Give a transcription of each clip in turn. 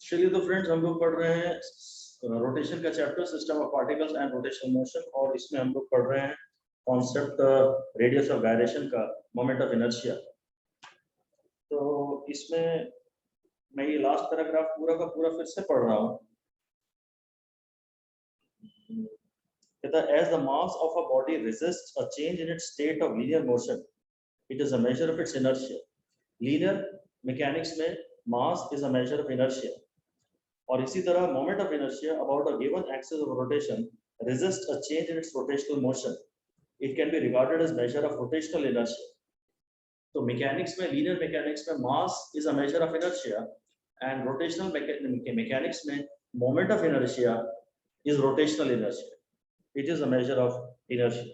चलिए तो फ्रेंड्स हम लोग पढ़ रहे हैं रोटेशन का chapter system of particles and rotational motion, और इसमें हम लोग पढ़ रहे हैं कॉन्सेप्ट रेडियस ऑफ गायरेशन का, मोमेंट ऑफ इनर्शिया। तो इसमें मैं ये लास्ट पैराग्राफ पूरा का पूरा फिर से पढ़ रहा हूँ। As the mass of a body resists a change in its state of linear motion, it is a measure of its inertia. Linear mechanics में mass is a measure of inertia. और इसी तरह moment of inertia about a given axis of rotation resists a change in its rotational motion. It can be regarded as measure of rotational inertia. तो mechanics में, linear mechanics में mass is a measure of inertia, and rotational mechanics में moment of inertia is rotational inertia. It is a measure of inertia.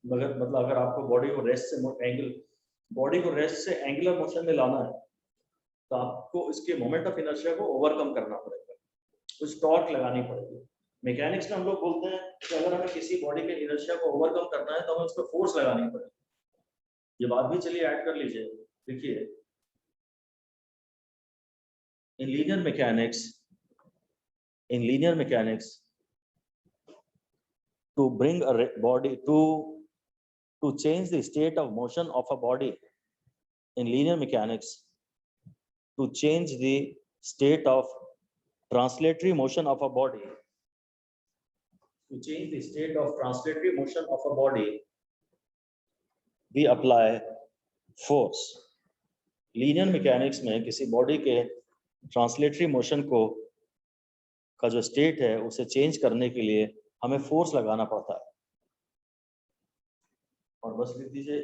मगर मतलब अगर आपको body को rest से एंगुलर मोशन में लाना है तो आपको इसके मोमेंट ऑफ इनर्शिया को ओवरकम करना पड़ेगा, कुछ टॉर्क लगानी पड़ेगी। मैकेनिक्स में हम लोग बोलते हैं कि अगर हमें किसी बॉडी के इनर्शिया को ओवरकम करना है तो हमें उस पर फोर्स लगानी पड़ेगी। ये बात भी चलिए ऐड कर लीजिए। देखिए, in linear mechanics to bring a body to change the state of motion of a body in linear mechanics, to change the state of translatory motion of a body, we apply force. linear mechanics में किसी body के translatory motion को का जो state है उसे change करने के लिए हमें फोर्स लगाना पड़ता है। और बस लिख दीजिए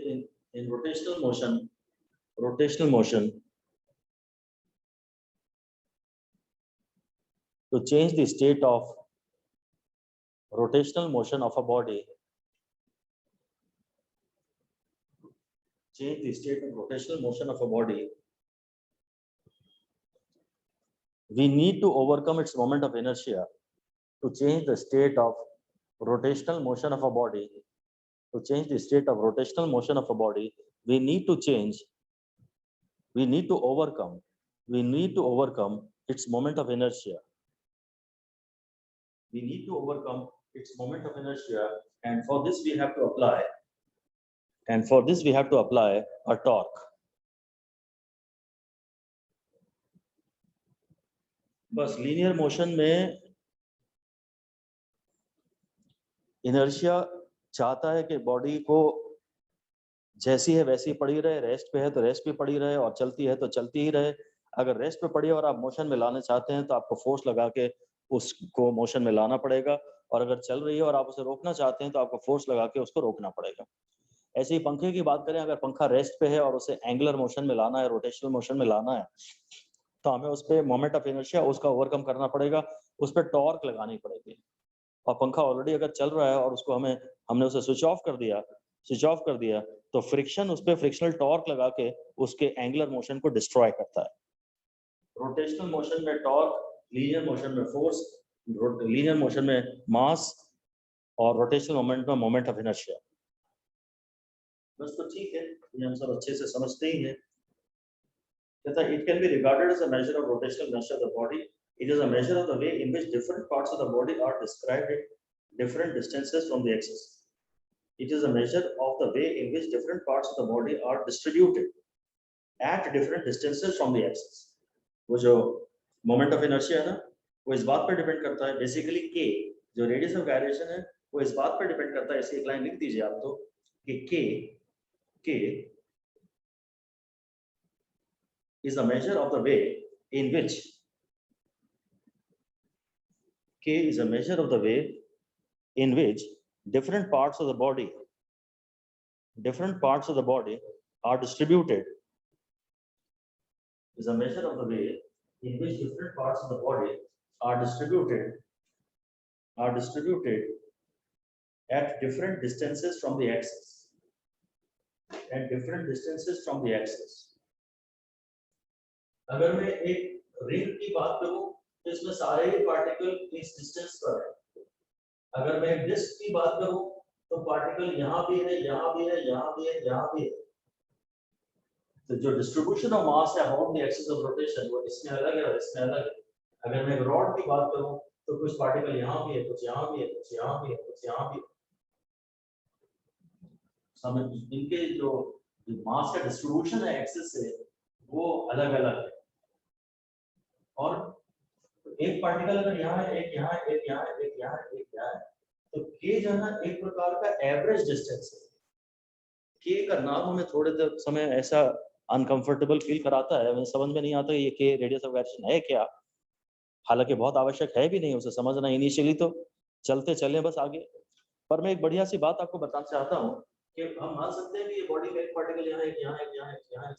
in rotational motion to change the state of rotational motion of a body, we need to overcome its moment of inertia. To change the state of rotational motion of a body, we need to overcome its moment of inertia. And for this we have to apply a torque. बस linear motion में inertia चाहता है कि body को जैसी है वैसी पड़ी रहे, रेस्ट पे है तो रेस्ट पे पड़ी रहे, और चलती है तो चलती ही रहे। अगर रेस्ट पे पड़ी है और आप मोशन में लाना चाहते हैं तो आपको फोर्स लगा के उसको मोशन में लाना पड़ेगा, और अगर चल रही है और आप उसे रोकना चाहते हैं तो आपको फोर्स लगा के उसको रोकना पड़ेगा। ऐसे ही पंखे की बात करें, अगर पंखा रेस्ट पे है और उसे एंगुलर मोशन में लाना है, रोटेशनल मोशन में लाना है, तो हमें उस पर मोमेंट ऑफ इनर्शिया उसका ओवरकम करना पड़ेगा, उस पर टॉर्क लगानी पड़ेगी। और पंखा ऑलरेडी अगर चल रहा है और उसको हमने उसे स्विच ऑफ कर दिया तो फ्रिक्शन उस पर फ्रिक्शनल टॉर्क लगा के उसके एंगुलर मोशन को डिस्ट्रॉय करता है। रोटेशनल मोशन में टॉर्क, लीनियर मोशन में फोर्स, लीनियर मोशन में मास, और रोटेशनल मोमेंट में मोमेंट ऑफ इनर्शिया। बस तो ठीक है, ये हम सब अच्छे से समझते ही हैं। It can be regarded as a measure of rotational inertia of the body. It is a measure of the way in which different parts of the body are described at different distances from the axis. It is a measure of the way in which different parts of the body are distributed at different distances from the axis. वो जो moment of inertia है ना, वो इस बात पर depend करता है, बेसिकली K, जो रेडियस ऑफ गायरेशन है, वो इस बात पर डिपेंड करता है। इसकी एक लाइन लिख दीजिए आप तो कि K is a measure of the way in which different parts of the body are distributed. Is a measure of the way in which different parts of the body are distributed at different distances from the axis. अगर मैं एक ring की बात करूं तो इसमें सारे ही particle इस डिस्टेंस पर है। अगर मैं एक डिस्क की बात करूं तो पार्टिकल यहाँ भी है, यहाँ भी है, यहाँ भी है, यहाँ भी है। तो जो डिस्ट्रीब्यूशन ऑफ मास है about the axis of rotation वो इसमें अलग है और इसमें अलग है। अगर मैं रॉड की बात करूं तो कुछ पार्टिकल यहाँ भी है, कुछ यहाँ भी है, कुछ यहाँ भी है, कुछ यहाँ भी है। समझ, इनके जो मास का डिस्ट्रीब्यूशन है एक्सिस से वो अलग अलग है। और एक पार्टिकल अगर यहाँ है, एक यहाँ, एक यहाँ, एक यहाँ, एक यहाँ है, तो के जो है ना एक प्रकार का एवरेज डिस्टेंस है। के का नाम हमें थोड़े देर समय ऐसा अनकंफर्टेबल फील कराता है, हमें समझ में नहीं आता ये के रेडियस ऑफ गायरेशन है क्या, हालांकि बहुत आवश्यक है भी नहीं उसे समझना इनिशियली, तो चलते चले बस आगे। पर मैं एक बढ़िया सी बात आपको बताना चाहता हूँ कि हम मान सकते हैं कि ये बॉडी का एक पार्टिकल यहाँ है, यहाँ है, यहाँ है, यहाँ है,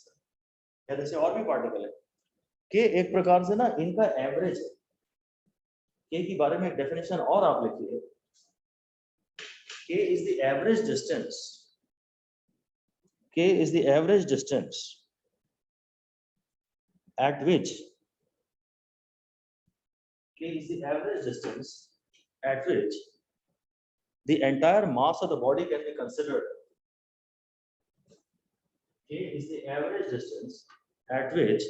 या जैसे और भी पार्टिकल है के एक प्रकार से ना इनका एवरेज है। के के बारे में एक डेफिनेशन और आप लिखिए, के is the average distance, K is the average distance at which K is the average distance at which the entire mass of the body can be considered. K is the average distance at which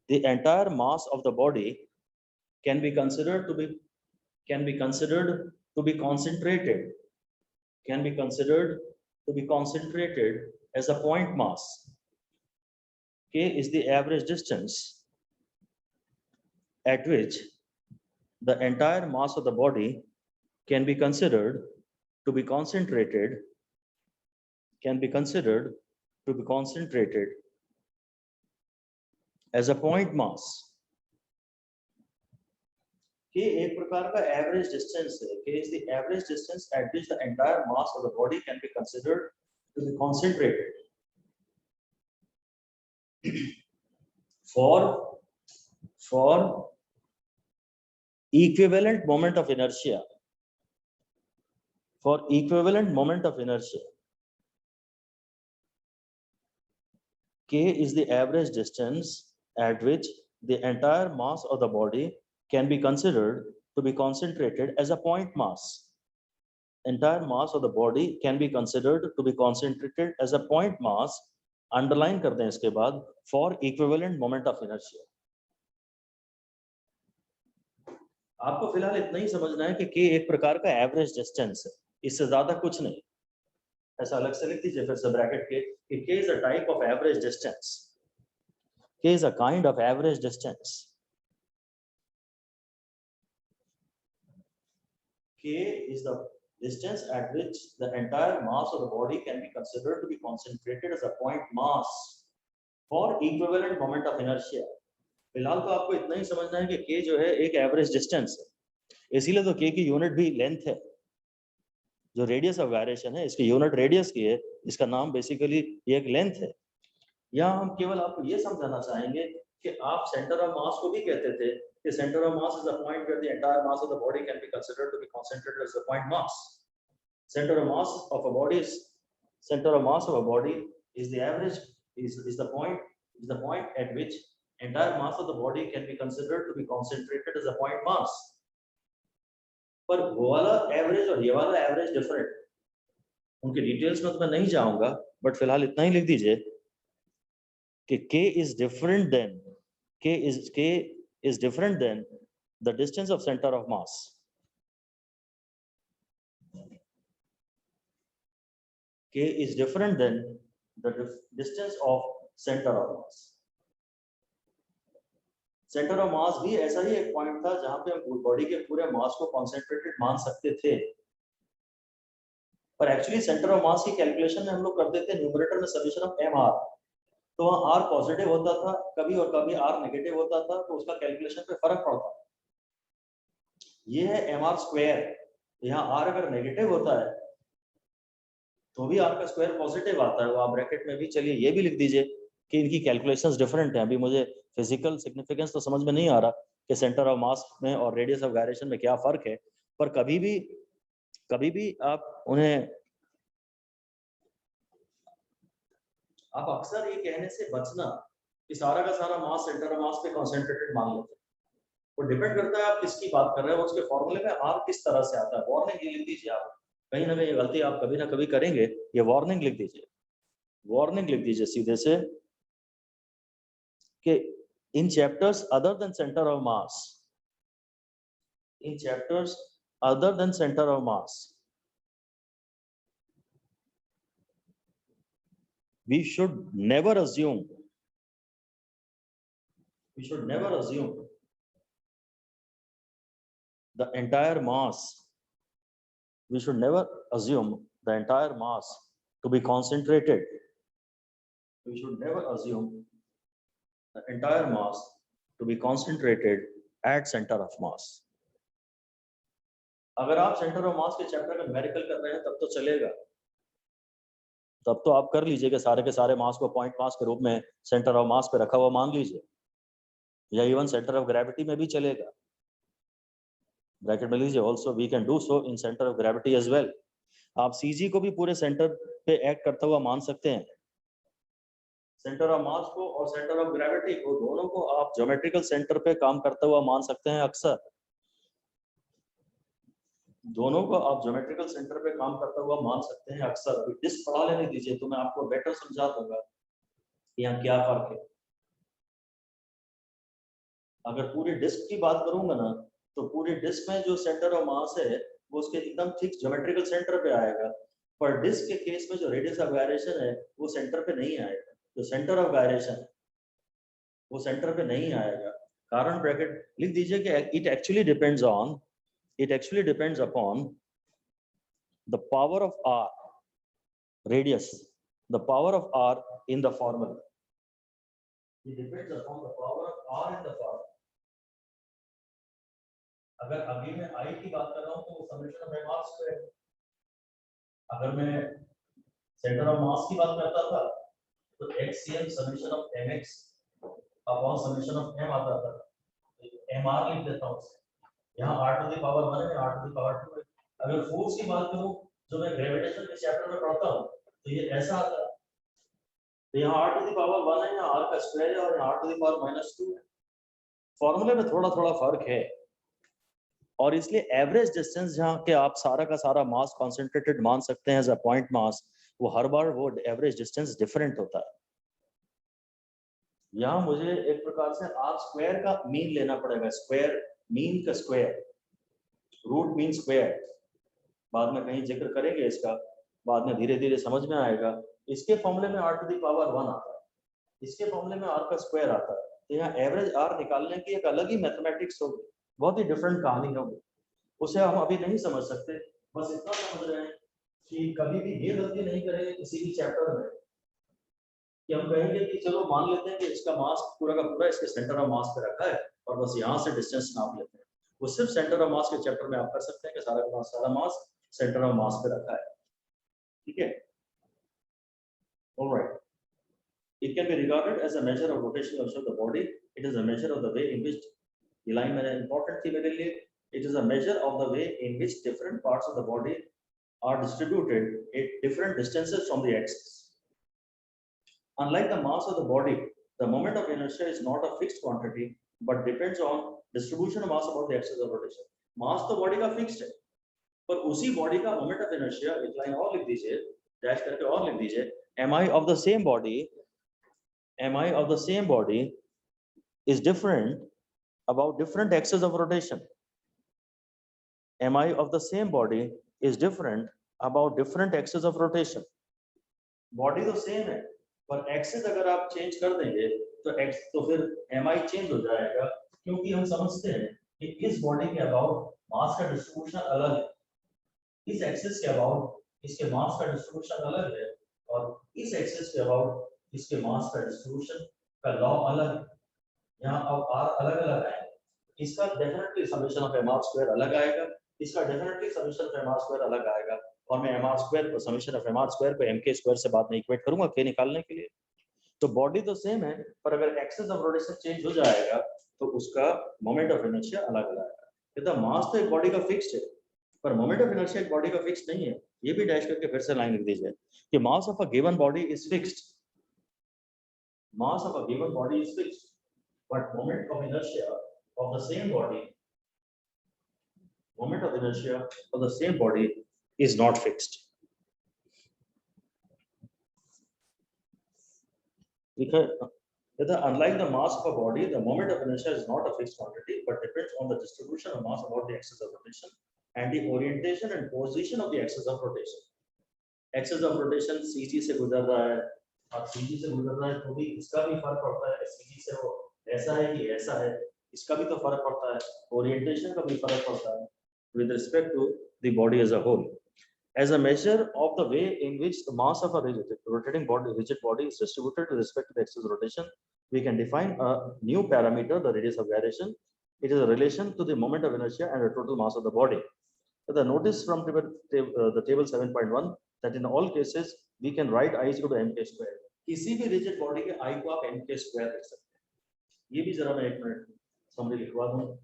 the entire mass of the body can be considered to be concentrated, can be considered to be concentrated as a point mass. K is the average distance at which the entire mass of the body can be considered to be concentrated, as a point mass. K एक प्रकार का average distance है. K is the average distance at which the entire mass of the body can be considered to be concentrated. For equivalent moment of inertia, K is the average distance at which the entire mass of the body can be considered to be concentrated as a point mass. Entire mass of the body can be considered to be concentrated as a point mass. Underline करते हैं इसके बाद, for equivalent moment of inertia. आपको फिलहाल इतना ही समझना है कि के एक प्रकार का एवरेज डिस्टेंस है, इससे ज्यादा कुछ नहीं। ऐसा अलग से लिख दीजिए फिर से ब्रैकेट के, K is a type of average distance, K is a kind of average distance. K is the distance at which the entire mass of the body can be considered to be concentrated as a point mass for equivalent moment of inertia. फिलहाल तो आपको इतना ही समझना है कि K जो है एक एवरेज डिस्टेंस है, इसीलिए तो K की यूनिट भी लेंथ है। जो रेडियस ऑफ गायरेशन है इसकी यूनिट रेडियस की है, इसका नाम बेसिकली ये एक लेंथ है। यहाँ हम केवल आपको ये समझाना चाहेंगे कि आप सेंटर ऑफ मास को भी कहते थे कि center of mass is a point where the entire mass of the body can be considered to be concentrated as a point mass. Center of mass of a body is the average, is the point at which entire mass of the body can be considered to be concentrated as a point mass. पर वो वाला average और ये वाला average different, उनके details में तो मैं नहीं जाऊंगा, बट फिलहाल इतना ही लिख दीजिए कि K is different than the distance of center of mass. K is different than the distance of center of mass. Centre of मास भी ऐसा ही एक पॉइंट था जहां पे हम बॉडी के पूरे मास को कॉन्सेंट्रेटेड मान सकते थे, पर एक्चुअली सेंटर ऑफ मास की कैलकुलेशन में हम लोग करते थे न्यूमरेटर में समेशन ऑफ mr, तो वहाँ r पॉजिटिव होता था कभी और कभी r नेगेटिव होता था, तो उसका कैलकुलेशन पे फर्क पड़ता था। ये है mr स्क्वायर, यहाँ r अगर नेगेटिव होता है तो भी r का स्क्वायर पॉजिटिव आता है, वो आप ब्रैकेट में भी, चलिए ये भी लिख दीजिए कि इनकी कैलकुलेशंस डिफरेंट हैं। अभी मुझे फिजिकल सिग्निफिकेंस तो समझ में नहीं आ रहा कि सेंटर ऑफ मास में और रेडियस ऑफ गायरेशन में क्या फर्क है, पर कभी भी आप उन्हें, आप अक्सर ये कहने से बचना कि सारा का सारा मास सेंटर ऑफ मास पे कॉन्सेंट्रेटेड मान लेते हैं। वो डिपेंड करता है आप किसकी बात कर रहे हैं, उसके फॉर्मूले में r किस तरह से आता है। वार्निंग ये लिख दीजिए, आप कहीं ना कहीं गलती आप कभी ना कभी करेंगे, ये वार्निंग लिख दीजिए, सीधे से कि in chapters other than center of mass, in chapters other than center of mass, we should never assume the entire mass. We should never assume the entire mass to be concentrated. We should never assume the entire mass to be concentrated at center of mass. अगर आप centre of मास के chapter में numerical कर रहे हैं तब तो चलेगा, तब तो आप कर लीजिए कि सारे के सारे मास को पॉइंट मास के रूप में सेंटर ऑफ मास पे रखा हुआ मान लीजिए, या इवन सेंटर ऑफ ग्रेविटी में भी चलेगा, ब्रैकेट में लीजिए also we can do so in centre of gravity as well. आप सीजी को भी पूरे सेंटर पे एक्ट करता हुआ मान सकते हैं, सेंटर ऑफ मास को और सेंटर ऑफ ग्रेविटी को दोनों को आप ज्योमेट्रिकल सेंटर पे काम करता हुआ मान सकते हैं, अक्सर दोनों को आप ज्योमेट्रिकल सेंटर पे काम करता हुआ मान सकते हैं अक्सर। अभी डिस्क पढ़ा लेने दीजिए तो मैं आपको बेटर समझा दूंगा यहाँ क्या फर्क है। अगर पूरी डिस्क की बात करूंगा ना तो पूरी डिस्क में जो सेंटर ऑफ मास है वो उसके एकदम ठीक ज्योमेट्रिकल सेंटर पे आएगा, पर डिस्क के केस में जो रेडियस ऑफ गायरेशन है वो सेंटर पे नहीं आएगा, जो सेंटर ऑफ गायरेशन वो सेंटर पे नहीं आएगा। कारण ब्रैकेट लिख दीजिए कि it actually depends upon the power of r radius, the power of r in the formula, it depends upon the power of r in the formula. अगर अभी मैं आई की बात कर रहा हूं तो वो summation of m are square, अगर मैं सेंटर ऑफ मास की बात करता था तो xcm summation of mx upon summation of m आता था, mr लिख देता हूं, यहाँ r टू द पावर 1 है, r टू द पावर 2 है। अगर फोर्स की बात करूं जो मैं ग्रेविटेशन के चैप्टर में पढ़ता हूं तो ये ऐसा आता है, तो यहाँ r टू द पावर 1 है, यहाँ r का स्क्वायर है और यहाँ r टू द पावर -2 है। फॉर्मूले में थोड़ा थोड़ा फर्क है और इसलिए एवरेज डिस्टेंस जहाँ के आप सारा का सारा मास कॉन्सेंट्रेटेड मान सकते हैं एज अ पॉइंट मास, वो हर बार वो एवरेज डिस्टेंस डिफरेंट होता है। यहाँ मुझे एक प्रकार से आर स्क्वायर का मीन लेना पड़ेगा, स्क्वायर मीन का स्क्वायर, रूट मीन स्क्वायर, बाद में कहीं जिक्र करेंगे इसका, बाद में धीरे धीरे समझ में आएगा। इसके फॉर्मूले में r टू द पावर 1 आता है, इसके फॉर्मूले में r का स्क्वायर आता है, तो यहाँ एवरेज r निकालने की एक अलग ही मैथमेटिक्स होगी, बहुत ही डिफरेंट कहानी होगी, उसे हम अभी नहीं समझ सकते। बस इतना समझ रहे हैं कि कभी भी ये गलती नहीं करेंगे किसी भी चैप्टर में कि हम कहेंगे कि चलो मान लेते हैं कि इसका मास पूरा का पूरा इसके सेंटर ऑफ मास पे रखा है और बस यहाँ से डिस्टेंस नाप लेते हैं। वो सिर्फ सेंटर ऑफ मास के चैप्टर में आप कर सकते हैं कि सारा मास सेंटर ऑफ मास पे रखा है, ठीक है। Alright, it can be regarded as a measure of rotation of the body. It is a measure of the way in which the line मैंने important थी मेरे लिए, it is a measure of the way in which different parts of the body are distributed at different distances from the axis. Unlike the mass of the body, the moment of inertia is not a fixed quantity but depends on distribution of mass about the axis of rotation. Mass तो body का fixed है, पर उसी body का moment of inertia एक line और लिख दीजिए, dash करके और लिख दीजिए, mi of the same body is different about different axes of rotation. mi of the same body is different about different axes of rotation. Body तो सेम है पर एक्सेस अगर आप चेंज कर देंगे तो फिर mi चेंज हो जाएगा, क्योंकि हम समझते हैं कि इस बॉडी के अबाउट मास का डिस्ट्रीब्यूशन अलग है, इस एक्सेस के अबाउट इसके मास का डिस्ट्रीब्यूशन अलग है और इस एक्सेस के अबाउट इसके मास का डिस्ट्रीब्यूशन का लॉ अलग है। यहाँ अब r अलग अलग आएगा, इसका definitely summation of mr square अलग आएगा, इसका definitely summation of mr square अलग आएगा, और मैं mr स्क्वायर को समेशन ऑफ mr स्क्वायर को mk स्क्वायर से बाद में इक्वेट करूंगा k निकालने के लिए। तो बॉडी तो सेम है पर अगर एक्सेस ऑफ रोटेशन चेंज हो जाएगा तो उसका मोमेंट ऑफ इनर्शिया अलग अलग आएगा। तो मास तो एक बॉडी का फिक्स्ड है पर मोमेंट ऑफ इनर्शिया एक बॉडी का फिक्स्ड नहीं है। ये भी डैश करके फिर से लाइन लिख दीजिए कि mass of a given body is fixed, mass of a given body is fixed but moment of inertia of the same body is not fixed. ठीक है, Unlike the mass of a body, the moment of inertia is not a fixed quantity, but depends on the distribution of mass about the axis of rotation and the orientation and position of the axis of rotation. Axis of rotation CG से गुजर रहा है, अब CG से गुजर रहा है तो भी इसका भी फर्क पड़ता है, CG से वो ऐसा है कि ऐसा है, इसका भी तो फर्क पड़ता है, ओरिएंटेशन का भी फर्क पड़ता है with respect to the body as a whole. As a measure of the way in which the mass of a rigid body is distributed with respect to the axis of rotation, we can define a new parameter, the radius of gyration. It is a relation to the moment of inertia and the total mass of the body. The notice from the table 7.1 that in all cases we can write I is equal to mk square. किसी भी rigid body के I को आप mk square लिख सकते हैं. ये भी जरा मैं एक मिनट समरी लिखवा दूं.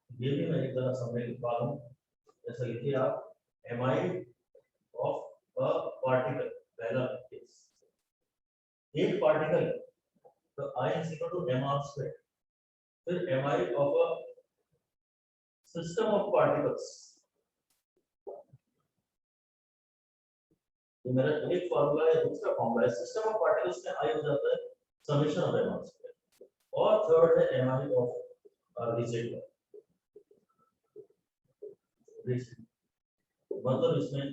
ये भी मैं एक जरा समरी लिखवा दूं. जैसा लिखिए आप mi of a particle, पहला केस. एक पार्टिकल तो I is equal to mr square. फिर mi of a system of particles. ये मेरा एक फॉर्मूला है, दूसरा फॉर्मूला है सिस्टम ऑफ पार्टिकल्स में I हो जाता है समेशन ऑफ m स्क्वायर और थर्ड है mi ऑफ रिजिड. मतलब इसमें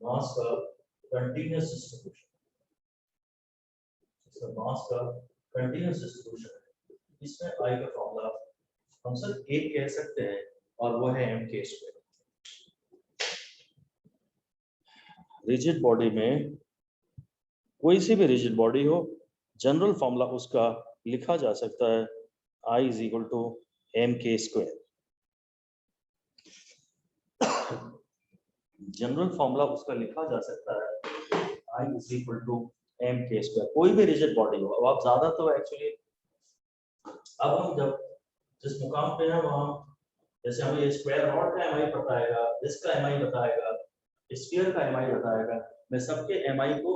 मास का कंटीन्यूअस डिस्ट्रीब्यूशन, इसका मास का कंटीन्यूअस डिस्ट्रीब्यूशन है. इसमें I का फॉर्मूला हम सिर्फ एक कह सकते हैं और वो है mk स्क्वायर. रिजिड बॉडी में कोई सी भी रिजिड बॉडी हो, जनरल फॉर्मूला उसका लिखा जा सकता है I is equal to mk square. General formula उसका लिखा जा सकता है I is equal to mk square. कोई भी रिजिड बॉडी हो. अब आप ज्यादा तो एक्चुअली अब हम जब जिस मुकाम पे हैं वहां जैसे हमें ये स्क्वायर रॉड का mi बताएगा, इसका mi बताएगा, स्फीयर का mi बताएगा, मैं सबके mi को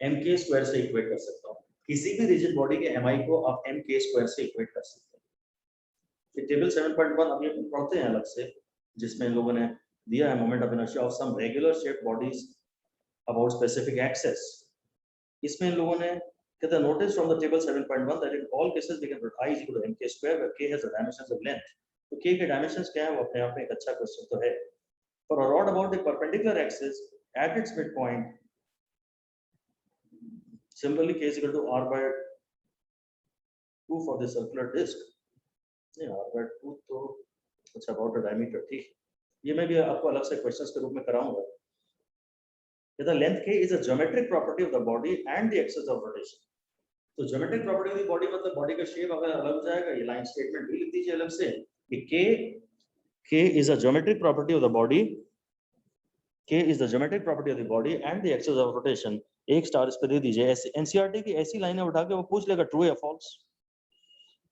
mk स्क्वायर से इक्वेट कर सकता हूं. किसी भी रिजिड बॉडी के mi को आप mk स्क्वायर से इक्वेट कर सकते हैं. ये टेबल 7.1 अभी हम पढ़ते हैं अलग से, जिसमें इन लोगों ने दिया है moment of inertia of some regular shaped bodies about specific axes. इसमें इन लोगों ने कहते हैं notice from the table 7.1 that in all cases we can put I is equal to mk square where k has the dimensions of length. तो k के dimensions क्या है वो अपने आप में एक अच्छा क्वेश्चन तो है. For a rod about the perpendicular axis at its midpoint, similarly k is equal to r by 2 for the circular disc. नहीं r by 2 तो अच्छा about the diameter. ठीक, ये मैं भी आपको अलग से क्वेश्चंस के रूप में कराऊंगा. The length k is a geometric property of the body and the axis of rotation. तो geometric property of the body मतलब बॉडी का शेप अगर अलग हो जाएगा, ये लाइन स्टेटमेंट भी लिख दीजिए अलग से कि k is a geometric property of the body, k is the geometric property of the body and the axis of rotation. एक स्टार इस पे दे दीजिए. ऐसे एनसीईआरटी की ऐसी लाइनें उठा के वो पूछ लेगा ट्रू या फॉल्स.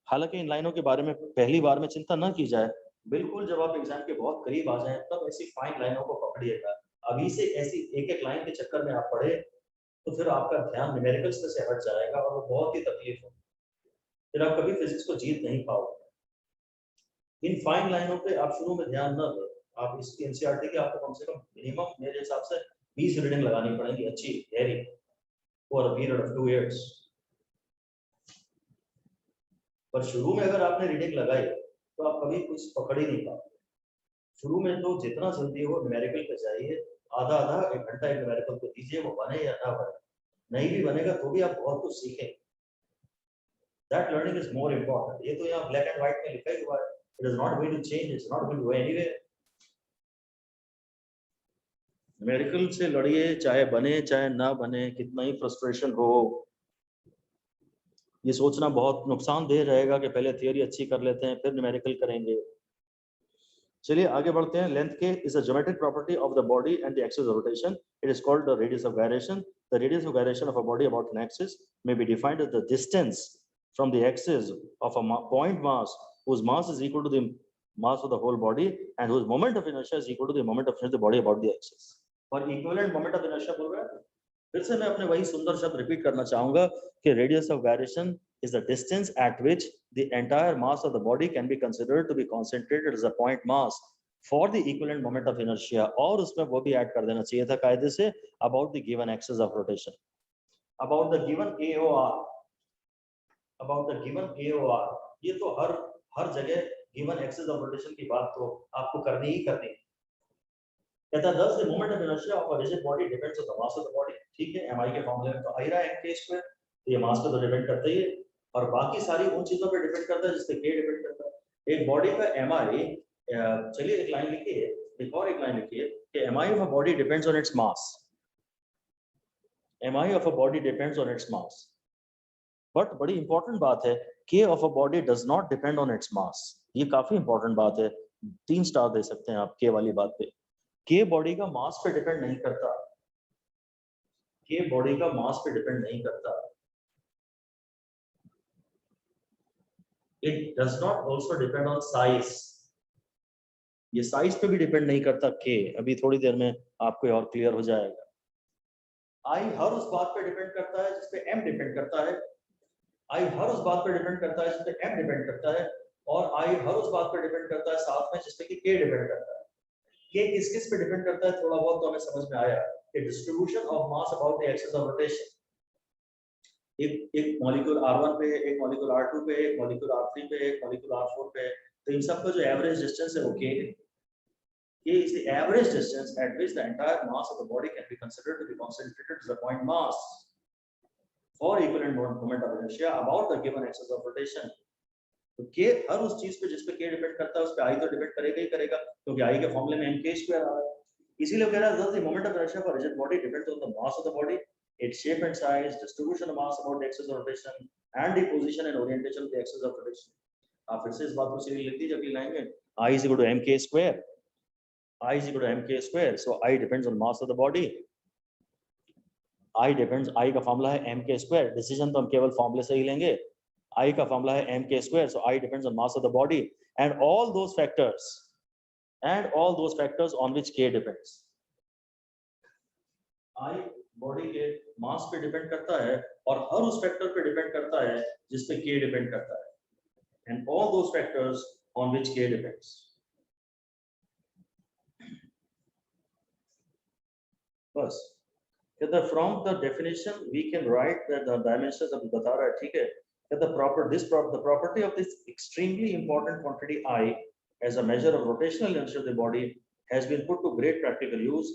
हालांकि इन लाइनों के बारे में पहली बार में चिंता न की जाए, बिल्कुल जब आप एग्जाम के बहुत करीब आ जाएं तब ऐसी फाइन लाइनों को पकड़िएगा. अभी से ऐसी एक एक लाइन के चक्कर में आप पढ़े तो फिर आपका ध्यान न्यूमेरिकल्स से हट जाएगा और वो बहुत ही तकलीफ होगी. फिर आप कभी फिजिक्स को जीत नहीं पाओगे. इन फाइन लाइनों पे आप शुरू में ध्यान न दें. आप इसकी एनसीईआरटी की आपको कम से कम मिनिमम मेरे हिसाब से 20 रीडिंग लगानी पड़ेगी अच्छी गहरी for a period of 2 years. पर शुरू में अगर आपने रीडिंग लगाई तो आप कभी कुछ पकड़ ही नहीं पाओगे. शुरू में तो जितना जल्दी हो न्यूमेरिकल पे जाइए, आधा एक घंटा एक न्यूमेरिकल को दीजिए, वो बने या ना बने, नहीं भी बनेगा तो भी आप बहुत कुछ सीखेंगे. That learning is more important. ये तो यहाँ ब्लैक एंड व्हाइट में लिखा ही हुआ है. It is not going to change. It's not going to go anywhere. Numerical से लड़िए, चाहे बने चाहे ना बने, कितना ही फ्रस्ट्रेशन हो, ये सोचना बहुत नुकसानदेह रहेगा कि पहले थियोरी अच्छी कर लेते हैं फिर न्यूमेरिकल करेंगे. चलिए आगे बढ़ते हैं. Length k is a geometric property of the body and the axis of rotation. It is called the radius of gyration. The radius of gyration of a body about an axis may be defined as the distance from the axis of a point mass whose mass is equal to the mass of the whole body and whose moment of inertia is equal to the moment of inertia of the body about the axis. और equivalent moment of inertia बोल रहा है. फिर से मैं अपने वही सुंदर शब्द रिपीट करना चाहूंगा कि radius of gyration is the distance at which the entire mass of the body can be considered to be concentrated as a point mass for the equivalent moment of inertia. और उसमें वो भी add कर देना चाहिए था कायदे से about the given axis of rotation. about the given AOR, about the given AOR, ये तो हर जगह given axis of rotation की बात तो आपको करनी ही करनी है। कहता है thus the moment of inertia of a rigid body depends on the mass of the body। ठीक है, mi के फॉर्मूले में तो आ ही रहा है m k स्क्वायर, तो ये मास पे तो डिपेंड करता ही है, और बाकी सारी उन चीजों पे डिपेंड करता है जिसपे k डिपेंड करता है। एक बॉडी का mi, चलिए एक लाइन लिखिए, एक और एक लाइन लिखिए कि mi of a body depends on its mass, mi of a body depends on its mass, but बड़ी इंपॉर्टेंट बात है k of a body does not depend on its mass। ये काफी इंपॉर्टेंट बात है, 3 स्टार दे सकते हैं आप k वाली बात पे। k बॉडी का मास पे डिपेंड नहीं करता, k बॉडी का मास पे डिपेंड नहीं करता। It does not also depend on size, ये साइज पे भी डिपेंड नहीं करता k, अभी थोड़ी देर में आपको और क्लियर हो जाएगा। I हर उस बात पे डिपेंड करता है जिस पे m डिपेंड करता है, I हर उस बात पे डिपेंड करता है जिस पे m डिपेंड करता है, और I हर उस बात पे डिपेंड करता है साथ में जिस पे कि k डिपेंड करता है। k किस किस पे डिपेंड करता है थोड़ा बहुत तो हमें समझ में आया कि distribution of mass about the axis of rotation, एक मॉलिक्यूल R1 पे, एक मॉलिक्यूल R2 पे, एक मॉलिक्यूल R3 पे, एक मॉलिक्यूल R4 पे, तो इन सब का जो एवरेज डिस्टेंस है वो k है। k is the average distance at which the entire mass of the body can be considered to be concentrated to the point mass for equivalent moment of inertia about the given axis of rotation। तो k हर उस चीज पे जिस पे k depend करता है उस पे I तो डिपेंड करेगा ही करेगा, क्योंकि I के फॉर्मूले में m k स्क्वायर आ रहा है। इसीलिए कह रहा है the moment of inertia for a rigid body depends on the mass of the body, its shape and size, distribution of mass about the axis of rotation and the position and orientation of the axis of rotation। आप फिर से इस बात को सीधी लिख दीजिए अगली line में, I is equal to mk square, I is equal to mk square, so I depends on mass of the body, I depends, I का फॉर्मूला है mk square, डिसीजन तो हम केवल फॉर्मूले से ही लेंगे, I का फॉर्मूला है mk square, so I depends on mass of the body and all those factors on which k depends। I body के मास पे डिपेंड करता है और हर उस फैक्टर पे डिपेंड करता है जिस पे k डिपेंड करता है, and all those factors on which k depends। बस कहता है from the definition we can write that the dimensions अभी बता रहा है, ठीक है, कहता है the property of this extremely important quantity I as a measure of rotational inertia of the body has been put to great practical use।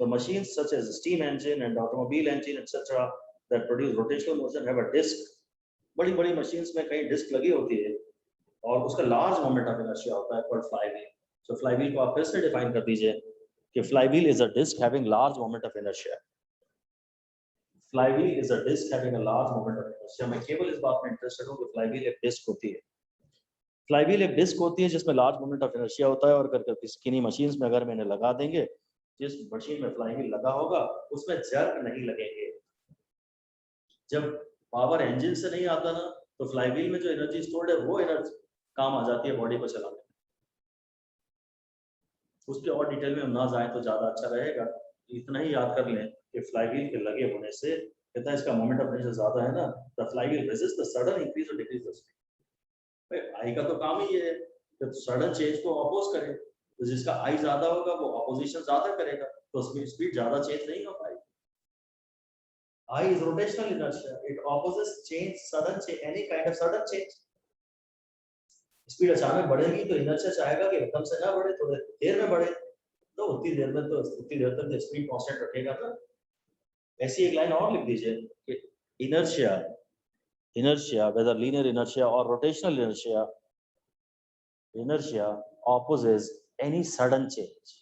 The machines such as the steam engine and automobile engine etc that produce rotational motion have a disc, बड़ी बड़ी machines में कहीं disc लगी होती है और उसका large moment of inertia होता है called flywheel। So flywheel को आप फिर से define कर दीजिए कि flywheel is a disc having large moment of inertia। flywheel is a disc having a large moment of inertia। मैं केवल इस बात में इंटरेस्टेड हूँ कि flywheel एक डिस्क होती है, flywheel एक डिस्क होती है जिसमें large moment of inertia होता है, और अगर किसी मशीन्स में अगर मैंने लगा देंगे, जिस मशीन में flywheel लगा होगा उसमें जर्क नहीं लगेंगे। जब पावर इंजन से नहीं आता ना तो flywheel में जो एनर्जी स्टोर्ड है वो एनर्जी काम आ जाती है बॉडी को चलाने में। उसके और डिटेल में हम ना जाएं तो ज्यादा अच्छा रहेगा, इतना ही याद कर लें कि फ्लाईव्हील के लगे होने से कितना इसका मोमेंट ऑफ इनर्शिया ज्यादा है ना, the flywheel resist the sudden increase और डिक्रीज द स्पीड। आई का तो काम ही ये है कि सडन चेंज को अपोज करे, तो जिसका आई ज्यादा होगा वो अपोजिशन ज्यादा करेगा, तो स्पीड ज्यादा चेंज नहीं हो पाएगी। I is rotational inertia, it opposes change, sudden change, any kind of sudden change. Speed अचानक बढ़ेगी तो इनर्शिया चाहेगा कि एकदम से ना बढ़े, थोड़ी देर में बढ़े, तो उतनी देर में तो उतनी देर तक स्पीड कांस्टेंट रखेगा ना। ऐसी एक लाइन और लिख दीजिए कि inertia whether linear inertia or rotational inertia opposes any sudden change।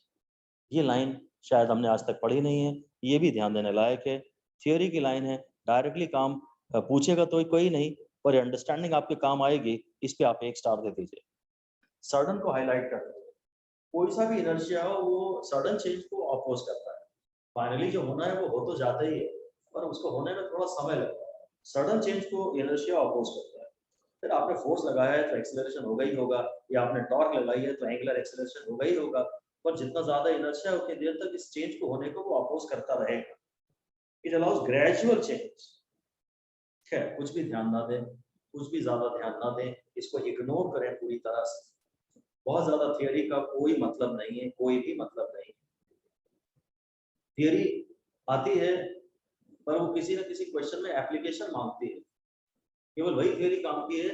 ये लाइन शायद हमने आज तक पढ़ी नहीं है, ये भी ध्यान देने लायक है, थियोरी की लाइन है, डायरेक्टली काम पूछेगा तो कोई नहीं, पर अंडरस्टैंडिंग आपके काम आएगी, इस पे आप 1 स्टार दे दीजिए। सडन को हाईलाइट कर दीजिए, कोई सा भी इनर्शिया हो वो सडन चेंज को अपोज करता है, फाइनली जो होना है वो हो तो जाता ही है पर उसको होने में थोड़ा समय लगता है। सडन चेंज को इनर्शिया अपोज करता है। फिर आपने फोर्स लगाया है तो एक्सेलरेशन होगा ही होगा, या आपने टॉर्क लगाई है तो एंगुलर एक्सेलरेशन होगा ही होगा, पर जितना ज्यादा इनर्शिया है उतनी देर तक इस चेंज को होने को वो अपोज करता रहेगा। It allows gradual change. खैर कुछ भी ध्यान ना दें, कुछ भी ज्यादा ध्यान ना दें, इसको इग्नोर करें पूरी तरह से। बहुत ज्यादा थियरी का कोई मतलब नहीं है, कोई भी मतलब नहीं। थियरी आती है पर वो किसी न किसी क्वेश्चन में एप्लीकेशन मांगती है। केवल वही थ्योरी काम की है,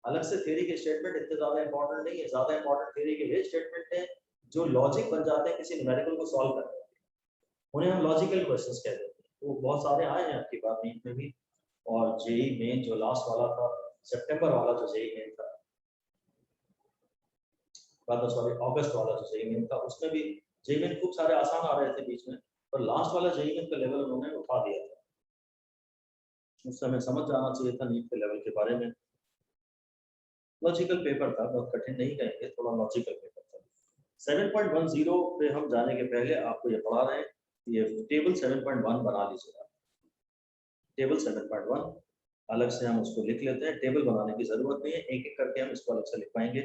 अलग से थ्योरी के स्टेटमेंट इतने ज्यादा इंपॉर्टेंट नहीं है। ज्यादा इंपॉर्टेंट थ्योरी के वे स्टेटमेंट हैं जो लॉजिक बन जाते हैं किसी न्यूमेरिकल को सॉल्व करने के, उन्हें हम लॉजिकल क्वेश्चंस कहते हैं। वो बहुत सारे आए हैं आपकी बात नीट में भी, और जेई मेन जो लास्ट वाला था, सितंबर वाला जो जेई मेन था, सॉरी अगस्त वाला जो जेई मेन था, उसमें भी जेई मेन खूब सारे आसान आ रहे थे बीच में, पर लास्ट वाला जेई मेन का लेवल उन्होंने उठा दिया था। उस समय समझ जाना चाहिए था नीट के लेवल के बारे में। लॉजिकल पेपर था, बहुत कठिन नहीं कहेंगे, थोड़ा लॉजिकल पेपर था। 7.10 पे हम जाने के पहले आपको ये पढ़ा रहे हैं, ये टेबल 7.1 बना लीजिएगा। टेबल 7.1 अलग से हम उसको लिख लेते हैं, टेबल बनाने की जरूरत नहीं है, एक एक करके हम इसको अलग से लिख पाएंगे।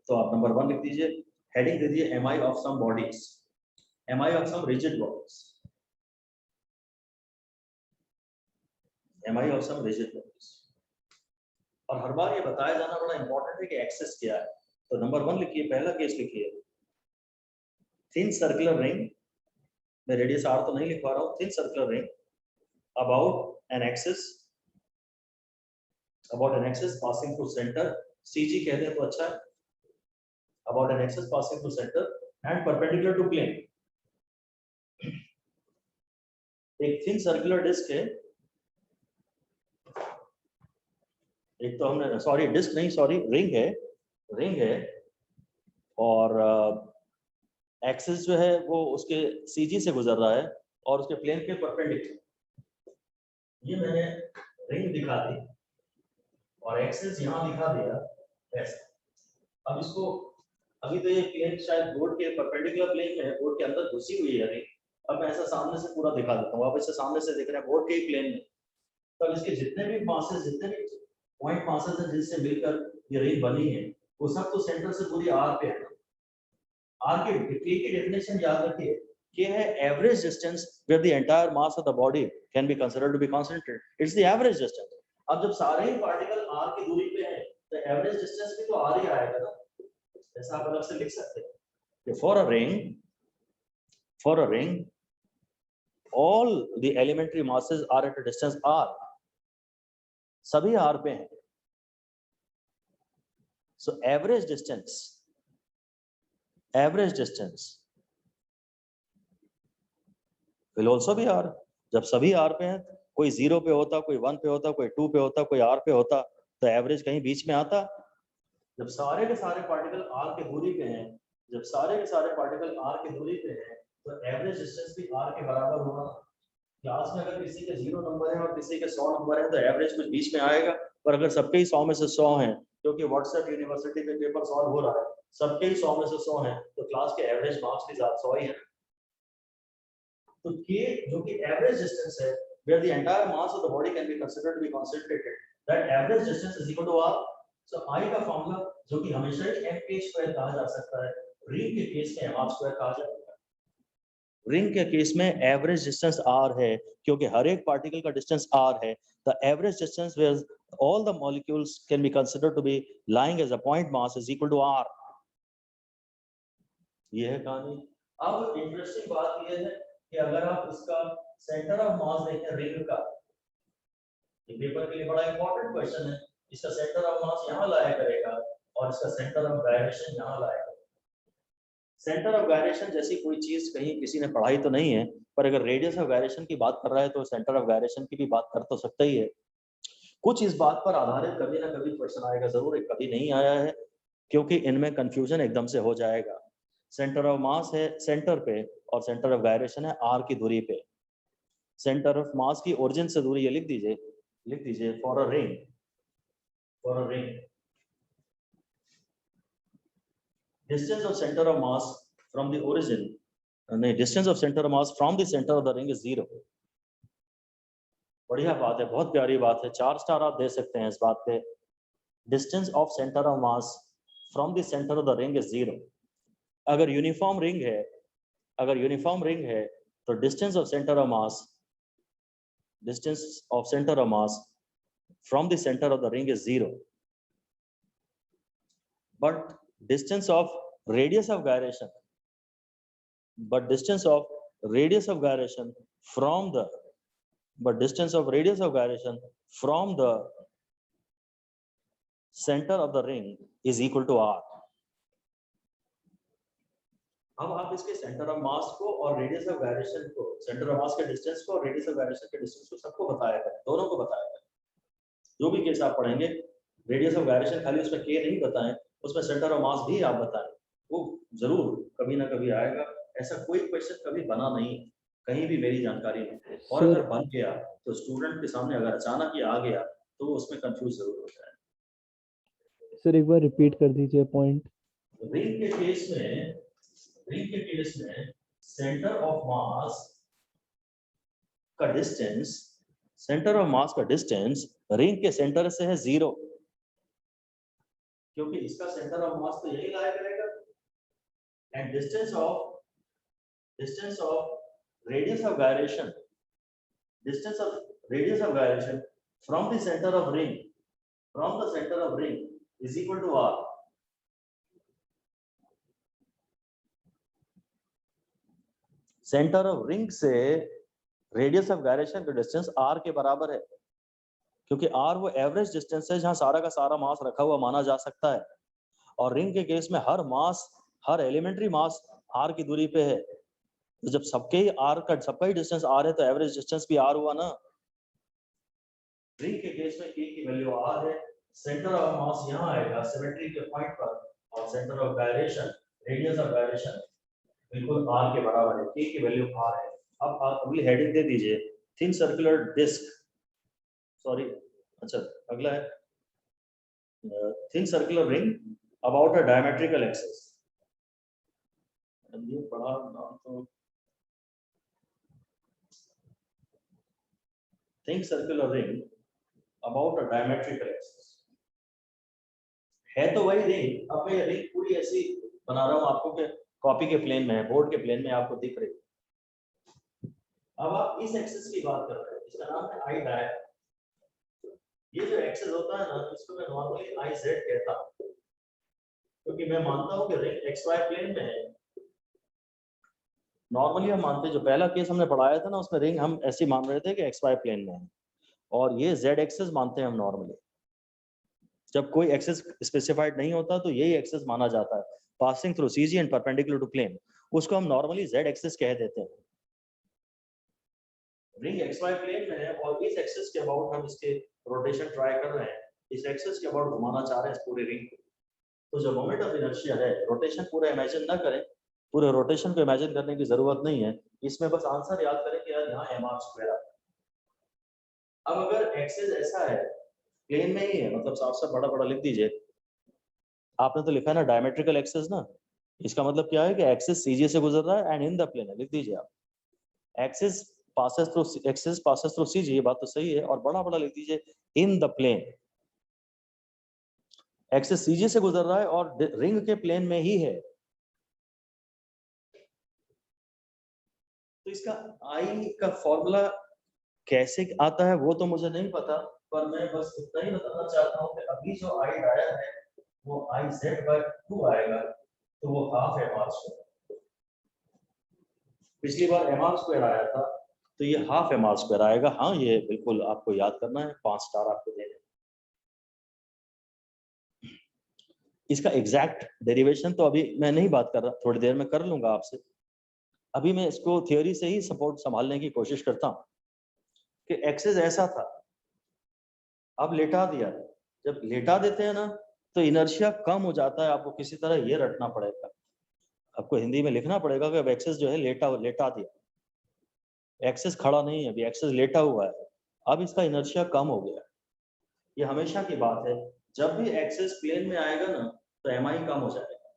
तो आप नंबर 1 लिख दीजिए, हेडिंग दे दीजिए MI of some bodies, MI of some rigid bodies, MI of some rigid bodies. और हर बार ये बताया जाना बड़ा इंपॉर्टेंट है कि एक्सेस क्या है। तो नंबर 1 लिखिए, पहला केस लिखिए, थिन सर्कुलर रिंग, मैं रेडियस आर तो नहीं लिख पा रहा हूँ, thin circular ring about an axis, about an axis passing through center, CG कह दें तो अच्छा है, about an axis passing through center and perpendicular to plane। एक थिन सर्कुलर डिस्क है, एक तो हमने सॉरी डिस्क नहीं सॉरी रिंग है और एक्सिस जो है वो उसके CG से गुजर रहा है और उसके प्लेन के परपेंडिकुलर। ये मैंने रिंग दिखा दी और एक्सिस यहाँ दिखा दिया ऐसा। अब इसको अभी तो ये प्लेन शायद बोर्ड के परपेंडिकुलर प्लेन में है, बोर्ड के अंदर घुसी हुई है रिंग। अब मैं ऐसा सामने से पूरा दिखा देता हूँ, आप इसे सामने से देख रहे हैं बोर्ड के ही प्लेन में। तो इसके जितने भी मासेस, जितने भी पॉइंट मासेस हैं जिनसे मिलकर ये रिंग बनी है, वो सब तो सेंटर से पूरी आर पे है। आर के के की डेफिनेशन याद रखिए, के है average distance where the entire mass of the body can be considered to be constant, it's the average distance. अब जब सारे ही पार्टिकल आर की दूरी पे हैं तो एवरेज डिस्टेंस भी तो आर ही आएगा ना, ऐसा आप अलग से लिख सकते हैं कि for a ring all the elementary masses are at a distance r, सभी r पे हैं। so average distance will also be r। जब सभी r पे हैं, कोई 0 पे होता, कोई 1 पे होता, कोई 2 पे होता, कोई r पे होता, तो एवरेज कहीं बीच में आता। जब सारे के सारे पार्टिकल r के दूरी पे हैं, जब सारे के सारे पार्टिकल r के दूरी पे हैं, तो एवरेज डिस्टेंस भी r के बराबर होगा। क्लास में अगर किसी के 0 नंबर है और किसी के 100 नंबर है तो एवरेज कुछ बीच में आएगा, पर अगर सबके ही 100 में से 100 हैं, क्योंकि व्हाट्सएप यूनिवर्सिटी पे पेपर सॉल्व हो रहा है, सबके ही 100 में से 100 हैं, तो क्लास के एवरेज मार्क्स भी 100 ही हैं। तो k जो कि एवरेज डिस्टेंस है where the entire mass of the body can be considered to be concentrated, that average distance is equal to r। so I का फॉर्मूला जो कि हमेशा ही m स्क्वायर कहा जा सकता है, रिंग के केस में m स्क्वायर कहा जाएगा। रिंग के केस में एवरेज डिस्टेंस r है, क्योंकि हर एक पार्टिकल का डिस्टेंस r है। The average distance where all the molecules can be considered to be lying as a point mass is equal to r। ये है कहानी। अब इंटरेस्टिंग बात यह है कि अगर आप इसका सेंटर ऑफ मास देखें रिंग का, ये पेपर के लिए बड़ा इंपॉर्टेंट क्वेश्चन है, इसका सेंटर ऑफ मास यहाँ लाया करेगा और इसका सेंटर ऑफ गायरेशन यहाँ लाया करेगा। सेंटर ऑफ गायरेशन जैसी कोई चीज कहीं किसी ने पढ़ाई तो नहीं है, पर अगर रेडियस ऑफ गायरेशन की बात कर रहा है तो सेंटर ऑफ गायरेशन की भी बात कर तो सकता ही है। कुछ इस बात पर आधारित कभी ना कभी क्वेश्चन आएगा जरूर, कभी नहीं आया है, क्योंकि इनमें कंफ्यूजन एकदम से हो जाएगा। सेंटर ऑफ मास है सेंटर पे और सेंटर ऑफ गायरेशन है आर की दूरी पे। सेंटर ऑफ मास की ओरिजिन से दूरी ये लिख दीजिए for a ring distance of center of mass from the origin, distance of center of mass from the center of the ring is 0। बढ़िया बात है, बहुत प्यारी बात है, 4 स्टार आप दे सकते हैं इस बात पे। Distance of centre of mass from the centre of the ring is 0। अगर यूनिफॉर्म रिंग है तो distance of centre of mass from the center of the ring is 0, but distance of radius of gyration from the but distance of radius of gyration from the center of the ring is equal to r. अब आप इसके centre of मास को और radius of gyration को, centre of मास के distance को और radius of gyration के डिस्टेंस को सबको बताया है, दोनों को बताया है। जो भी केस आप पढ़ेंगे, रेडियस ऑफ गायरेशन खाली उसमें के नहीं बताएं, उसमें सेंटर ऑफ मास भी आप बताएं, वो जरूर कभी ना कभी आएगा। ऐसा कोई क्वेश्चन कभी बना नहीं कहीं भी मेरी जानकारी में, और अगर बन गया तो स्टूडेंट के सामने अगर अचानक ही आ गया तो वो उसमें कंफ्यूज जरूर होता है। सर एक बार रिपीट कर दीजिए पॉइंट। रिंग के केस में सेंटर ऑफ मास का डिस्टेंस, सेंटर ऑफ मास का डिस्टेंस रिंग के सेंटर से है 0, क्योंकि इसका सेंटर ऑफ मास तो यही लाया करेगा, and distance of radius of gyration, distance of radius of gyration from the center of ring is equal to r. Centre of ring से रेडियस ऑफ गायरेशन का डिस्टेंस r के बराबर है, क्योंकि r वो एवरेज डिस्टेंस है जहां सारा का सारा मास रखा हुआ माना जा सकता है, और रिंग के केस में हर एलिमेंट्री मास r की दूरी पे है। तो जब सबका ही डिस्टेंस r है तो एवरेज डिस्टेंस भी r हुआ ना। रिंग के केस में k की वैल्यू r है, सेंटर ऑफ मास यहाँ आएगा सिमेट्री के पॉइंट पर, और centre of gyration, radius of gyration बिल्कुल r के बराबर है, k की वैल्यू r है। अब आप अगली हेडिंग दे दीजिए, थिन सर्कुलर डिस्क, सॉरी अच्छा अगला है thin circular ring about a diametrical axis. ये पढ़ा ना तो thin circular ring about a diametrical axis है तो वही रिंग। अब मैं रिंग पूरी ऐसी बना रहा हूँ आपको कि कॉपी के प्लेन में है, बोर्ड के प्लेन में आपको दिख रही है। अब आप इस एक्सिस की बात कर रहे हैं, इसका नाम है आई डायरेक्ट। ये जो एक्सिस होता है ना, इसको मैं नॉर्मली आई जेड कहता हूँ, क्योंकि मैं मानता हूँ कि रिंग एक्स वाई प्लेन में है। नॉर्मली हम मानते हैं, जो पहला केस हमने पढ़ाया था ना, उसमें रिंग हम ऐसे मान रहे थे कि एक्स वाई प्लेन में है, और ये जेड एक्सिस मानते हैं हम नॉर्मली। जब कोई एक्सिस स्पेसिफाइड नहीं होता तो यही एक्सिस माना जाता है, passing through CG and perpendicular to plane, उसको हम नॉर्मली जेड एक्सिस कह देते हैं। रिंग एक्स वाई प्लेन में है और इस एक्सिस के अबाउट हम इसके रोटेशन ट्राई कर रहे हैं, इस एक्सिस के अबाउट घुमाना चाह रहे हैं इस पूरे रिंग को। तो जो मोमेंट ऑफ इनर्शिया है, रोटेशन पूरा इमेजिन ना करें, पूरे रोटेशन को इमेजिन करने की जरूरत नहीं है, इसमें बस आंसर याद करें कि यार यहाँ mr स्क्वायर आता है। अब अगर एक्सिस ऐसा है, प्लेन में ही है, मतलब साफ साफ बड़ा बड़ा लिख दीजिए, आपने तो लिखा है ना डायमेट्रिकल एक्सिस ना, इसका मतलब क्या है कि एक्सिस सीजी से गुजर रहा है एंड इन द प्लेन है, लिख दीजिए आप एक्सिस passes through CG, ये बात तो सही है, और बड़ा बड़ा लिख दीजिए in the plane. Axis CG से गुजर रहा है और रिंग के प्लेन में ही है, तो इसका I का फॉर्मूला कैसे आता है वो तो मुझे नहीं पता, पर मैं बस इतना ही बताना चाहता हूँ कि अभी जो I डाया है वो IZ/2 आएगा, तो वो हाफ mr स्क्वायर। पिछली बार mr स्क्वायर आया था, तो ये हाफ mr स्क्वायर आएगा। हाँ, ये बिल्कुल आपको याद करना है, 5 स्टार आपको देने। इसका एग्जैक्ट डेरिवेशन तो अभी मैं नहीं बात कर रहा, थोड़ी देर में कर लूंगा आपसे। अभी मैं इसको थ्योरी से ही सपोर्ट संभालने की कोशिश करता हूँ कि एक्सिस ऐसा था, अब लेटा दिया। जब लेटा देते हैं ना तो इनर्शिया कम हो जाता है, आपको किसी तरह ये रटना पड़ेगा, आपको हिंदी में लिखना पड़ेगा कि अब एक्सिस जो है लेटा दिया, एक्सिस खड़ा नहीं है, अभी एक्सिस लेटा हुआ है, अब इसका इनर्शिया कम हो गया। ये हमेशा की बात है, जब भी एक्सिस प्लेन में आएगा ना तो एमआई कम हो जाएगा,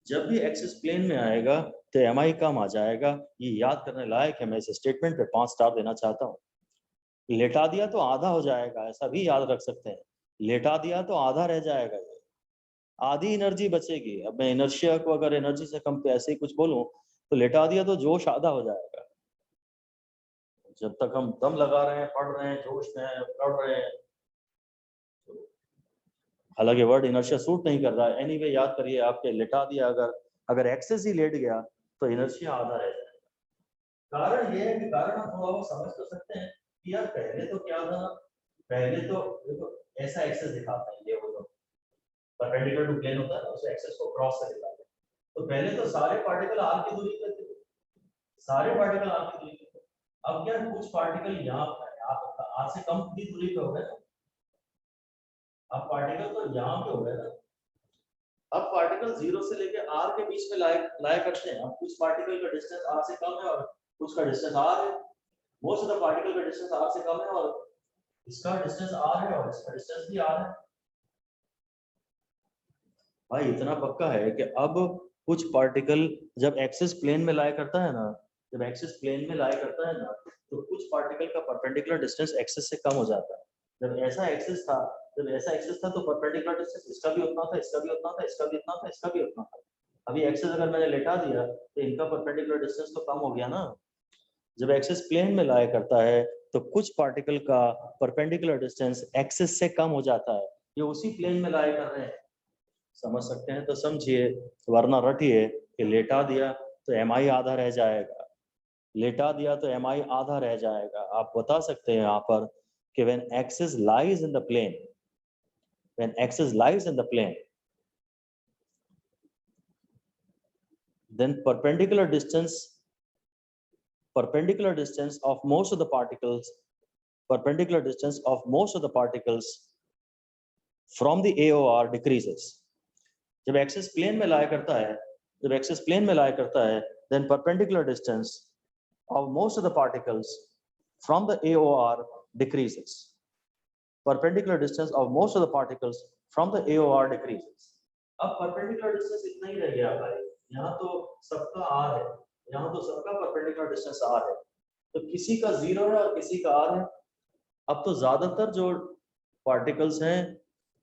जब भी एक्सिस प्लेन में आएगा तो एमआई कम आ जाएगा। ये याद करने लायक है, मैं इस स्टेटमेंट पे 5 स्टार देना चाहता हूँ। लेटा दिया तो आधा हो जाएगा, ऐसा भी याद रख सकते हैं, लेटा दिया तो आधा रह जाएगा, ये आधी एनर्जी बचेगी। अब मैं इनर्शिया को अगर एनर्जी से कम पे ऐसे ही कुछ बोलूं तो लेटा दिया तो जोश आधा हो जाएगा। जब तक हम दम लगा रहे हैं, पढ़ रहे हैं, जोश में हैं, पढ़ रहे हैं, हालांकि वर्ड इनर्शिया सूट नहीं कर रहा है, एनीवे याद करिए आपके लेटा दिया, अगर एक्सेस ही लेट गया तो इनर्शिया आधा रह जाएगा। कारण ये है कि कारण हम थोड़ा बहुत समझ तो सकते हैं, कि यार पहले तो क्या था, पहले तो देखो ऐसा एक्सेस दिखाता है, ये वो तो परपेंडिकुलर टू प्लेन होता है ना, उस एक्सेस को क्रॉस कर दिखाता है। तो पहले तो सारे पार्टिकल आर की दूरी पे थे, सारे पार्टिकल आर की दूरी पे थे। अब क्या कुछ पार्टिकल यहाँ आर से कम की दूरी पे हो गए ना, अब पार्टिकल तो यहाँ पे हो गए ना। अब पार्टिकल जीरो से लेके आर के बीच में लाया करते हैं। अब कुछ पार्टिकल का डिस्टेंस आर से कम है और कुछ का डिस्टेंस आर है। मोस्ट ऑफ द पार्टिकल का डिस्टेंस आर से कम है और इसका डिस्टेंस आर है और इसका डिस्टेंस भी आर है। भाई इतना पक्का है कि अब कुछ पार्टिकल जब एक्सिस प्लेन में लाया करता है ना, जब एक्सिस प्लेन में लाया करता है ना, तो कुछ पार्टिकल का परपेंडिकुलर डिस्टेंस एक्सिस से कम हो जाता है। जब ऐसा एक्सिस था, जब ऐसा एक्सिस था तो परपेंडिकुलर डिस्टेंस इसका भी उतना था, इसका भी उतना था, इसका भी उतना था, इसका भी उतना था। अभी एक्सिस अगर मैंने लेटा दिया तो इनका परपेंडिकुलर डिस्टेंस तो कम हो गया ना। जब एक्सिस प्लेन में लाया करता है तो कुछ पार्टिकल का परपेंडिकुलर डिस्टेंस एक्सिस से कम हो जाता है। ये उसी प्लेन में लाया कर रहे हैं, समझ सकते हैं तो समझिए, वरना रटिए कि लेटा दिया तो एम आई आधा रह जाएगा, लेटा दिया तो एम आई आधा रह जाएगा। आप बता सकते हैं यहाँ पर कि when axis lies in the plane, when axis lies in the plane, then perpendicular distance of most of the particles, perpendicular distance of most of the particles from the AOR decreases. जब axis plane में लाया करता है, जब axis plane में लाया करता है, then perpendicular distance of most of the particles from the AOR decreases. Perpendicular distance of most of the particles from the AOR decreases. अब perpendicular distance इतना ही रह गया भाई, यहाँ तो सबका R है, यहाँ तो सबका perpendicular distance R है, तो किसी का 0 है और किसी का R है। अब तो ज्यादातर जो पार्टिकल्स हैं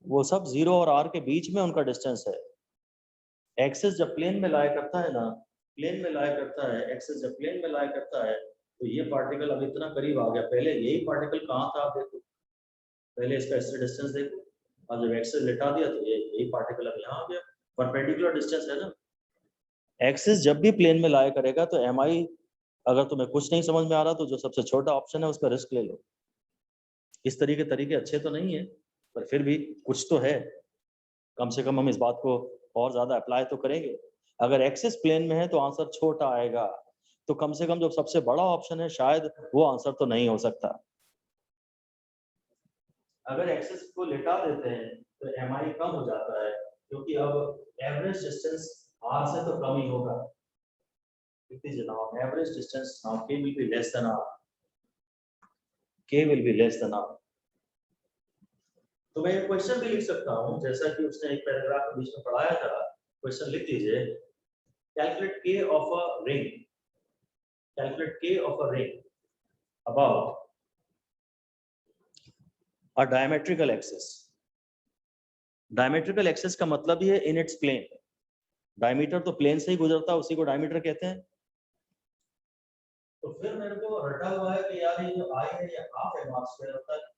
वो सब 0 और R के बीच में उनका डिस्टेंस है। एक्सिस जब प्लेन में लाया करता है ना, प्लेन में लाया करता है, एक्सिस जब प्लेन में लाया करता है तो ये पार्टिकल अब इतना करीब आ गया। पहले यही पार्टिकल कहाँ था आप देखो, पहले इसका इससे डिस्टेंस देखो, और जब एक्सिस लिटा दिया तो यही पार्टिकल अब यहाँ आ गया। परपेंडिकुलर डिस्टेंस है ना। एक्सिस जब भी प्लेन में लाया करेगा तो एम आई, अगर तुम्हें कुछ नहीं समझ में आ रहा तो जो सबसे छोटा ऑप्शन है उसका रिस्क ले लो। इस तरीके अच्छे तो नहीं है पर फिर भी कुछ तो है, कम से कम हम इस बात को और ज्यादा अप्लाई तो करेंगे। अगर एक्सिस प्लेन में है तो आंसर छोटा आएगा, तो कम से कम जो सबसे बड़ा ऑप्शन है शायद वो आंसर तो नहीं हो सकता। अगर एक्सिस को लिटा देते हैं तो एम आई कम हो जाता है, क्योंकि अब एवरेज डिस्टेंस आर से तो कम ही होगा। Average distance now K will be less than R, K will be less than R. तो मैं एक क्वेश्चन भी लिख सकता हूँ, जैसा कि उसने एक पैराग्राफ के बीच में पढ़ाया था। क्वेश्चन लिख लीजिए, कैलकुलेट के ऑफ अ रिंग, कैलकुलेट के of a ring about a diametrical axis. Diametrical axis का मतलब ही है इन इट्स प्लेन। डायमीटर तो प्लेन से ही गुजरता है, उसी को डायमीटर कहते हैं। तो फिर मेरे को रटा हुआ है कि यार ये जो आई है ये हाफ एम आर स्क्वायर होता है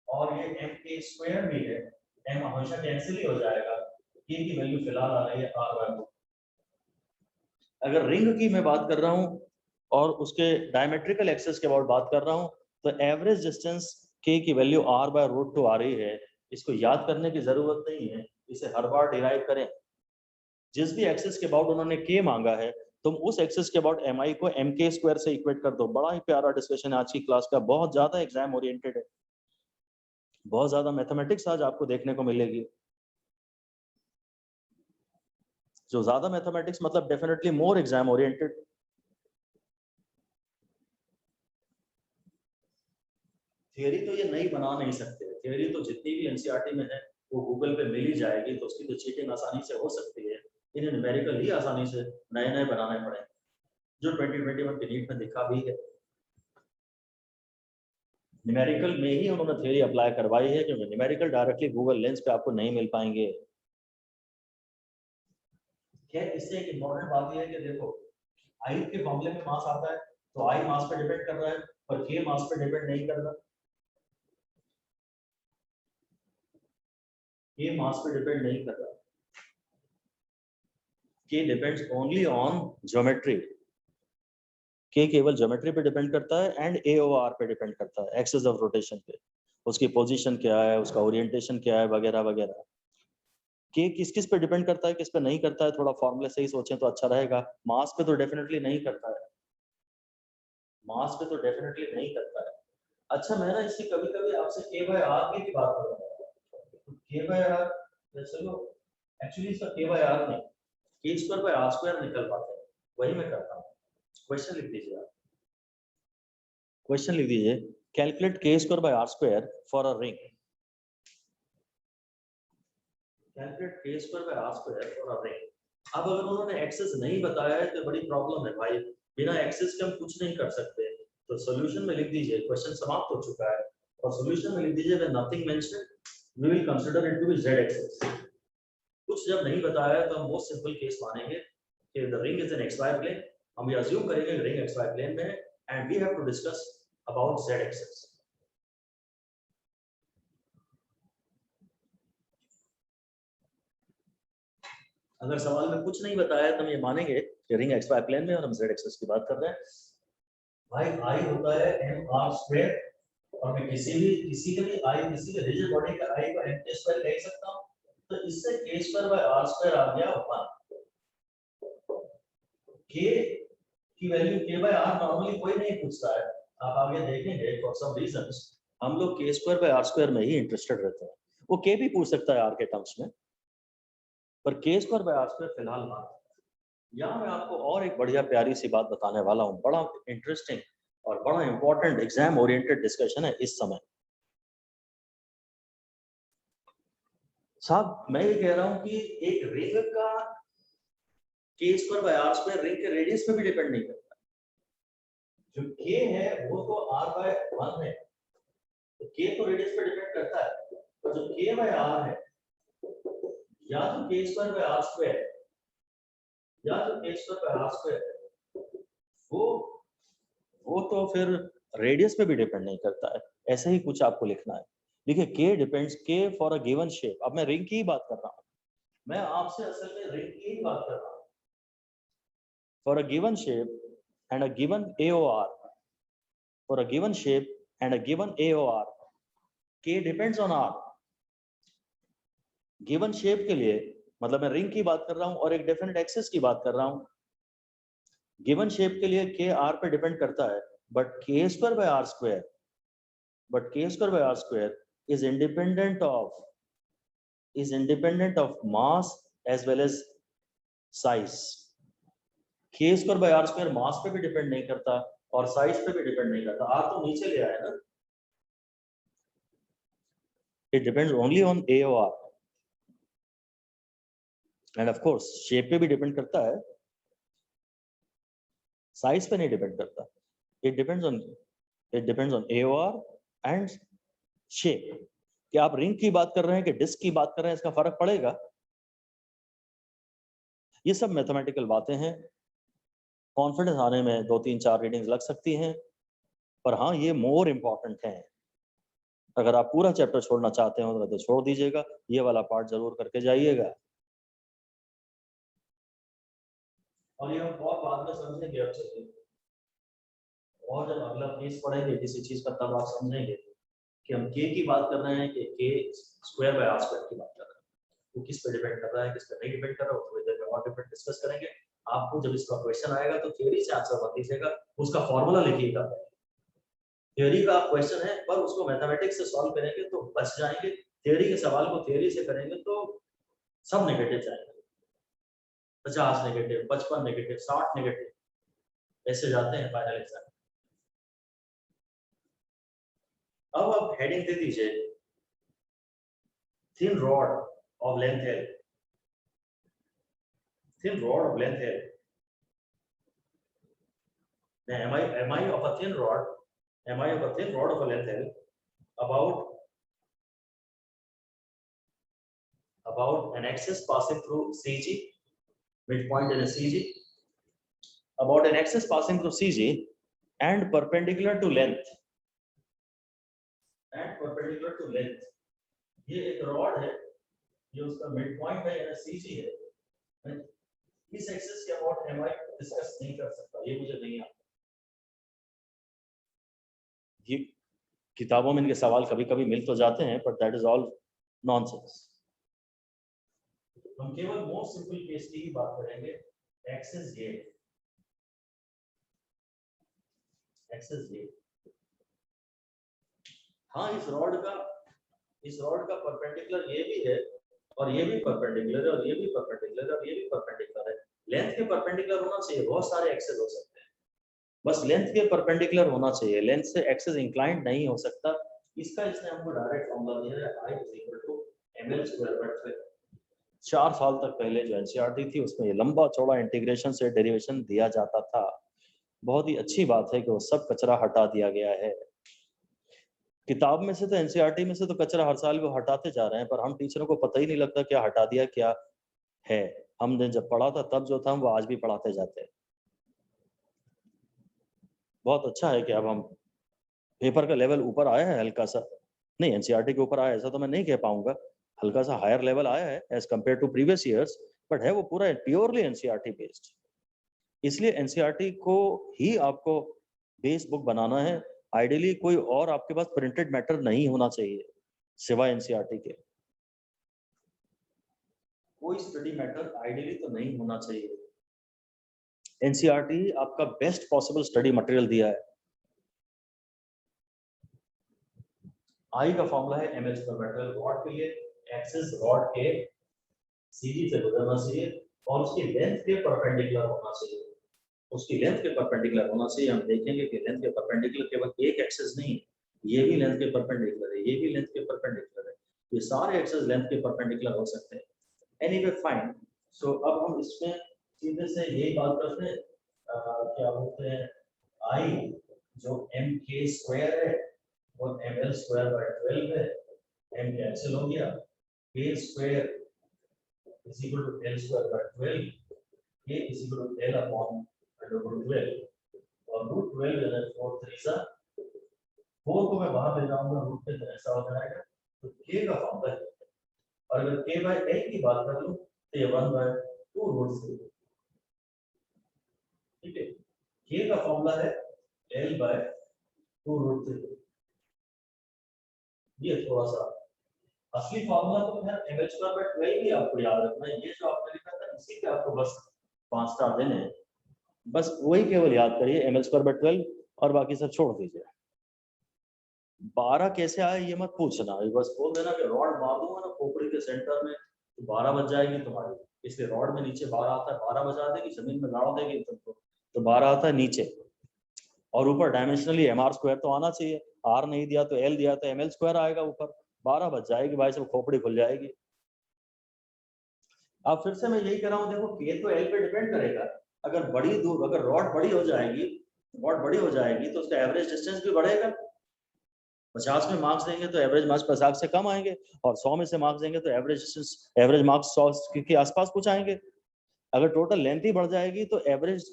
और ये एम के स्क्वायर भी है, एम हमेशा कैंसिल ही हो जाएगा, के की वैल्यू फिलहाल आ रही है आर बाय 2। अगर रिंग की मैं बात कर रहा हूँ और उसके डायमेट्रिकल एक्सिस के अबाउट बात कर रहा हूँ तो एवरेज डिस्टेंस के की वैल्यू r बाय रूट 2 आ रही है। इसको याद करने की जरूरत नहीं है, इसे हर बार डिराइव करें। जिस भी एक्सिस के अबाउट उन्होंने k मांगा है, तुम उस एक्सिस के अबाउट mi को mk स्क्वायर से इक्वेट कर दो। बड़ा ही प्यारा डिस्कशन है आज की क्लास का, बहुत ज्यादा एग्जाम ओरिएंटेड है, बहुत ज्यादा मैथमेटिक्स आज आपको देखने को मिलेगी। जो ज्यादा मैथमेटिक्स मतलब definitely more exam oriented. Theory तो ये नहीं बना नहीं सकते, थियरी तो जितनी भी एनसीईआरटी में है वो गूगल पे मिल ही जाएगी, तो उसकी तो चीटिंग आसानी से हो सकती है। इन्हें न्यूमेरिकल ही आसानी से नए नए बनाने पड़े, जो 2021 के नीट में दिखा भी है। न्यूमेरिकल में ही उन्होंने थियरी अप्लाई करवाई है, क्योंकि न्यूमेरिकल डायरेक्टली गूगल लेंस पे आपको नहीं मिल पाएंगे। खैर इससे एक इम्पोर्टेंट बात यह है कि देखो आई के मामले में मास आता है तो आई मास पे डिपेंड कर रहा है और के मास पे डिपेंड नहीं कर रहा। के मास पे डिपेंड नहीं कर रहा, के डिपेंड्स ओनली ऑन ज्योमेट्री, के केवल ज्योमेट्री पे डिपेंड करता है एंड AOR पे डिपेंड करता है, एक्सिस ऑफ रोटेशन पे, उसकी पोजीशन क्या है, उसका ओरिएंटेशन क्या है, वगैरह वगैरह। के किस किस पे डिपेंड करता है, किस पे नहीं करता है, थोड़ा फॉर्मूले से ही सोचें तो अच्छा रहेगा। मास पे तो डेफिनेटली नहीं करता है, मास पे तो डेफिनेटली नहीं करता है। अच्छा, मैं ना इसकी कभी कभी आपसे k/r की भी बात कर रहा हूँ। k/r, चलो एक्चुअली इसका k/r नहीं, k²/r² निकल पाता है, वही मैं करता हूँ। क्वेश्चन लिख दीजिए आप, क्वेश्चन लिख दीजिए, calculate k²/r² for a ring. Calculate k²/r² for a ring. अब अगर उन्होंने एक्सेस नहीं बताया है तो बड़ी प्रॉब्लम है भाई, बिना एक्सेस के हम कुछ नहीं कर सकते। तो सॉल्यूशन में लिख दीजिए, क्वेश्चन समाप्त हो चुका है, और सॉल्यूशन में लिख दीजिए when nothing mentioned we will consider it to be z axis. कुछ जब नहीं बताया है तो हम मोस्ट सिंपल केस मानेंगे कि the ring is in xy plane, हम ये अज्यूम करेंगे रिंग xy प्लेन में है and we have to discuss about z axis. अगर सवाल में कुछ नहीं बताया तो हम ये मानेंगे कि रिंग xy प्लेन में और हम z एक्सेस की बात कर रहे हैं। भाई I होता है mr², और मैं किसी भी I किसी भी रिजिड बॉडी का I को m² लिख सकता हूं, तो इससे k²/r² आ गया 1। k की वैल्यू k/r नॉर्मली कोई नहीं पूछता है, आप आगे देखेंगे फॉर सम रीजंस हम लोग k²/r² में ही इंटरेस्टेड रहते हैं। वो k भी पूछ सकता है r के टर्म्स में, पर k²/r² फिलहाल ना। यहाँ मैं आपको और एक बढ़िया प्यारी सी बात बताने वाला हूँ, बड़ा इंटरेस्टिंग और बड़ा इंपॉर्टेंट एग्जाम ओरिएंटेड डिस्कशन है इस समय। साहब मैं ये कह रहा हूँ कि एक रिंग का k²/r² रिंग के रेडियस पे भी डिपेंड नहीं करता। जो k है वो तो r/1 है, तो k तो रेडियस पे डिपेंड करता है, और जो k/r है या तो k²/r² या जो k²/r² वो तो फिर रेडियस पे भी डिपेंड नहीं करता है। ऐसे ही कुछ आपको लिखना है। देखिए k depends k for a given shape. अब मैं रिंग की ही बात कर रहा हूँ, मैं आपसे असल में रिंग की ही बात कर रहा हूँ। For a given shape and a given AOR, for a given shape and a given AOR, k depends on r। Given shape के लिए मतलब मैं रिंग की बात कर रहा हूँ और एक डेफिनेट एक्सिस की बात कर रहा हूँ। गिवन शेप के लिए k r पे डिपेंड करता है, but k²/r² is independent of mass as well as size. k²/r² मास पे भी डिपेंड नहीं करता और साइज पे भी डिपेंड नहीं करता। r तो नीचे ले आया ना, it depends only on AOR and of course shape पे भी डिपेंड करता है, साइज पे नहीं डिपेंड करता। it depends on AOR and shape। कि आप रिंग की बात कर रहे हैं कि डिस्क की बात कर रहे हैं, इसका फर्क पड़ेगा। ये सब मैथमेटिकल बातें हैं, कॉन्फिडेंस आने में 2-3-4 रीडिंग्स लग सकती हैं, पर हाँ ये मोर इम्पॉर्टेंट है। अगर आप पूरा चैप्टर छोड़ना चाहते हो तो छोड़ दीजिएगा, ये वाला पार्ट जरूर करके जाइएगा। और ये हम बहुत बाद में समझेंगे, अब चलिए और जब अगला केस पढ़ेंगे किसी चीज का तब आप समझेंगे कि हम k की बात कर रहे हैं कि k²/r² की बात कर रहे हैं। वो किस पे डिपेंड कर रहा है, किस पे नहीं डिपेंड कर रहा है, थोड़ी देर में और डिफरेंट डिस्कस करेंगे। आपको जब इसका क्वेश्चन आएगा तो थ्योरी से आंसर मत लीजिएगा, उसका फॉर्मूला लिखिएगा। थ्योरी का क्वेश्चन है पर उसको मैथमेटिक्स से सॉल्व करेंगे तो बच जाएंगे, थ्योरी के सवाल को थ्योरी से करेंगे तो सब नेगेटिव जाएंगे। 50 नेगेटिव, 55 नेगेटिव, 60 नेगेटिव, ऐसे जाते हैं फाइनल एग्जाम। अब आप हेडिंग दे दीजिए thin rod of length L। Thin rod of length L। Am I of a thin rod? Am I of a thin rod of a length L about an axis passing through CG, midpoint in a CG, about an axis passing through CG and perpendicular to length, ये एक rod है, ये उसका mid point है यानी CG है। मैं इस एक्सिस के अबाउट MI डिस्कस नहीं कर सकता, ये मुझे नहीं आता। ये किताबों में इनके सवाल कभी कभी मिल तो जाते हैं, but that is all nonsense. हम केवल मोस्ट सिंपल केस की ही बात करेंगे, एक्सेस गेट, एक्सेस गेट। हाँ, इस रॉड का परपेंडिकुलर ये भी है और ये भी परपेंडिकुलर है और ये भी परपेंडिकुलर है और ये भी परपेंडिकुलर है। लेंथ के परपेंडिकुलर होना चाहिए, बहुत सारे एक्सेस हो सकते हैं, बस लेंथ के परपेंडिकुलर होना चाहिए, लेंथ से एक्सेस इंक्लाइंड नहीं हो सकता। इसका इसने हमको डायरेक्ट फॉर्मूला दिया है, I = ml²/2। 4 साल तक पहले जो एनसीईआरटी थी उसमें ये लंबा चौड़ा इंटीग्रेशन से डेरिवेशन दिया जाता था। बहुत ही अच्छी बात है कि वो सब कचरा हटा दिया गया है। किताब में से तो एनसीईआरटी में से तो कचरा हर साल वो हटाते जा रहे हैं, पर हम टीचरों को पता ही नहीं लगता क्या हटा दिया क्या है। हमने जब पढ़ा था तब जो था वो आज भी पढ़ाते जाते हैं। बहुत अच्छा है कि अब हम पेपर का लेवल ऊपर आया है हल्का सा, नहीं एनसीईआरटी के ऊपर आया ऐसा तो मैं नहीं कह पाऊंगा, हल्का सा हायर लेवल आया है as compare to previous years, but है वो पूरा प्योरली एनसीईआरटी बेस्ड। इसलिए एनसीईआरटी को ही आपको बेस बुक बनाना है। आइडियली कोई और आपके पास प्रिंटेड मैटर नहीं होना चाहिए सिवाय एनसीईआरटी के। कोई स्टडी मैटर आइडियली तो नहीं होना चाहिए। एनसीईआरटी आपका बेस्ट पॉसिबल स्टडी मटेरियल दिया है। आई का फॉर्मूला है ml²/12 रॉड के लिए, एक्सिस रॉड के सीधी से गुजरना चाहिए और उसकी लेंथ के परपेंडिकुलर होना चाहिए। उसकी लेंथ के परपेंडिकुलर होना चाहिए। हम देखेंगे कि लेंथ के परपेंडिकुलर केवल एक एक्सिस नहीं, ये भी लेंथ के परपेंडिकुलर है, ये भी लेंथ के परपेंडिकुलर है, ये सारे एक्सिस लेंथ के परपेंडिकुलर हो सकते हैं। Anyway fine. सो अब हम इसमें सीधे से यही बात करते हैं, क्या बोलते हैं, आई जो mk² है और ml²/12 है, m कैंसिल हो गया, k² = l²/12, k = l/√12 और √12 जो है 4 3 सा 4 को मैं बाहर ले जाऊंगा, रूट पे तो ऐसा हो जाएगा, तो k का फॉर्मूला है। और अगर k/l की बात कर लूं तो ये 1/2√3, ठीक है। k का फॉर्मूला है l/2√3। ये थोड़ा सा असली फॉर्मूला तो खैर ml²/12 ही आपको याद रखना है। ये जो आपने लिखा था इसी पे आपको बस 5 स्टार देने हैं, बस वही केवल याद करिए ml²/12 और बाकी सब छोड़ दीजिए। 12 कैसे आए ये मत पूछना, बस बोल देना कि रॉड मार दूंगा ना खोपड़ी के सेंटर में तो 12 बज जाएगी तुम्हारी, इसलिए रॉड में नीचे 12 आता है, 12 बजा देगी, जमीन में गाड़ देगी तुमको तो 12 आता है नीचे। और ऊपर डायमेंशनली mr² तो आना चाहिए, r नहीं दिया तो l दिया तो ml² आएगा ऊपर, 12 बज जाएगी भाई साहब, खोपड़ी खुल जाएगी। अब फिर से मैं यही कह रहा हूँ, देखो k तो l पे डिपेंड करेगा। अगर रॉड बड़ी हो जाएगी तो उसका एवरेज डिस्टेंस भी बढ़ेगा। 50 में मार्क्स देंगे तो एवरेज मार्क्स 50 से कम आएंगे और 100 में से मार्क्स देंगे तो एवरेज मार्क्स 100 के आसपास कुछ आएंगे। अगर टोटल लेंथ ही बढ़ जाएगी तो एवरेज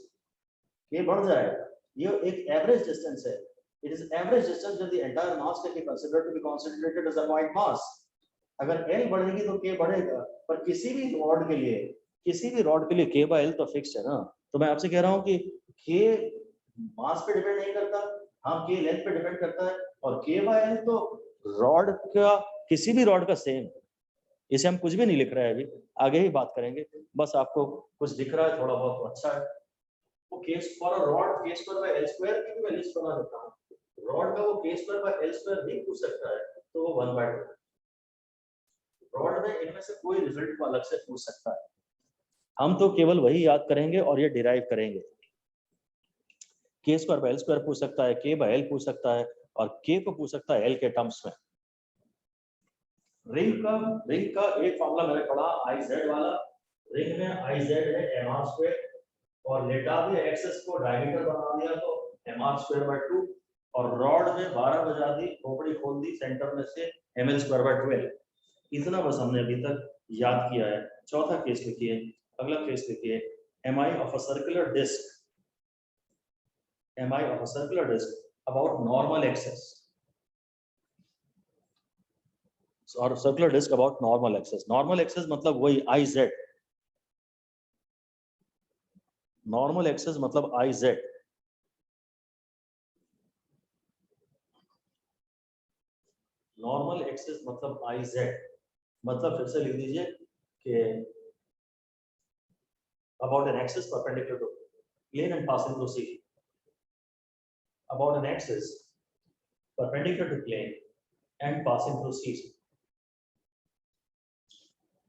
ये बढ़ जाएगा। ये एक एवरेज डिस्टेंस है, it is average distance when the entire mass can be considered to be concentrated as a point mass. अगर l बढ़ेगी तो k बढ़ेगा, पर किसी भी रॉड के लिए k/l तो फिक्स्ड है ना। तो मैं आपसे कह रहा हूं कि k मास पे डिपेंड नहीं करता, हाँ k लेंथ पे डिपेंड करता है, और k/l तो रॉड का किसी भी रॉड का सेम। इसे हम कुछ भी नहीं लिख रहे हैं, अभी आगे ही बात करेंगे, बस आपको कुछ दिख रहा है थोड़ा बहुत तो अच्छा है। वो case for a rod k²/l² की भी मैं लिस्ट बना देता हूं। रॉड का वो k²/l² नहीं पूछ सकता है तो वो 1/2। रॉड में इनमें से कोई रिजल्ट को अलग से पूछ सकता है, हम तो केवल वही याद करेंगे और ये डिराइव करेंगे। k²/l² पूछ सकता है, k/l पूछ सकता है और k को पूछ सकता है l के टर्म्स में। रिंग का एक फॉर्मूला मैंने पढ़ा Iz वाला। रिंग में Iz है mr² और लेटा दिया एक्सेस को, डायमीटर बना दिया तो mr²/2 और रॉड में 12 बजा दी, खोपड़ी खोल दी सेंटर में से ml²/12। इतना बस हमने अभी तक याद किया है। चौथा केस लिखिए, अगला केस लिखिए, mi of a circular disc about normal axis और circular disc about normal axis. Normal axis मतलब वही Iz, नॉर्मल एक्सेस मतलब Iz। नॉर्मल एक्सिस मतलब IZ, मतलब फिर से लिख दीजिए कि about an axis perpendicular to plane and passing through C. About an axis perpendicular to plane and passing through C.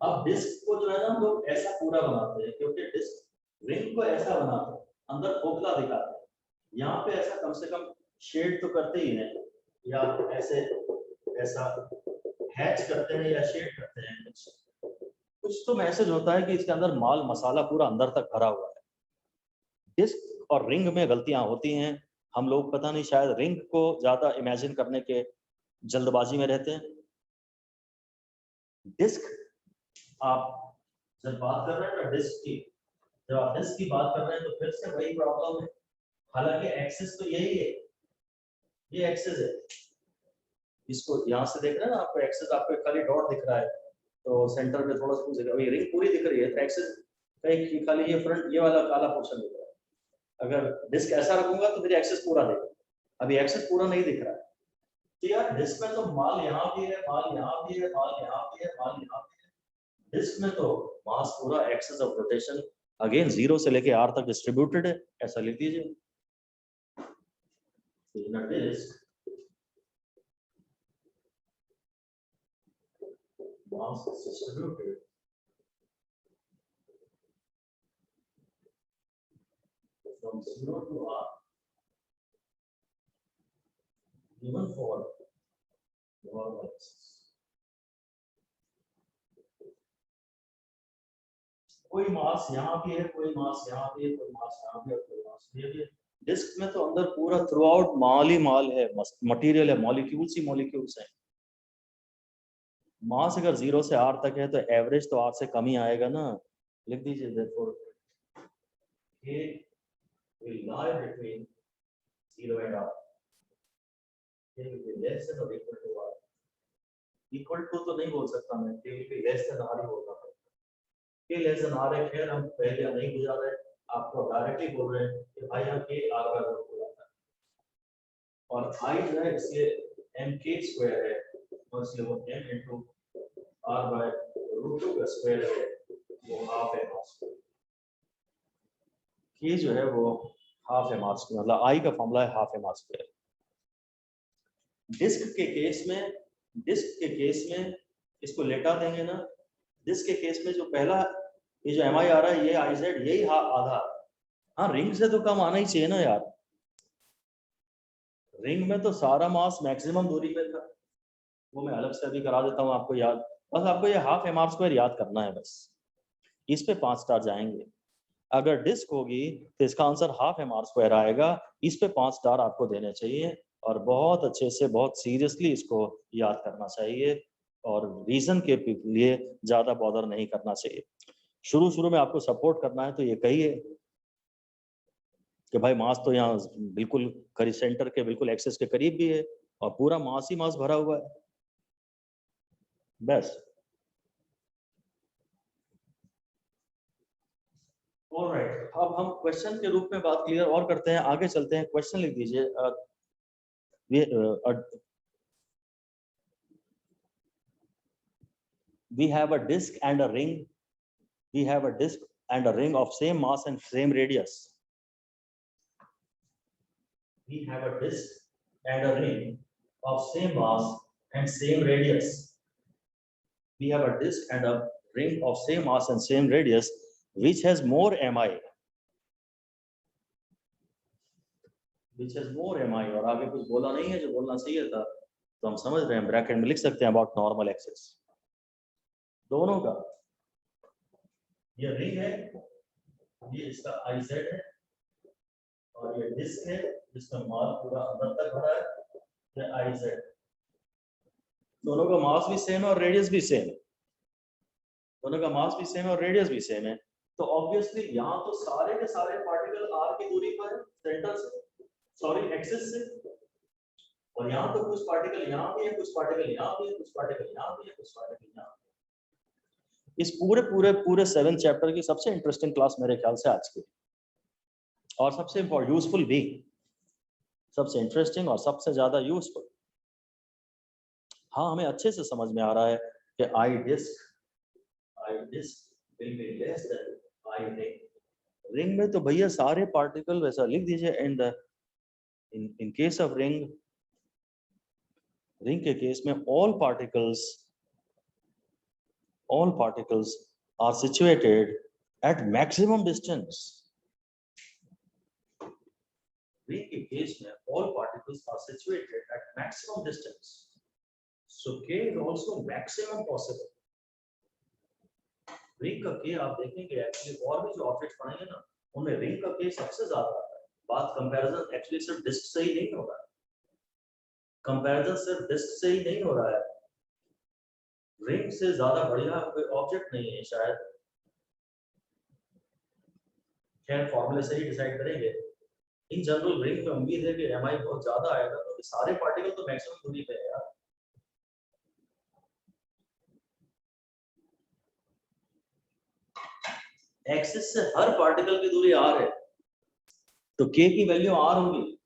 अब डिस्क को जो है ना हम लोग ऐसा पूरा बनाते हैं, क्योंकि डिस्क रिंग को ऐसा बनाते हैं, अंदर खोखला दिखाते हैं। यहाँ पे ऐसा कम से कम शेड तो करते ही हैं, या ऐसे ऐसा हैच करते हैं या शेड करते हैं, कुछ तो मैसेज होता है कि इसके अंदर माल मसाला पूरा अंदर तक भरा हुआ है। डिस्क और रिंग में गलतियां होती हैं, हम लोग पता नहीं शायद रिंग को ज्यादा इमेजिन करने के जल्दबाजी में रहते हैं। डिस्क आप जब बात कर रहे हैं ना डिस्क की, जब आप डिस्क की बात कर रहे हैं तो फिर से वही प्रॉब्लम है, हालांकि एक्सिस तो यही है, ये एक्सिस है, इसको यहाँ से देख रहे हैं ना आपको एक्सिस, आपको खाली डॉट दिख रहा है तो सेंटर में थोड़ा सा कुछ दिख, रिंग पूरी दिख रही है तो एक्सिस कहीं खाली ये फ्रंट ये वाला काला पोर्शन दिख रहा है। अगर डिस्क ऐसा रखूंगा तो मेरी एक्सिस पूरा दिखेगा, अभी एक्सिस पूरा नहीं दिख रहा है। तो यार डिस्क में तो माल यहाँ भी है, माल यहाँ भी है, माल यहाँ भी है, माल यहाँ भी है। डिस्क में तो मास पूरा एक्सिस ऑफ रोटेशन अगेन 0 से लेके R तक डिस्ट्रीब्यूटेड है, ऐसा लिख दीजिए। इन अ disc mass is distributed from 0 to R even for normal axis. कोई मास यहाँ भी है, कोई मास यहाँ भी है, कोई मास यहाँ भी है, कोई मास ये भी है। डिस्क में तो अंदर पूरा थ्रू आउट माल ही माल है, मटेरियल है, मॉलिक्यूल्स ही मॉलिक्यूल्स हैं। मास अगर 0 से R तक है तो एवरेज तो R से कम ही आएगा ना, लिख दीजिए therefore K will lie between 0 and R. K will be less than or equal to R. Equal to तो नहीं बोल सकता मैं, K will be less than R ही बोलना पड़ेगा। K less than R है, खैर हम पहले नहीं बुझा रहे, आपको डायरेक्टली बोल रहे हैं कि भाई यहाँ K R का रूट हो जाता है, और I जो है इसलिए MK स्क्वायर है, और इसलिए वो M into R by root 2 का स्क्वायर है, वो हाफ है मास। K जो है वो हाफ है मास, मतलब I का फॉर्मूला है हाफ है मास स्क्वायर। डिस्क के केस में इसको लेटा देंगे ना, डिस्क के केस में जो पहला ये जो MI आ रहा है, ये IZ यही आधा, हाँ रिंग से तो कम आना ही चाहिए ना यार, रिंग में तो सारा मास मैक्सिमम दूरी पे था, वो मैं अलग से अभी करा देता हूँ आपको याद, बस आपको ये हाफ MR स्क्वायर याद करना है बस, इस पे 5 स्टार जाएंगे। अगर डिस्क होगी तो इसका आंसर हाफ MR स्क्वायर आएगा, इस पे 5 स्टार आपको देने चाहिए, और बहुत अच्छे से बहुत सीरियसली इसको याद करना चाहिए, और रीजन के लिए ज्यादा बॉदर नहीं करना चाहिए। शुरू में आपको सपोर्ट करना है तो ये कहिए कि भाई मास तो यहाँ बिल्कुल करीब सेंटर के बिल्कुल एक्सेस के करीब भी है, और पूरा मास ही मास भरा हुआ है, बस। ऑलराइट, अब हम क्वेश्चन के रूप में बात क्लियर और करते हैं, आगे चलते हैं। क्वेश्चन लिख दीजिए, we have a disk and a ring, we have a disk and a ring of same mass and same radius. We have a disk and a ring of same mass and same radius. We have a disk and a ring of same mass and same radius, which has more MI. Which has more MI, और आगे कुछ बोला नहीं है जो बोलना चाहिए था, तो हम समझ रहे हैं, ब्रैकेट में लिख सकते हैं about normal axis। दोनों का ये रिंग है, ये इसका IZ है, और ये डिस्क है जिसका मास पूरा अंदर तक भरा है, ये IZ। दोनों का मास भी सेम है और रेडियस भी सेम है, दोनों का मास भी सेम है और रेडियस भी सेम है, तो ऑब्वियसली यहाँ तो सारे के सारे पार्टिकल R की दूरी पर है सेंटर से, सॉरी एक्सिस से, और यहाँ तो कुछ पार्टिकल यहाँ भी है, कुछ पार्टिकल यहाँ भी है, कुछ पार्टिकल यहाँ भी है, कुछ पार्टिकल यहाँ भी है। इस पूरे 7 चैप्टर की सबसे इंटरेस्टिंग क्लास मेरे ख्याल से आज की, और सबसे यूजफुल भी, सबसे इंटरेस्टिंग और सबसे ज्यादा यूजफुल। हाँ, हमें अच्छे से समझ में आ रहा है कि I disk will be less than I ring. Ring में तो भैया सारे पार्टिकल वैसा लिख दीजिए and in case of ring के केस में all particles are situated at maximum distance. Ring के केस में all particles are situated at maximum distance. So K is also maximum possible. Ring का K आप देखेंगे एक्चुअली और भी जो ऑब्जेक्ट पढ़ेंगे ना उनमें रिंग का K सबसे ज्यादा आता है। बात कंपैरिजन एक्चुअली सिर्फ डिस्क से ही नहीं हो रहा है, कंपैरिजन सिर्फ डिस्क से ही नहीं हो रहा है, रिंग से ज्यादा बढ़िया कोई ऑब्जेक्ट नहीं है शायद। खैर फॉर्मूले से ही डिसाइड करेंगे। इन जनरल रिंग में उम्मीद है कि एमआई बहुत ज्यादा आएगा, तो सारे पार्टिकल तो मैक्सिमम दूरी पे है यार। एक्सिस से हर पार्टिकल की दूरी r है, तो k की वैल्यू r होगी,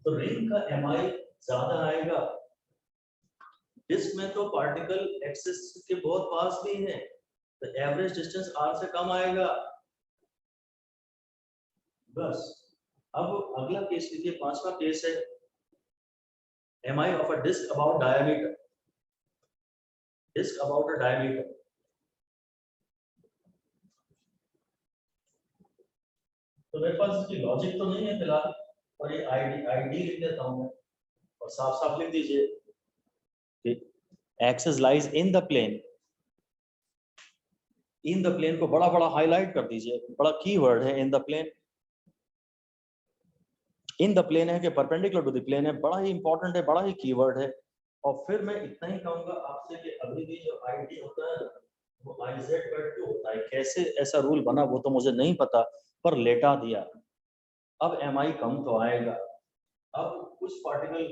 तो रिंग का एमआई ज्यादा आएगा। डिस्क में तो पार्टिकल एक्सिस के बहुत पास भी है, तो एवरेज डिस्टेंस r से कम आएगा। बस अब अगला केस लीजिए, पांचवा केस है MI of a disc about diameter. Disc about a diameter, तो मेरे पास इसकी लॉजिक तो नहीं है फिलहाल, और ये आईडी लिख देता हूं मैं, और साफ साफ लिख दीजिए कि axis lies in the plane. In the plane को बड़ा बड़ा हाईलाइट कर दीजिए, बड़ा कीवर्ड है in the plane. In the plane है कि परपेंडिकुलर टू द प्लेन है, बड़ा ही इंपॉर्टेंट है, बड़ा ही कीवर्ड है। और फिर मैं इतना ही कहूंगा आपसे कि अभी भी जो आईडी होता है वो IZ/2 होता है। कैसे ऐसा रूल बना वो तो मुझे नहीं पता, पर लेटा दिया। अब एमआई कम तो आएगा। अब कुछ पार्टिकल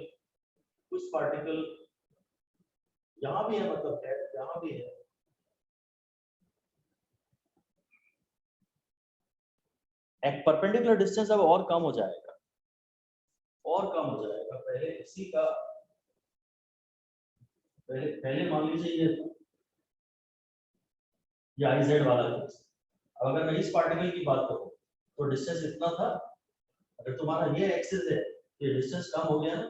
यहाँ भी है, मतलब यहाँ भी है, एक परपेंडिकुलर डिस्टेंस अब और कम हो जाएगा, और कम हो जाएगा। पहले इसी का पहले मान लीजिए ये IZ वाला केस। अब अगर मैं इस पार्टिकल की बात करूं तो डिस्टेंस इतना था, अगर तुम्हारा ये एक्सिस है ये डिस्टेंस कम हो गया ना।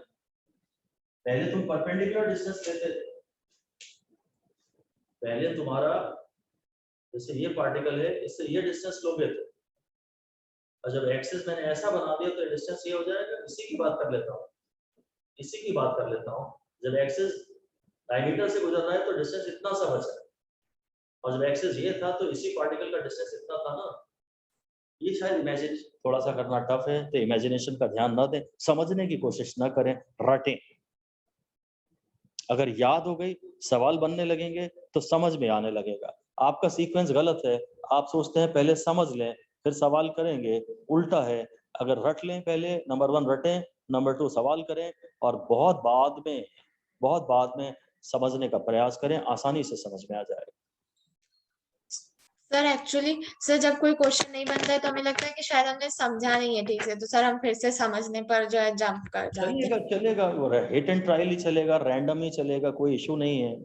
पहले तुम परपेंडिकुलर डिस्टेंस लेते थे, पहले तुम्हारा जैसे ये पार्टिकल है इससे ये डिस्टेंस लोगे थे, और जब एक्सिस मैंने ऐसा बना दिया तो डिस्टेंस ये हो जाएगा। इसी की बात कर लेता हूँ, इसी की बात कर लेता हूँ। जब एक्सिस डायमीटर से गुजर रहा है तो डिस्टेंस इतना सा बचा है, और जब एक्सिस ये था तो इसी पार्टिकल का डिस्टेंस इतना था ना। ये शायद इमेजिन थोड़ा सा करना टफ है, तो इमेजिनेशन का ध्यान ना दें, समझने की कोशिश ना करें, रटें। अगर याद हो गई सवाल बनने लगेंगे तो समझ में आने लगेगा। आपका सीक्वेंस गलत है, आप सोचते हैं पहले समझ लें फिर सवाल करेंगे, उल्टा है। अगर रट लें, पहले नंबर 1 रटें, नंबर 2 सवाल करें, और बहुत बाद में समझने का प्रयास करें, आसानी से समझ में आ जाएगा। सर एक्चुअली सर जब कोई क्वेश्चन नहीं बनता है तो हमें लगता है कि शायद हमने समझा नहीं है ठीक से, तो सर हम फिर से समझने पर जो है जंप कर जाते हैं। चलेगा वो हिट एंड ट्रायल ही चलेगा, रैंडम ही चलेगा, कोई इशू नहीं है।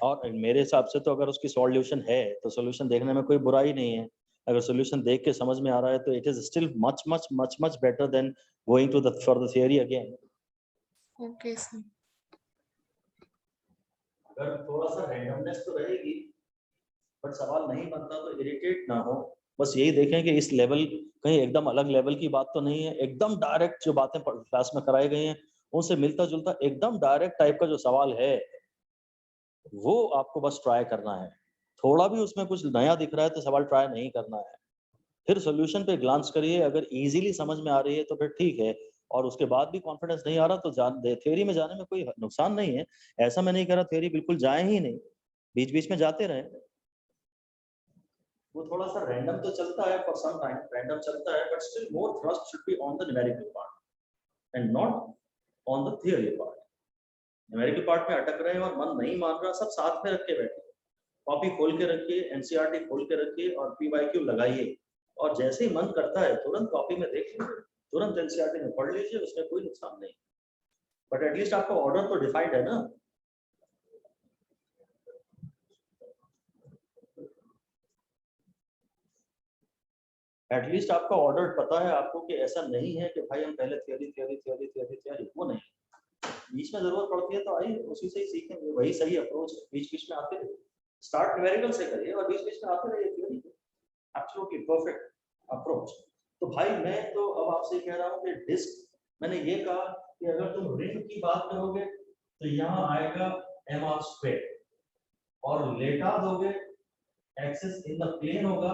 और मेरे हिसाब से तो अगर उसकी सॉल्यूशन है तो सॉल्यूशन देखने में कोई बुराई नहीं है। अगर सॉल्यूशन देख के समझ में आ रहा है तो it is still much much much much better than going to the for the theory again. Okay sir. अगर थोड़ा सा रैंडमनेस तो रहेगी, बट सवाल नहीं बनता तो इरिटेट ना हो। बस यही देखें कि इस लेवल कहीं एकदम अलग लेवल की बात तो नहीं है, एकदम डायरेक्ट जो बातें क्लास में कराई गई हैं उनसे मिलता जुलता एकदम डायरेक्ट टाइप का जो सवाल है वो आपको बस ट्राई करना है। थोड़ा भी उसमें कुछ नया दिख रहा है तो सवाल ट्राई नहीं करना है। फिर सॉल्यूशन पे ग्लांस करिए, अगर इजीली समझ में आ रही है तो फिर ठीक है, और उसके बाद भी कॉन्फिडेंस नहीं आ रहा तो जान दे। थ्योरी में जाने में कोई नुकसान नहीं है, ऐसा मैं नहीं कह रहा थ्योरी बिल्कुल जाए ही नहीं, बीच बीच में जाते रहे। वो थोड़ा सा रैंडम तो चलता है, फॉर सम टाइम रैंडम चलता है, but still more thrust should be on the numerical part and not on the theory part. Numerical part में अटक रहे हैं और मन नहीं मान रहा, सब साथ में रख के बैठे, कॉपी खोल के रखिए, एनसीईआरटी खोल के रखिए और पीवाईक्यू लगाइए, और जैसे ही मन करता है तुरंत कॉपी में देख लीजिए, तुरंत एनसीईआरटी में पढ़ लीजिए, उसमें कोई नुकसान नहीं। बट एटलीस्ट आपका ऑर्डर तो डिफाइंड है ना। एटलीस्ट आपका ऑर्डर पता है आपको कि ऐसा नहीं है कि भाई हम पहले थियोरी वो नहीं, बीच में जरूरत पड़ती है तो आइए उसी से ही सीखेंगे, वही सही अप्रोच है। बीच बीच में आते रहिए, स्टार्ट न्यूमेरिकल से करिए और बीच बीच में आते रहिए थ्योरी पे। Absolutely perfect approach. तो भाई मैं तो अब आपसे कह रहा हूँ कि डिस्क, मैंने ये कहा कि अगर तुम रिंग की बात करोगे तो यहाँ आएगा mr² और लेटा दोगे एक्सिस इन द प्लेन होगा,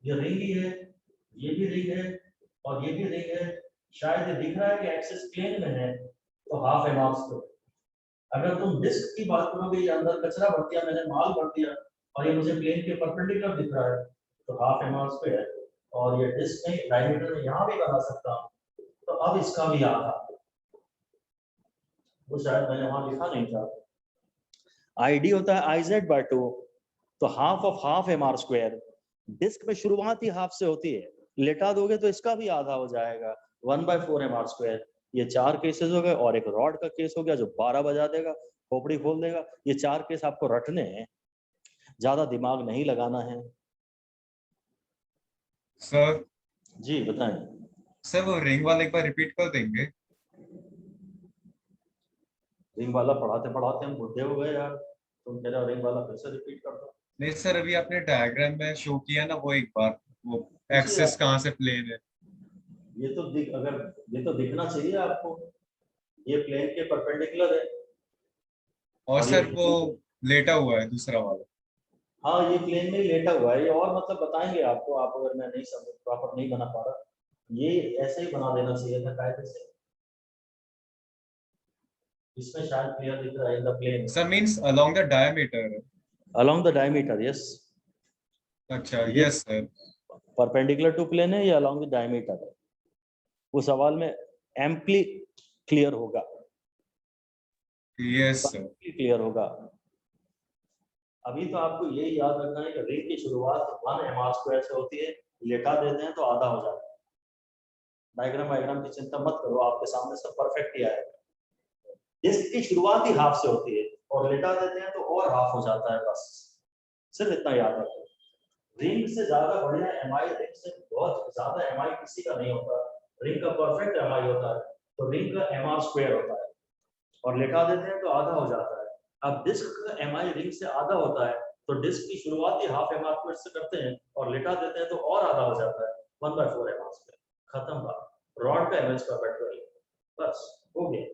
ये रिंग ही है, ये भी रिंग है और ये भी रिंग है, शायद ये दिख रहा है कि एक्सिस प्लेन में है तो हाफ mr²। अगर तुम डिस्क की बात करोगे, ये अंदर कचरा भर दिया मैंने, माल भर दिया और ये मुझे प्लेन के परपेंडिकुलर दिख रहा है तो हाफ mr², और ये डिस्क में डायमीटर में यहाँ भी बना सकता हूँ तो अब इसका भी आधा, वो शायद मैंने वहां लिखा नहीं था। आईडी होता है iz/2, तो half of half mr²। Disc में शुरुआत ही हाफ से होती है, लेटा दोगे तो इसका भी आधा हो जाएगा 1/4 mr²। ये 4 केसेस हो गए और एक रॉड का केस हो गया जो 12 बजा देगा, खोपड़ी खोल देगा। ये 4 केस आपको रटने हैं, ज्यादा दिमाग नहीं लगाना है। सर जी बताएं। सर वो रिंग वाला एक बार रिपीट कर देंगे? रिंग वाला पढ़ाते पढ़ाते हम बुढ़े हो गए यार, तुम कह रहे हो रिंग वाला फिर से रिपीट कर दो। नहीं सर, अभी आपने डायग्राम में शो किया ना वो एक बार, वो जी, एक्सिस कहाँ से प्लेन है। ये तो अगर ये तो दिखना चाहिए आपको, ये प्लेन के परपेंडिकुलर है और और सर ये वो लेटा हुआ है दूसरा वाला। हाँ ये प्लेन में ही लेटा हुआ है। ये और मतलब बताएंगे आपको, आप अगर मैं नहीं समझ प्रॉपर नहीं बना पा रहा, ये ऐसे ही बना देना चाहिए था कायदे से। इसमें शायद क्लियर दिख रहा है in the plane. Sir means along the diameter. Along the diameter, yes. अच्छा yes sir. Perpendicular to plane है या अलोंग द डायमीटर है, वो सवाल में एम्पली क्लियर होगा। Yes sir. क्लियर होगा। अभी तो आपको यही याद रखना है कि रिंग की शुरुआत 1 mr² से होती है, लेटा देते हैं तो आधा हो जाता है। डायग्राम की चिंता मत करो, आपके सामने सब परफेक्ट ही आएगा। डिस्क की शुरुआत ही हाफ से होती है और लेटा देते हैं तो और हाफ हो जाता है, बस सिर्फ इतना याद रखो। रिंग से ज्यादा बढ़िया एमआई, रिंग से बहुत ज्यादा एमआई किसी का नहीं होता। रिंग का परफेक्ट एमआई होता है तो रिंग का mr² होता है और लेटा देते हैं तो आधा हो जाता है। अब डिस्क का एमआई रिंग से आधा होता है तो डिस्क की शुरुआत ही हाफ mr² से करते हैं और लेटा देते हैं तो और आधा हो जाता है 1/4 mr²। खत्म बात। रॉड का mh का पेट्रोल, बस हो गया।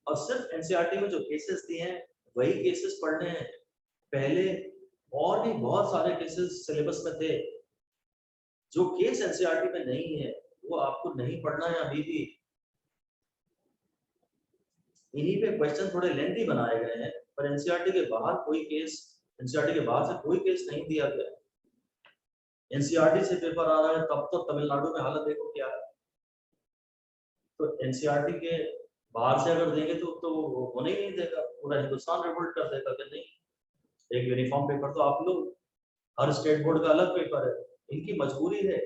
और सिर्फ एनसीईआरटी में जो केसेस दिए हैं वही केसेस पढ़ने हैं। पहले और भी बहुत सारे केसेस सिलेबस में थे, जो केस एनसीईआरटी में नहीं है वो आपको नहीं पढ़ना है अभी भी। इन्हीं पे क्वेश्चन थोड़े लेंथी बनाए गए हैं, पर एनसीईआरटी के बाहर कोई केस, एनसीईआरटी के बाहर से कोई केस नहीं दिया गया। एनसीईआरटी से पेपर आ रहा है तब तो तमिलनाडु में हालत देखो क्या है। तो एनसीईआरटी के बाहर से अगर देंगे तो होने ही नहीं देगा, पूरा हिंदुस्तान रिवोल्ट कर देगा कि नहीं एक यूनिफॉर्म पेपर तो आप लोग, हर स्टेट बोर्ड का अलग पेपर है, इनकी मजबूरी है।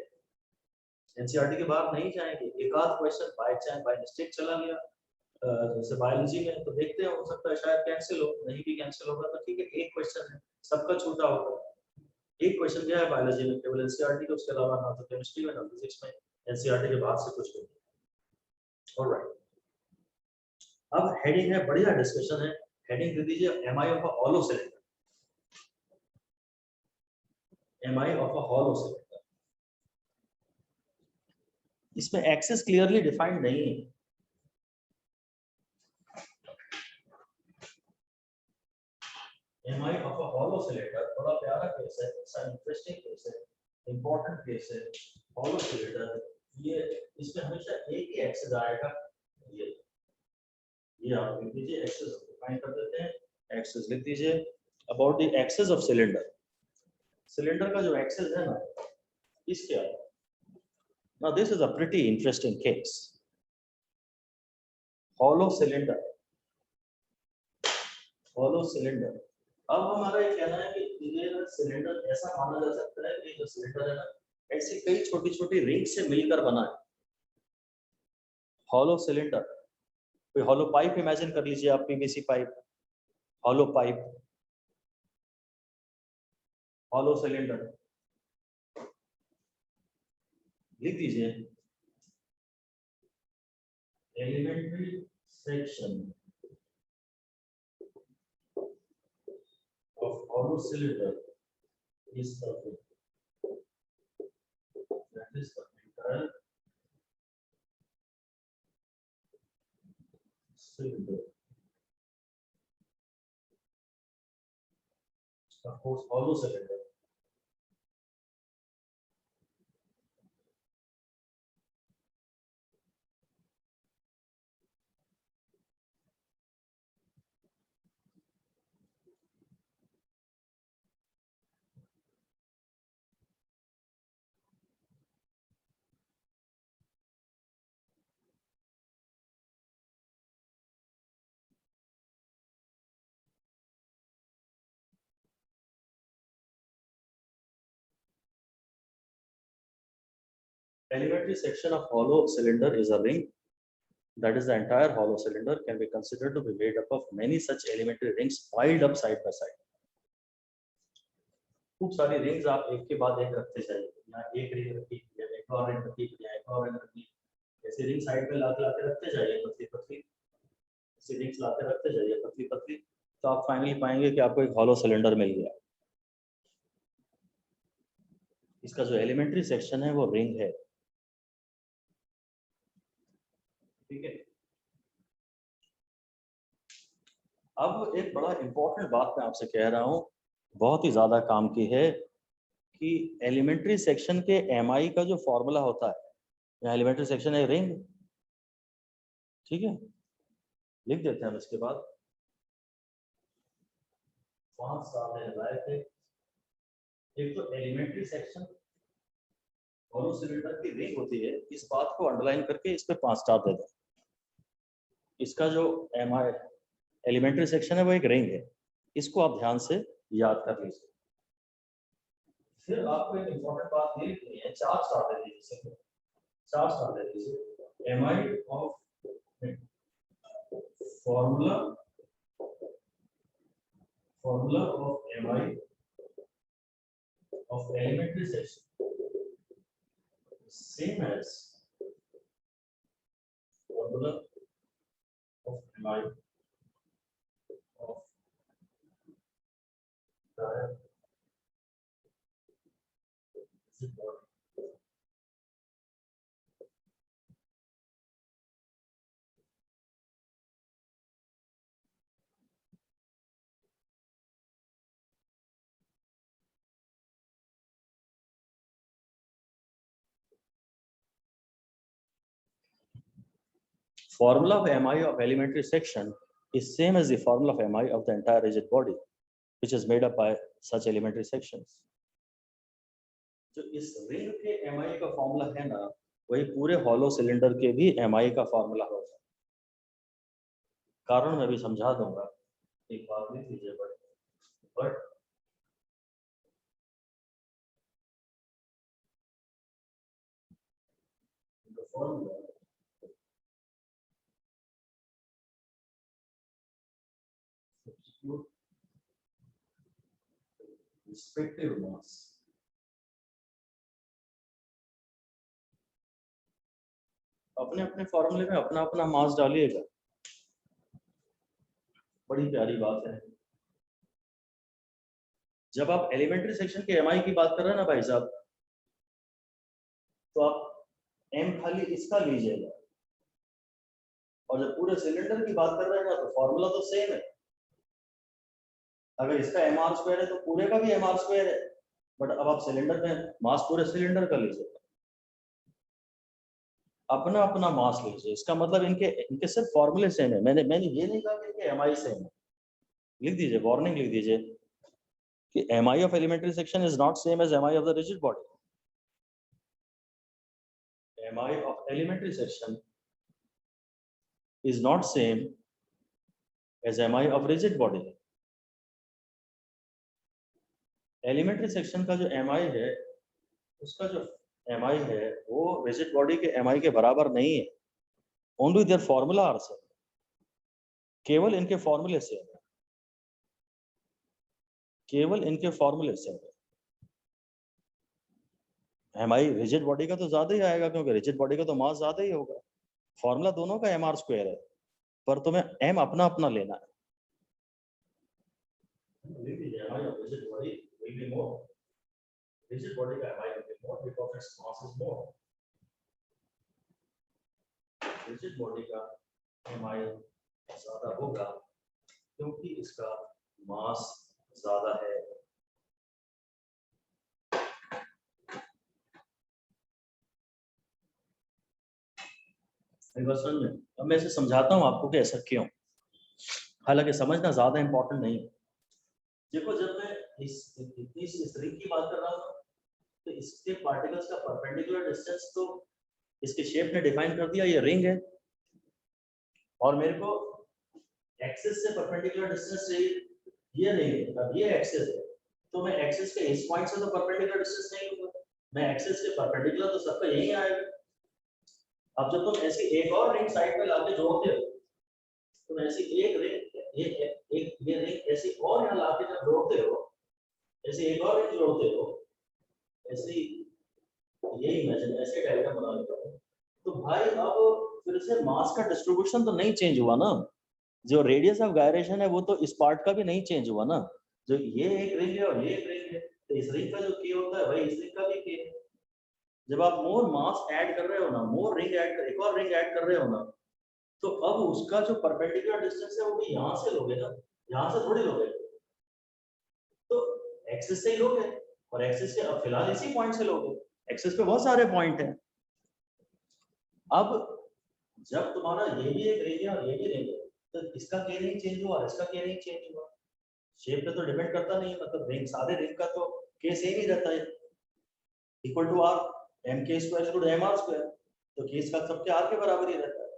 एनसीईआरटी के बाहर नहीं जाएंगे। एक आध question by chance by mistake चला गया, जैसे बायोलॉजी में तो देखते हैं, हो सकता है शायद कैंसिल हो, नहीं भी कैंसिल होगा तो ठीक है, एक क्वेश्चन है, सबका छूटा होगा। एक क्वेश्चन गया है बायोलॉजी में केवल एनसीईआरटी के, उसके अलावा ना तो केमिस्ट्री में ना फिजिक्स में एनसीईआरटी के बाहर से कुछ नहीं। ऑलराइट, अब हेडिंग है, बढ़िया डिस्कशन है। हेडिंग दे दीजिए MI of a hollow cylinder. MI of a hollow cylinder, इसमें एक्सिस क्लियरली डिफाइंड नहीं है। MI of a hollow cylinder बड़ा प्यारा केस है, इंटरेस्टिंग केस है, इंपॉर्टेंट केस है। hollow cylinder, ये इसमें हमेशा एक ही एक्सिस आएगा, ये आप लिख दीजिए, एक्सिस डिफाइन कर देते हैं। एक्सिस लिख दीजिए about the axis of cylinder. Cylinder का जो एक्सिस है ना, इसके आगे। Now this is a pretty interesting case. hollow cylinder, hollow cylinder। अब हमारा ये कहना है कि ये सिलेंडर ऐसा माना जा सकता है कि जो सिलेंडर है ना, ऐसी कई छोटी छोटी रिंग से मिलकर बना है। हॉलो सिलेंडर कोई हॉलो पाइप इमेजिन कर लीजिए आप, PVC pipe, hollow pipe, hollow cylinder, लिख दीजिए elementary section of hollow cylinder is the that is the entire cylinder. Of course, hollow cylinder. Elementary section of hollow cylinder is a ring. That is, the entire hollow cylinder can be considered to be made up of many such elementary rings piled up side by side. खूब सारी rings आप एक के बाद एक रखते जाइए, यहाँ एक रिंग रखी, एक और रिंग रखी, यहाँ एक और रिंग रखी, ऐसे रिंग साइड पे लाते लाते रखते जाइए पतली पतली, ऐसे रिंग्स लाते रखते जाइए पतली पतली, तो आप फाइनली पाएंगे कि आपको एक हॉलो सिलेंडर मिल गया। इसका जो एलिमेंट्री सेक्शन है वो रिंग है, ठीक है। अब एक बड़ा इंपॉर्टेंट बात मैं आपसे कह रहा हूँ, बहुत ही ज्यादा काम की है, कि एलिमेंट्री सेक्शन के एमआई का जो फॉर्मूला होता है, यहाँ एलिमेंट्री सेक्शन है रिंग, ठीक है, लिख देते हैं हम इसके बाद 5 साल लगाए थे। एक तो एलिमेंट्री सेक्शन हॉलो सिलेंडर की रिंग होती है, इस बात को अंडरलाइन करके इस पे 5 स्टार दे दें। इसका जो एमआई एलिमेंट्री सेक्शन है वो एक रिंग है, इसको आप ध्यान से याद कर लीजिए। फिर आपको एक इंपॉर्टेंट बात ये लिखनी है, 4 स्टार दे दीजिए, 4 स्टार दे दीजिए। MI of formula of MI of elementary section same as formula of MI of formula of MI of elementary section is same as the formula of MI of the entire rigid body, which is made up by such elementary sections. जो इस ring के MI का formula है ना, वही पूरे hollow cylinder के भी MI का फॉर्मूला होगा। कारण मैं भी समझा दूंगा, एक बात नहीं कीजिए, but the formula substitute respective mass अपने अपने फॉर्मूले में अपना अपना मास डालिएगा। बड़ी प्यारी बात है। जब आप एलिमेंट्री सेक्शन के एमआई की बात कर रहे हैं ना भाई साहब, तो आप एम खाली इसका लीजिएगा, और जब पूरे सिलेंडर की बात कर रहे हैं ना, तो फॉर्मूला तो सेम है। अगर इसका एम आर स्क्वायर है तो पूरे का भी एम आर स्क्वायर है, बट अब आप सिलेंडर में मास पूरे सिलेंडर का लीजिएगा, अपना अपना मास लीजिए। इसका मतलब इनके सिर्फ फॉर्मूले सेम है। मैंने ये नहीं कहा कि इनके एमआई सेम है। लिख दीजिए, वार्निंग लिख दीजिए कि MI of elementary section is not same as MI of the rigid body. MI of elementary section is not same as MI of rigid body. Elementary section का जो एमआई है, उसका जो एमआई है वो रिजिड बॉडी के MI के बराबर नहीं है। Only their formula are same. केवल इनके फॉर्मूले से है, केवल इनके फॉर्मूले से है। हमारी रिजिड बॉडी का तो ज्यादा ही आएगा, क्योंकि रिजिड बॉडी का तो मास ज्यादा ही होगा। फॉर्मूला दोनों का mr² है, पर तुम्हें m अपना अपना लेना है। Rigid body will be more, rigid body का mi will be more because its mass is more। Rigid body का mi ज्यादा होगा क्योंकि इसका मास ज्यादा है। में अब मैं इसे समझाता हूँ आपको कि ऐसा क्यों, हालांकि समझना ज्यादा इंपॉर्टेंट नहीं है। देखो, जब मैं इस रिंग की बात कर रहा था तो इसके पार्टिकल्स का परपेंडिकुलर डिस्टेंस तो इसके शेप ने डिफाइन कर दिया, ये रिंग है, और मेरे को एक्सिस से परपेंडिकुलर डिस्टेंस चाहिए, ये रिंग है, अब ये एक्सिस है, तो मैं एक्सिस के इस पॉइंट से तो परपेंडिकुलर डिस्टेंस नहीं लूंगा, मैं एक्सिस के परपेंडिकुलर तो सबका यही आएगा। अब जब तुम ऐसी एक और रिंग साइड पे लाके जोड़ते हो, तुम ऐसी एक रिंग ये रिंग ऐसी और यहाँ लाके जब जोड़ते हो, ऐसी एक और रिंग जोड़ते हो, ऐसी ये इमेजिन ऐसे डायग्राम बना लेता हूँ, तो भाई अब फिर से मास का डिस्ट्रीब्यूशन तो नहीं चेंज हुआ ना, जो रेडियस ऑफ गायरेशन है वो तो इस पार्ट का भी नहीं चेंज हुआ ना। जो ये एक रिंग है और ये एक रिंग है, तो इस रिंग का जो के होता है भाई इस रिंग का भी के। जब आप मोर मास ऐड कर रहे हो ना, मोर रिंग ऐड कर, एक और रिंग ऐड कर रहे हो ना, तो अब उसका जो परपेंडिकुलर डिस्टेंस है वो भी यहाँ से लोगे ना, यहाँ से थोड़ी लोगे, तो एक्सिस से ही लोगे, और एक्सिस के अब फिलहाल इसी पॉइंट से लोगे, एक्सिस पे बहुत सारे पॉइंट हैं। अब जब तुम्हारा ये भी एक रिंग है और ये भी रिंग है, तो इसका के नहीं चेंज हुआ और इसका के नहीं चेंज हुआ, शेप पे तो डिपेंड करता नहीं है, मतलब रिंग सारे रिंग का तो के सेम ही रहता है, equal to are, mk² mr², तो के इसका सबके आर के बराबर ही रहता है।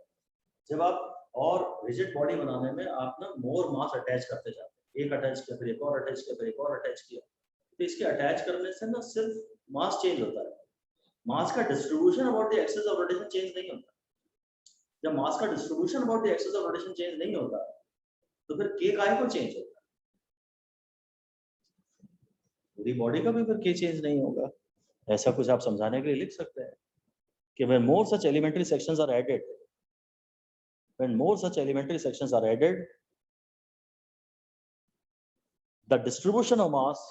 जब आप और रिजिड बॉडी बनाने में आप ना मोर मास अटैच करते जाते हैं, एक अटैच किया, फिर एक और अटैच किया, फिर एक और अटैच किया, तो इसके अटैच करने से ना सिर्फ मास चेंज होता है, मास का distribution about the axis of rotation change नहीं होता। जब मास का distribution about the axis of rotation change नहीं होता, तो फिर के काहे को चेंज होता है? पूरी बॉडी का भी फिर के चेंज नहीं होगा। ऐसा कुछ आप समझाने के लिए लिख सकते हैं कि when more such elementary sections are added, when more such elementary sections are added, the distribution of mass,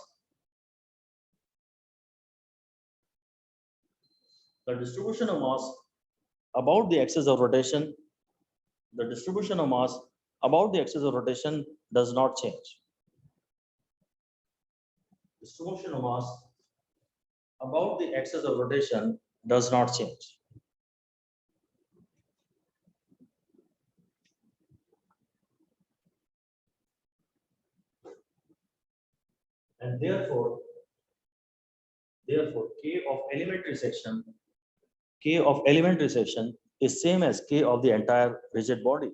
about the axis of rotation, the distribution of mass about the axis of rotation does not change. Distribution of mass about the axis of rotation does not change. And therefore, K of elementary section is same as K of the entire rigid body.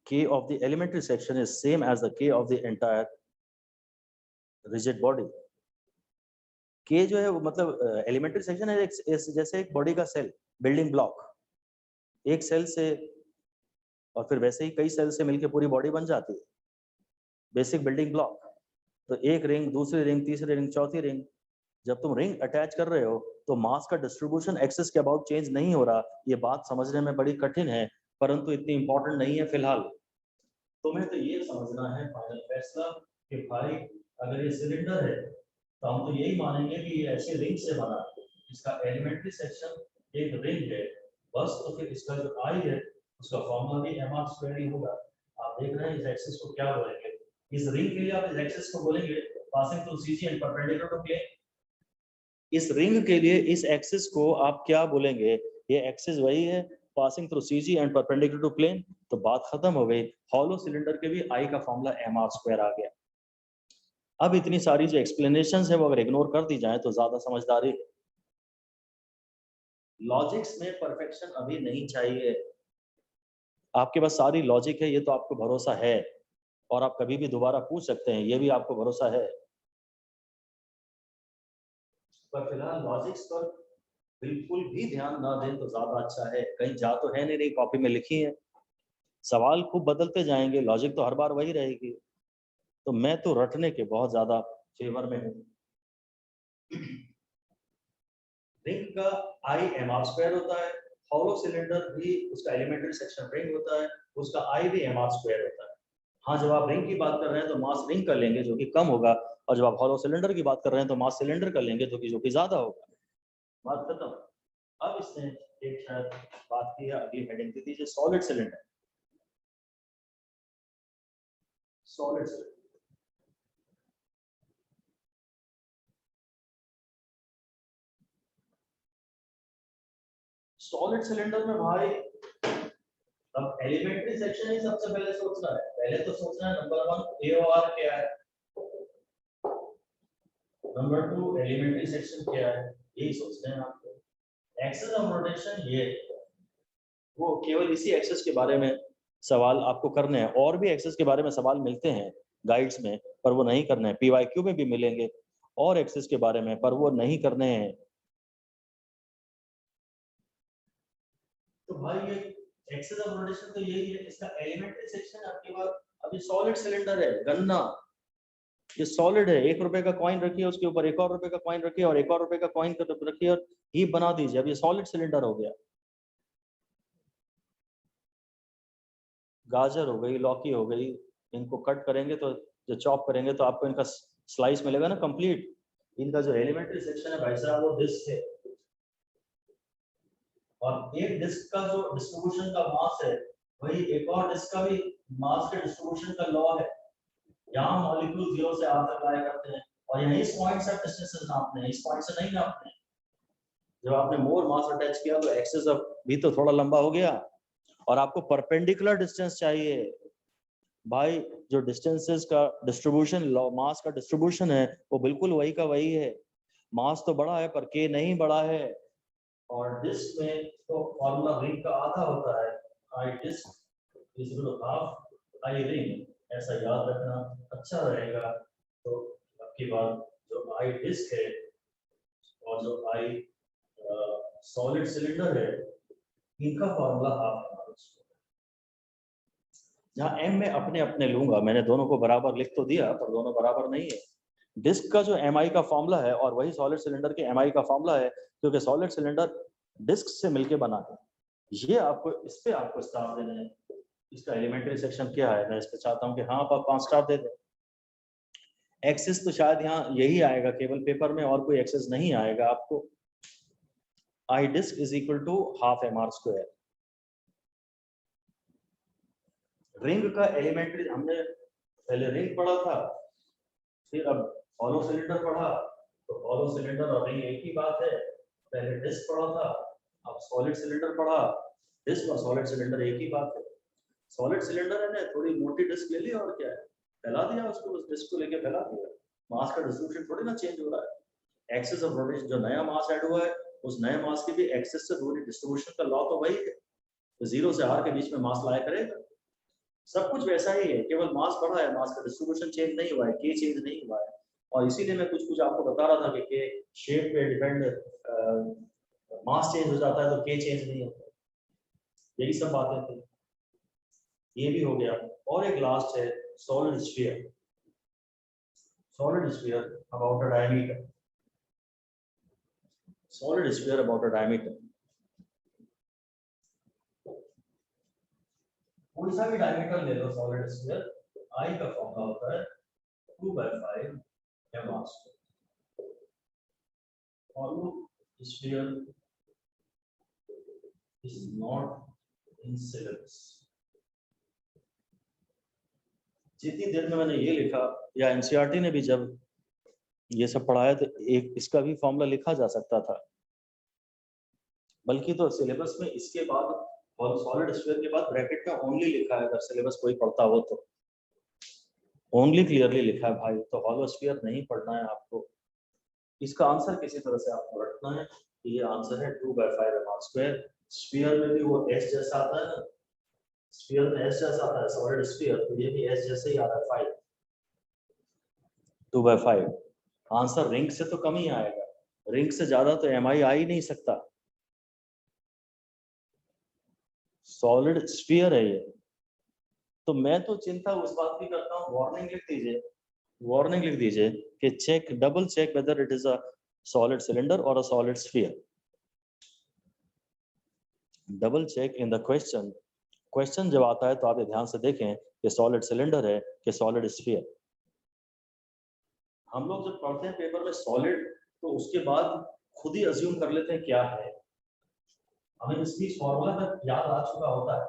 K of the elementary section is same as the K of the entire rigid body. K जो है वो मतलब elementary section है जैसे एक body का cell, building block, एक cell से और फिर वैसे ही कई सेल से मिलकर पूरी बॉडी बन जाती है, बेसिक बिल्डिंग ब्लॉक। तो एक रिंग, दूसरी रिंग, तीसरी रिंग, चौथी रिंग, जब तुम रिंग अटैच कर रहे हो तो मास का डिस्ट्रीब्यूशन एक्सिस के अबाउट चेंज नहीं हो रहा। ये बात समझने में बड़ी कठिन है, परंतु इतनी इंपॉर्टेंट नहीं है फिलहाल। तुम्हें तो ये समझना है फाइनल फैसला कि भाई अगर ये सिलेंडर है तो हम तो यही मानेंगे कि ये ऐसे रिंग से बना है, इसका एलिमेंट्री सेक्शन एक रिंग है बस, तो फिर इसका जो आई है उसका फॉर्मूला भी mr² ही होगा। आप देख रहे हैं इस एक्सिस को क्या बोलेंगे, इस रिंग के लिए आप इस एक्सिस को बोलेंगे passing through CG and perpendicular to plane. इस रिंग के लिए इस एक्सिस को आप क्या बोलेंगे, ये एक्सिस वही है passing through CG and perpendicular to plane, तो बात खत्म हो गई। हॉलो सिलेंडर के भी आई का फॉर्मूला mr² आ गया। अब इतनी सारी जो एक्सप्लेनेशंस है वो अगर इग्नोर कर दी जाए तो ज्यादा समझदारी है। लॉजिक्स में परफेक्शन अभी नहीं चाहिए, आपके पास सारी लॉजिक है, ये तो आपको भरोसा है और आप कभी भी दोबारा पूछ सकते हैं, ये भी आपको भरोसा है, पर फिलहाल लॉजिक्स पर बिल्कुल भी ध्यान ना दें तो ज्यादा अच्छा है। कहीं जा तो है नहीं, कॉपी में लिखी है। सवाल खूब बदलते जाएंगे, लॉजिक तो हर बार वही रहेगी। तो मैं तो रटने के बहुत ज्यादा फेवर में हूँ। रिंग का आई mr² होता है। हॉलो सिलेंडर भी उसका एलिमेंट्री सेक्शन रिंग होता है, उसका आई भी mr² होता है। हाँ, जब आप रिंग की बात कर रहे हैं तो मास रिंग का लेंगे जो कि कम होगा, और जब आप हॉलो सिलेंडर की बात कर रहे हैं तो मास सिलेंडर का लेंगे जो कि ज्यादा होगा। बात खत्म। अब इसने एक शायद बात की है, अगली हेडिंग दे दीजिए, solid cylinder. Solid cylinder solid cylinder में भाई अब एलिमेंट्री सेक्शन ही सबसे पहले सोचना है। पहले तो सोचना है नंबर 1 AOR क्या है, नंबर 2 एलिमेंट्री सेक्शन क्या है, यही सोचते हैं आपको। एक्सेस ऑफ रोटेशन, ये वो केवल इसी एक्सेस के बारे में सवाल आपको करने हैं। और भी एक्सेस के बारे में सवाल मिलते हैं गाइड्स में, पर वो नहीं करने हैं। PYQ में भी मिलेंगे और एक्सेस के बारे में, पर वो नहीं करने हैं। तो भाई ये एक्सेस ऑफ रोटेशन तो यही है। इसका एलिमेंट्री सेक्शन आपके पास, अभी सॉलिड सिलेंडर है, गन्ना ये सॉलिड है। 1 रुपए का कॉइन रखिए, उसके ऊपर 1 और रुपए का कॉइन रखिए, और 1 और रुपए का कॉइन रखिए, और हीप बना दीजिए। अब ये सॉलिड सिलेंडर हो गया। गाजर हो गई, लौकी हो गई, इनको कट करेंगे तो, जो चॉप करेंगे तो आपको इनका स्लाइस मिलेगा ना कंप्लीट। इनका जो एलिमेंट्री सेक्शन है भाई साहब, वो डिस्क है। और एक डिस्क का जो डिस्ट्रीब्यूशन का मास है, वही एक और डिस्क का भी मास के डिस्ट्रीब्यूशन का लॉ है। यहाँ मॉलिक्यूल 0 से R तक आया करते हैं, और यहाँ इस पॉइंट से डिस्टेंस नापते हैं, इस पॉइंट से नहीं नापते हैं। जब आपने मोर मास अटैच किया तो एक्सेस अब भी तो थोड़ा लंबा हो गया, और आपको परपेंडिकुलर डिस्टेंस चाहिए भाई। जो डिस्टेंसेस का डिस्ट्रीब्यूशन, मास का डिस्ट्रीब्यूशन है, वो बिल्कुल वही का वही है। मास तो बड़ा है पर के नहीं बड़ा है। और डिस्क में तो फॉर्मूला रिंग का आधा होता है, I disc is equal to half I ring, ऐसा याद रखना अच्छा रहेगा। तो आपकी बात, जो आई डिस्क है और जो आई सॉलिड सिलेंडर है, इनका फॉर्मूला हाफ है। जहाँ एम में अपने अपने लूंगा, मैंने दोनों को बराबर लिख तो दिया, पर दोनों बराबर नहीं है। डिस्क का जो एम आई का फॉर्मूला है और वही सॉलिड सिलेंडर के एम आई का फॉर्मूला है, क्योंकि सॉलिड सिलेंडर डिस्क से मिलके बना है। ये आपको, इस पे आपको स्टार देने हैं। इसका एलिमेंट्री सेक्शन क्या है, मैं इस पे चाहता हूँ कि हाँ आप 5 स्टार दे दें। एक्सेस तो शायद यहाँ यही आएगा केवल पेपर में, और कोई एक्सेस नहीं आएगा आपको। I disc is equal to half mr²। Ring का एलिमेंट्री, हमने पहले रिंग पढ़ा था, फिर अब हॉलो सिलेंडर पढ़ा। तो हॉलो सिलेंडर और रिंग एक ही बात है। पहले डिस्क पढ़ा था, अब सॉलिड सिलेंडर पढ़ा। डिस्क और सॉलिड सिलेंडर एक ही बात है। सॉलिड सिलेंडर है ना, थोड़ी मोटी डिस्क ले ली और क्या है, फैला दिया उसको, उस डिस्क को लेके फैला दिया। मास का डिस्ट्रीब्यूशन थोड़ी ना चेंज हो रहा है। एक्सेस ऑफ रोटेशन, जो नया मास ऐड हुआ है, उस नए मास के भी एक्सेस से दूरी डिस्ट्रीब्यूशन का लॉ तो वही है। तो 0 से R के बीच में मास लाया करेगा। सब कुछ वैसा ही है, केवल मास बढ़ा है, मास का डिस्ट्रीब्यूशन चेंज नहीं हुआ है, के चेंज नहीं हुआ है। और इसीलिए मैं कुछ आपको बता रहा था कि के शेप पे डिपेंड, मास चेंज हो जाता है तो के चेंज नहीं होता। यही सब बातें थी। ये भी हो गया। और एक लास्ट है solid sphere. Solid sphere about a diameter. Solid sphere about a diameter. कोई सा भी डायमीटर ले लो सॉलिड स्फीयर, आई का फॉर्मूला होता है 2/5 mr²। Hollow sphere is not in syllabus। जितनी देर में मैंने ये लिखा, या एनसीईआरटी ने भी जब ये सब पढ़ाया, तो एक इसका भी फॉर्मूला लिखा जा सकता था। बल्कि तो सिलेबस में इसके बाद और सॉलिड स्फीयर के बाद ब्रैकेट में ओनली लिखा है, अगर सिलेबस कोई पढ़ता हो तो ओनली क्लियरली लिखा है भाई। तो हॉलो स्फीयर नहीं पढ़ना है आपको। इसका आंसर किसी तरह से आपको रखना है। ये आंसर है 2/5 mr²। स्फीयर में भी वो s जैसा आता है ना, स्फीयर में s जैसा आता है सॉलिड स्फीयर, तो ये भी s जैसे ही आ रहा है 5। 2/5 आंसर रिंग से तो कम ही आएगा। रिंग से ज्यादा तो एम आई आ ही नहीं सकता, सॉलिड स्फीयर है ये। तो मैं तो चिंता उस बात की करता हूँ, वार्निंग लिख दीजिए, वार्निंग लिख दीजिए कि check, double check whether it is a solid cylinder और a solid sphere. Double check in the question, question जब आता है तो आप ये ध्यान से देखें कि सॉलिड सिलेंडर है कि सॉलिड स्फीयर। हम लोग जब पढ़ते हैं पेपर में सॉलिड तो उसके बाद खुद ही अज्यूम कर लेते हैं क्या है, हमें स्पीच फॉर्मूला तक याद आ चुका होता है।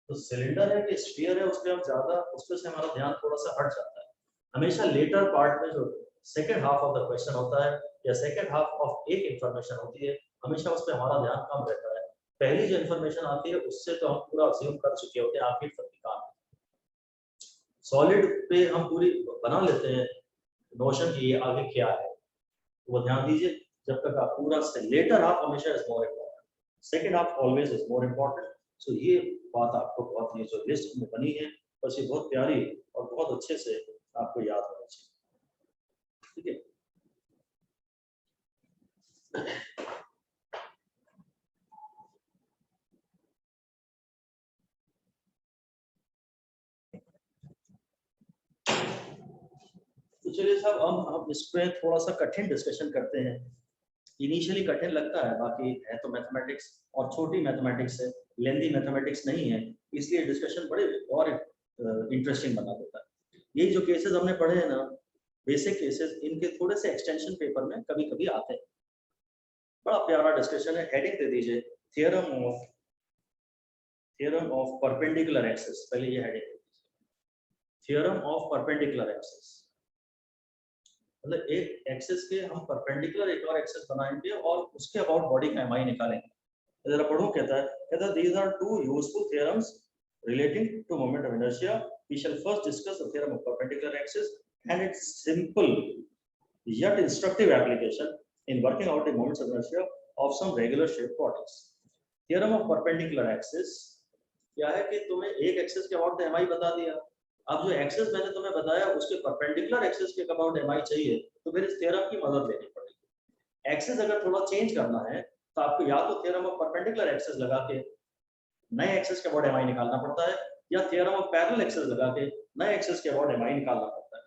तो सिलेंडर है कि स्फीयर है, उस पर हम ज्यादा, उस पर से हमारा ध्यान थोड़ा सा हट जाता है। हमेशा लेटर पार्ट में जो second half of the question होता है या सेकेंड हाफ ऑफ एक इंफॉर्मेशन होती है, हमेशा उस पर हमारा ध्यान कम रहता है। पहली जो इन्फॉर्मेशन आती है उससे तो हम पूरा अज्यूम कर चुके होते हैं आखिर तक काम। सॉलिड पे हम पूरी बना लेते हैं नोशन की ये आगे क्या है, वो ध्यान दीजिए। जब तक आप पूरा लेटर हाफ हमेशा is more important, second half always is more important. So ये बात आपको बहुत, ये जो लिस्ट में बनी है बस ये बहुत प्यारी और बहुत अच्छे से आपको याद होना चाहिए, ठीक है। तो चलिए साहब हम इस पे थोड़ा सा कठिन डिस्कशन करते हैं। इनिशियली कठिन लगता है, बाकी है तो मैथमेटिक्स और छोटी मैथमेटिक्स है, लेंदी मैथमेटिक्स नहीं है, इसलिए डिस्कशन बड़े और इंटरेस्टिंग बना देता है। ये जो केसेस हमने पढ़े हैं ना, बेसिक केसेस, इनके थोड़े से एक्सटेंशन पेपर में कभी कभी आते हैं। बड़ा प्यारा डिस्कशन है, हेडिंग दे दीजिए थ्योरम ऑफ परपेंडिकुलर एक्सिस। पहले ये हेडिंग दे दीजिए, थ्योरम ऑफ परपेंडिकुलर एक्सिस। मतलब एक एक्सिस के हम परपेंडिकुलर एक और एक्सिस बनाएंगे और उसके अबाउट बॉडी का एमआई निकालेंगे। जरा पढ़ो, कहता है these are two useful theorems relating to moment of inertia. We shall first discuss the theorem of perpendicular axis and its simple yet instructive application in working out the moments of inertia of some regular shaped bodies. Theorem of perpendicular axis क्या है कि तुम्हें एक axis के about MI बता दिया। अब जो एक्सिस मैंने तुम्हें बताया उसके परपेंडिकुलर एक्सिस के अबाउट एमआई चाहिए, तो फिर इस थ्योरम की मदद लेनी पड़ेगी। एक्सिस अगर थोड़ा चेंज करना है तो आपको या तो थ्योरम ऑफ परपेंडिकुलर एक्सिस लगा के नए एक्सिस के अबाउट एमआई निकालना पड़ता है, या थ्योरम ऑफ पैरेलल एक्सिस लगा के नए एक्सिस के अबाउट एमआई निकालना पड़ता है।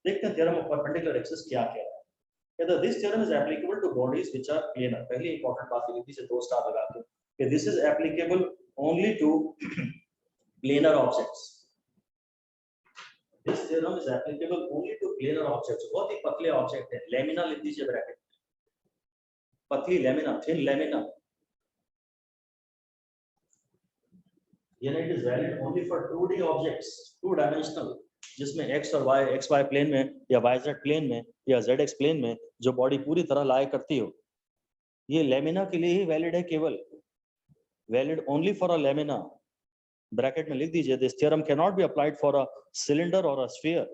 देखते हैं थ्योरम ऑफ परपेंडिकुलर एक्सिस क्या है। कहता this theorem is applicable to bodies which are planar. पहली इंपॉर्टेंट बात लिखी से 2 स्टार लगा के कि this is applicable only to planar objects. This theorem is applicable only to planar objects. बहुत ही पतले ऑब्जेक्ट है, लेमिना लिख दीजिए ब्रैकेट में, पतली lamina, thin lamina. It is valid only for 2D objects, 2 dimensional, जिसमें x और y, xy प्लेन में या yz प्लेन में या zx प्लेन में जो बॉडी पूरी तरह लाई करती हो, ये लेमिना के लिए ही वैलिड है केवल, valid only for a lamina. Bracket में लिख दीजिए this theorem can not be applied for a cylinder और अ स्फीयर।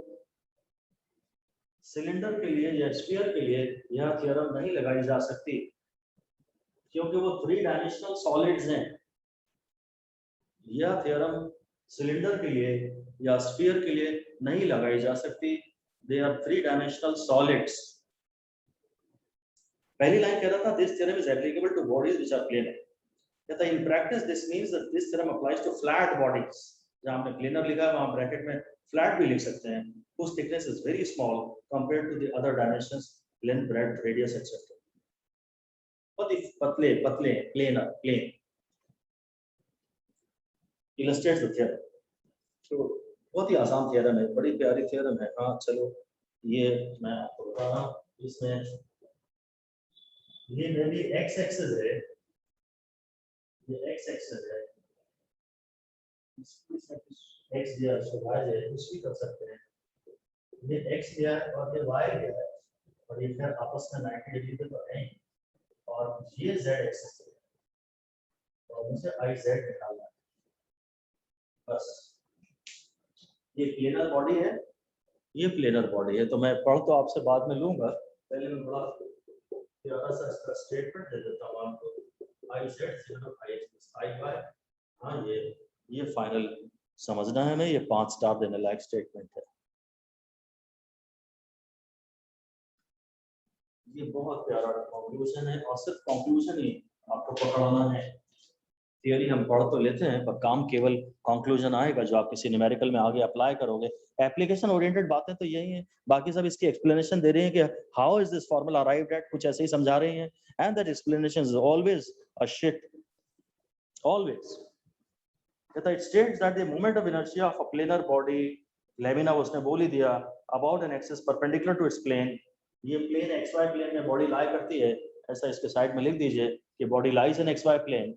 सिलेंडर के लिए या स्फीयर के लिए यह थ्योरम नहीं लगाई जा सकती क्योंकि वो 3 डायमेंशनल सॉलिड्स हैं। यह थ्योरम सिलेंडर के लिए या स्फीयर के लिए नहीं लगाई जा सकती, दे आर 3 डायमेंशनल सॉलिड्स। पहली लाइन कह रहा था this theorem is applicable to bodies which are planar. कहता in practice this means that this theorem applies to flat bodies. जहां हमने प्लेनर लिखा है वहां ब्रैकेट में फ्लैट भी लिख सकते हैं, whose thickness is very small compared to the other dimensions, length, breadth, radius, etc. बहुत ही पतले पतले planar plane illustrates the theorem. तो बहुत ही आसान थ्योरम है, बड़ी प्यारी थ्योरम है। हाँ चलो ये मैं आपको बता रहा हूँ, इसमें ये मेरी x एक्सिस है, ये x एक्सिस है, x दिया तो y है, कुछ भी कर सकते हैं। ये x दिया है और ये y दिया है और ये फिर आपस में 90 डिग्री पे तो है ही, और ये z एक्सिस है और मुझे iz निकालना है बस। ये प्लेनर बॉडी है, ये प्लेनर बॉडी है, तो मैं पढ़ तो आपसे बाद में लूंगा, पहले मैं बड़ा प्यारा सा इसका स्टेटमेंट दे देता हूँ आपको। iz iy, हाँ ये फाइनल समझना है हमें, ये 5 स्टार देने लायक स्टेटमेंट है। ये बहुत प्यारा कंक्लूजन है और सिर्फ कंक्लूजन ही आपको पकड़ाना है। थियरी हम पढ़ तो लेते हैं पर काम केवल कंक्लूजन आएगा जो आप किसी न्यूमेरिकल में आगे अप्लाई करोगे। एप्लीकेशन ओरिएंटेड बातें तो यही हैं, बाकी सब इसकी एक्सप्लेनेशन दे रहे हैं कि how is this formula arrived at, कुछ ऐसे ही समझा रहे हैं। And that explanation is always a shit, always. कहता है it states that the moment of inertia of a planar body, lamina उसने बोल ही दिया, about an axis perpendicular to its plane. ये प्लेन एक्स वाई प्लेन में body lie करती है, ऐसा इसके साइड में लिख दीजिए कि body lies in x y plane.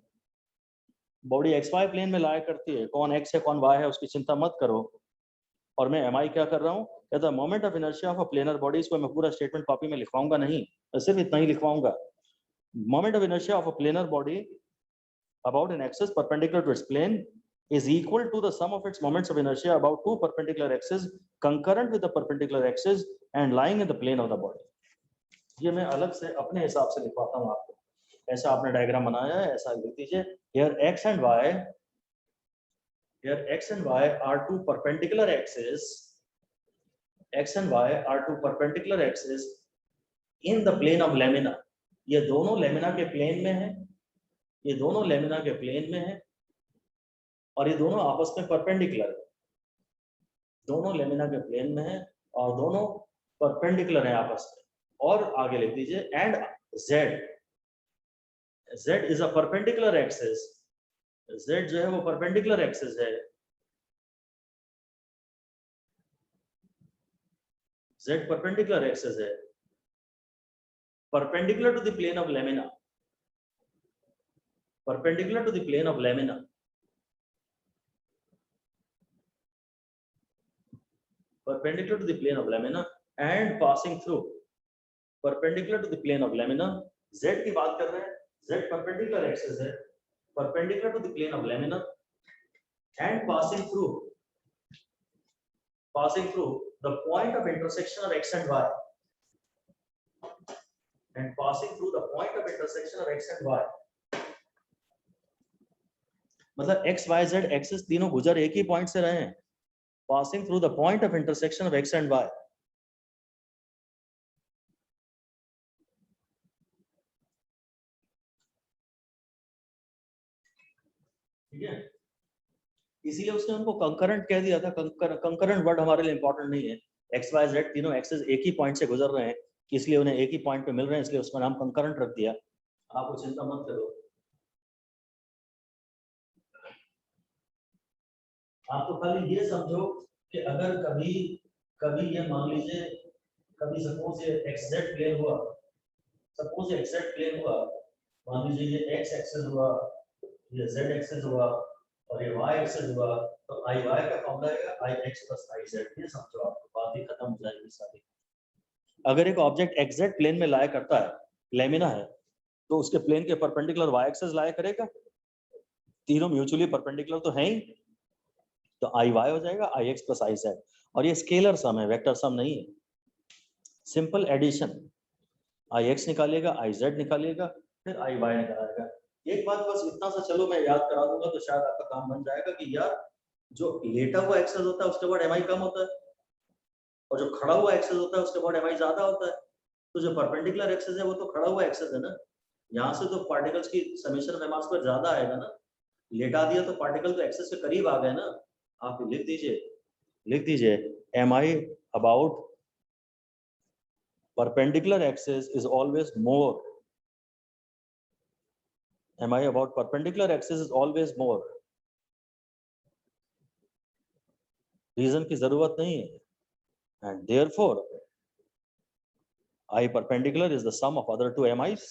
Body x y plane में लाई करती है, कौन एक्स है कौन वाई है उसकी चिंता मत करो। और मैं एम आई क्या कर रहा हूँ, कहता है moment of inertia of a planar body. इसको मैं पूरा स्टेटमेंट कॉपी में लिखवाऊंगा नहीं, मैं सिर्फ इतना ही लिखवाऊंगा। Moment of inertia of a planar body about an axis perpendicular to its plane is equal to the sum of its moments of inertia about two perpendicular axes concurrent with the perpendicular axis and lying in the plane of the body. ये मैं अलग से अपने हिसाब से लिखवाता हूँ आपको। ऐसा आपने डायग्राम बनाया है, ऐसा लिख दीजिए। Here x and y are two perpendicular axes. X and y are two perpendicular axes in the plane of lamina. ये दोनों लेमिना के प्लेन में है, ये दोनों लेमिना के प्लेन में है और ये दोनों आपस में परपेंडिकुलर है। दोनों लेमिना के प्लेन में है और दोनों परपेंडिकुलर है आपस में। और आगे लिख दीजिए and z is a perpendicular axis. z जो है वो परपेंडिकुलर एक्सिस है। z परपेंडिकुलर एक्सिस है, perpendicular to the plane of lamina, perpendicular to the plane of lamina. Perpendicular to the plane of lamina and passing through, perpendicular to the plane of lamina। z की बात कर रहे हैं, z perpendicular axis है, perpendicular to the plane of lamina and passing through the point of intersection of x and y, and passing through the point of intersection of x and y। मतलब x y z axis तीनों गुजर एक ही point से रहे हैं, passing through the point of intersection of x and y। ठीक है, इसीलिए उसने उनको कंकरेंट कह दिया था। कंकरेंट वर्ड हमारे लिए इंपॉर्टेंट नहीं है। एक्स वाई जेड तीनों एक्सेस एक ही पॉइंट से गुजर रहे हैं, इसलिए उन्हें एक ही पॉइंट पे मिल रहे हैं, इसलिए उसका नाम कंकरेंट रख दिया। आपको चिंता मत करो। आप तो खाली ये समझो कि अगर कभी ये मान लीजिए, कभी सपोज ये एक्स जेड प्लेन हुआ, सपोज एक्स जेड प्लेन हुआ, मान लीजिए ये एक्स एक्सिस हुआ, ये जेड एक्सिस हुआ और ये वाई एक्सिस हुआ, तो आई वाई का फॉर्मूला है आई एक्स प्लस आई जेड। ये समझो, आपको बात ही खत्म हो जाएगी सारी। अगर एक ऑब्जेक्ट एक्स जेड प्लेन में लाया करता है, लेमिना है, तो उसके प्लेन के परपेंडिकुलर वाई एक्सिस लाया करेगा। तीनों म्यूचुअली परपेंडिकुलर तो हैं ही, तो आई वाई हो जाएगा I x plus I Z. और ये स्केलर सम है, वेक्टर सम नहीं है। सिंपल एडिशन, आई एक्स निकालिएगा, आई जेड निकालिएगा, फिर आई वाई निकालिएगा। एक बात बस इतना सा चलो मैं याद करा दूंगा तो शायद आपका काम बन जाएगा कि यार जो लेटा हुआ एक्सेस होता है उसके बाद एम आई कम होता है और जो खड़ा हुआ एक्सेस होता है उसके बाद एम आई ज्यादा होता है। तो जो परपेंडिकुलर एक्सेस है वो तो खड़ा हुआ एक्सेस है ना, यहाँ से तो पार्टिकल्स की समेशन में मास पर ज्यादा आएगा ना। लेटा दिया तो पार्टिकल तो एक्सेस के करीब आ गए ना। आप लिख दीजिए M I about perpendicular axis is always more, mi about perpendicular axis is always more। Reason की जरूरत नहीं है, and therefore I perpendicular is the sum of other two mi's।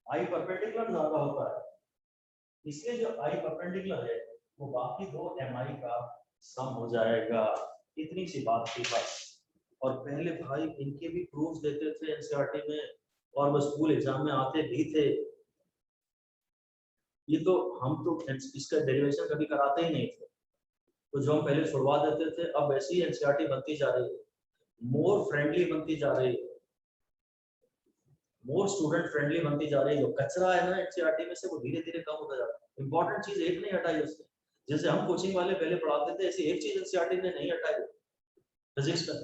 I perpendicular ज्यादा होता है, इसलिए जो I perpendicular है वो बाकी दो mi का सम हो जाएगा। इतनी सी बात थी बस। और पहले भाई इनके भी प्रूफ देते थे एनसीईआरटी में और वो स्कूल एग्जाम में आते भी थे। ये तो हम तो इसका डेरिवेशन कभी कराते ही नहीं थे, तो जो हम पहले छुड़वा देते थे अब वैसे ही एनसीईआरटी बनती जा रही है, मोर फ्रेंडली बनती जा रही है, मोर स्टूडेंट फ्रेंडली बनती जा रही है। जो कचरा है ना एनसीईआरटी में से वो धीरे धीरे कम होता जा रहा है। इंपॉर्टेंट चीज एक नहीं हटाई उसने, जैसे हम कोचिंग वाले पहले पढ़ाते थे ऐसी एक चीज एनसीईआरटी ने नहीं हटाई, फिजिक्स का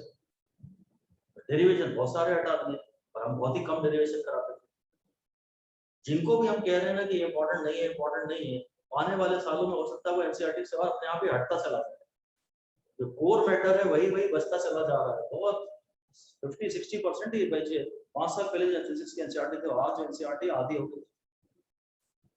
डेरिवेशन बहुत सारे हटा दिए। और हम बहुत ही कम डेरिवेशन कराते थे। जिनको भी हम कह रहे हैं ना कि इम्पोर्टेंट नहीं है, इम्पोर्टेंट नहीं है, आने वाले सालों में हो सकता है वो एनसीईआरटी से और अपने आप ही हटता चला जाए। जो कोर मैटर है वही बचता चला जा रहा है। बहुत 50-60% ही बचे। 5 साल पहले जो फिजिक्स की एनसीईआरटी थी, आज एनसीईआरटी आधी हो गई।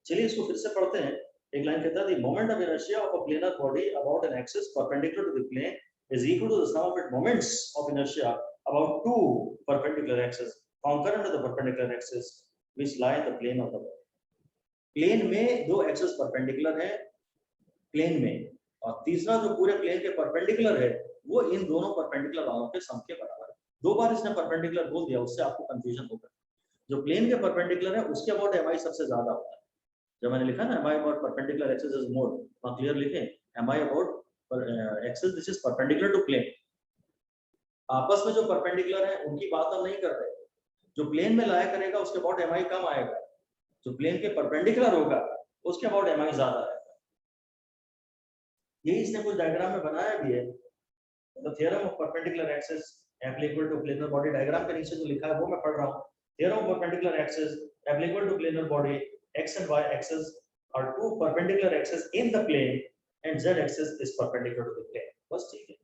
चलिए इसको फिर से पढ़ते हैं। एक लाइन कहता है the moment of inertia of a planar body about an axis perpendicular to the plane is equal to the sum of its moments of inertia about two perpendicular axes concurrent to the perpendicular axis which lie in the plane of the body. Plane में दो access perpendicular है plane में, और तीसरा जो पूरे plane के perpendicular है वो इन दोनों परपेंडिकुलर वालों के सम के बराबर है। दो बार इसने परपेंडिकुलर बोल दिया, उससे आपको कंफ्यूजन होगा। जो प्लेन के परपेंडिकुलर है उसके अबाउट एम आई सबसे ज्यादा होता है। जब मैंने लिखा ना M I about perpendicular axis is more, वहां क्लियर लिखें M I about axis which is perpendicular to plane. आपस में जो परपेंडिकुलर है उनकी बात हम नहीं कर रहे। जो प्लेन में लाया करेगा उसके अबाउट एम आई कम आएगा, जो प्लेन के परपेंडिकुलर होगा उसके अबाउट एम आई ज्यादा आएगा। ये इसने कुछ डायग्राम में बनाया भी है। तो theorem of perpendicular axis applicable to planar body, diagram के नीचे जो लिखा है वो मैं पढ़ रहा हूँ। Theorem of perpendicular axis applicable to planar body, x and y axis are two perpendicular axes in the plane and z axis is perpendicular to the plane। बस ठीक है,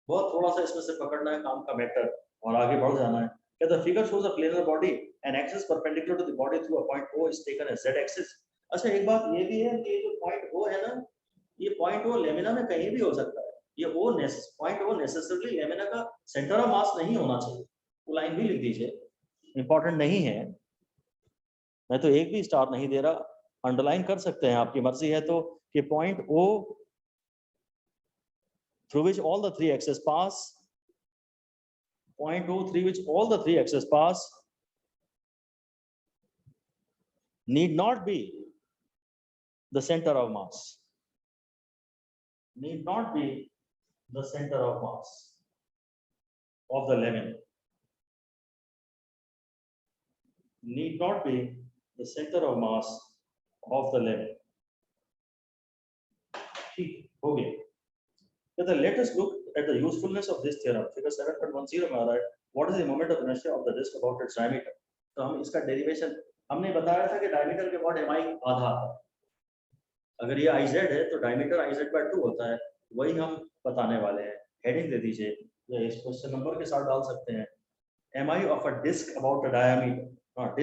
बहुत थोड़ा सा इसमें से पकड़ना है काम का मैटर और आगे बढ़ जाना है। The figure shows a planar body and axis perpendicular to the body through a point O is taken as z axis। अच्छा एक बात ये भी है कि ये जो पॉइंट O है ना, ये पॉइंट O लेमिना में कहीं भी हो सकता है। ये पॉइंट O नेसेसरली लेमिना का सेंटर ऑफ मास नहीं होना चाहिए। वो लाइन भी लिख दीजिए, इंपॉर्टेंट नहीं है। मैं तो एक भी स्टार नहीं दे रहा, अंडरलाइन कर सकते हैं, आपकी मर्जी है तो, कि point O through which all the three axes pass, point O through which all the three axes pass need not be the center of mass, need not be the center of mass of the lemon, need not be the center of mass of the lemon। ठीक हो गया। Let us look at the usefulness of this theorem। Figure 7.10 में आ रहा है what is the moment of inertia of the disk about its diameter। तो हम इसका derivation हमने बताया था कि डायमीटर के अबाउट mi आधा है। अगर ये iz है तो डायमीटर iz/2 होता है, वही हम बताने वाले हैं। हेडिंग दे दीजिए या इस क्वेश्चन नंबर के साथ डाल सकते हैं mi of a disk about a diameter। हाँ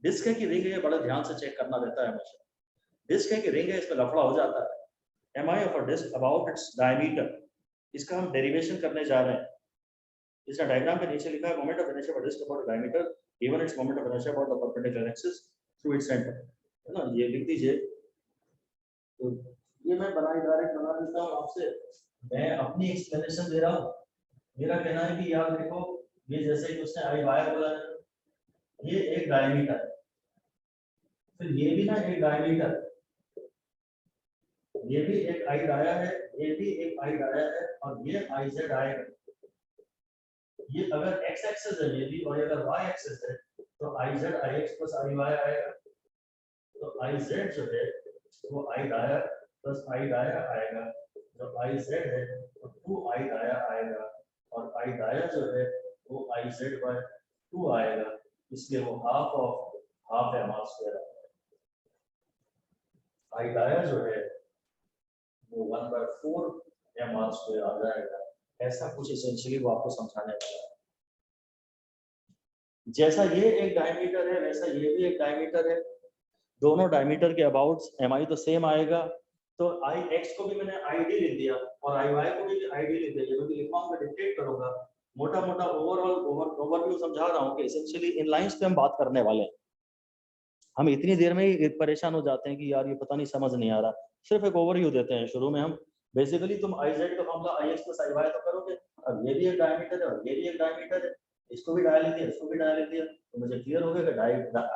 डिस्क है कि रिंग है, बड़ा ध्यान से चेक करना रहता है हमेशा। डिस्क है कि रिंग है, इसमें लफड़ा हो जाता है। mi of a disk about its diameter, इसका हम डेरिवेशन करने जा रहे हैं। इसका डायग्राम के नीचे लिखा है moment of inertia of disc about diameter given its moment of inertia about the perpendicular axis through its centre, है ना, ये लिख दीजिए। तो ये मैं डायरेक्ट बना देता हूँ आपसे, मैं अपनी एक्सप्लेनेशन दे रहा हूँ। मेरा कहना है कि याद रखो, ये जैसे कि उसने आई वायर बोला है, ये एक डायमीटर है, फिर ये भी ना एक डायमीटर, ये भी एक आई डाया है, ये भी एक आई डाया है, और ये आई जेड आएगा। ये अगर x एक्सिस है ये भी, और अगर y एक्सिस है तो I z I x plus I y आएगा। तो आई जेड जो है वो I dia plus I dia आएगा, जो आई जेड है वो 2 आई डाया आएगा, और आई डाया जो है वो आई जेड बाय 2 आएगा, इसलिए वो हाफ एम आर स्क्वायर आएगा। आई डाया जो है वो 1/4 एम आर स्क्वायर आ जाएगा। ऐसा कुछ एसेंशियली वो आपको समझाने वाला है। जैसा ये एक डायमीटर है वैसा ये भी एक डायमीटर है, दोनों डायमीटर के अबाउट एम आई तो सेम आएगा। तो आई एक्स को भी मैंने आई डी लिख दिया और आई वाई को भी आई डी लिख दिया। ये मैं लिखवाऊंगा, डिक्टेट करूंगा, मोटा मोटा ओवरव्यू समझा रहा हूँ कि एसेंशियली इन लाइंस पे हम बात करने वाले हैं। हम इतनी देर में ही परेशान हो जाते हैं कि यार ये पता नहीं समझ नहीं आ रहा। सिर्फ एक ओवरव्यू देते हैं शुरू में हम। बेसिकली तुम आई जेड का formula I x plus I y तो करोगे, अब ये भी एक डायमीटर है और ये भी एक डायमीटर है, इसको भी डाया लिख दिया, इसको भी डाया लिख दिया, तो मुझे क्लियर हो गया कि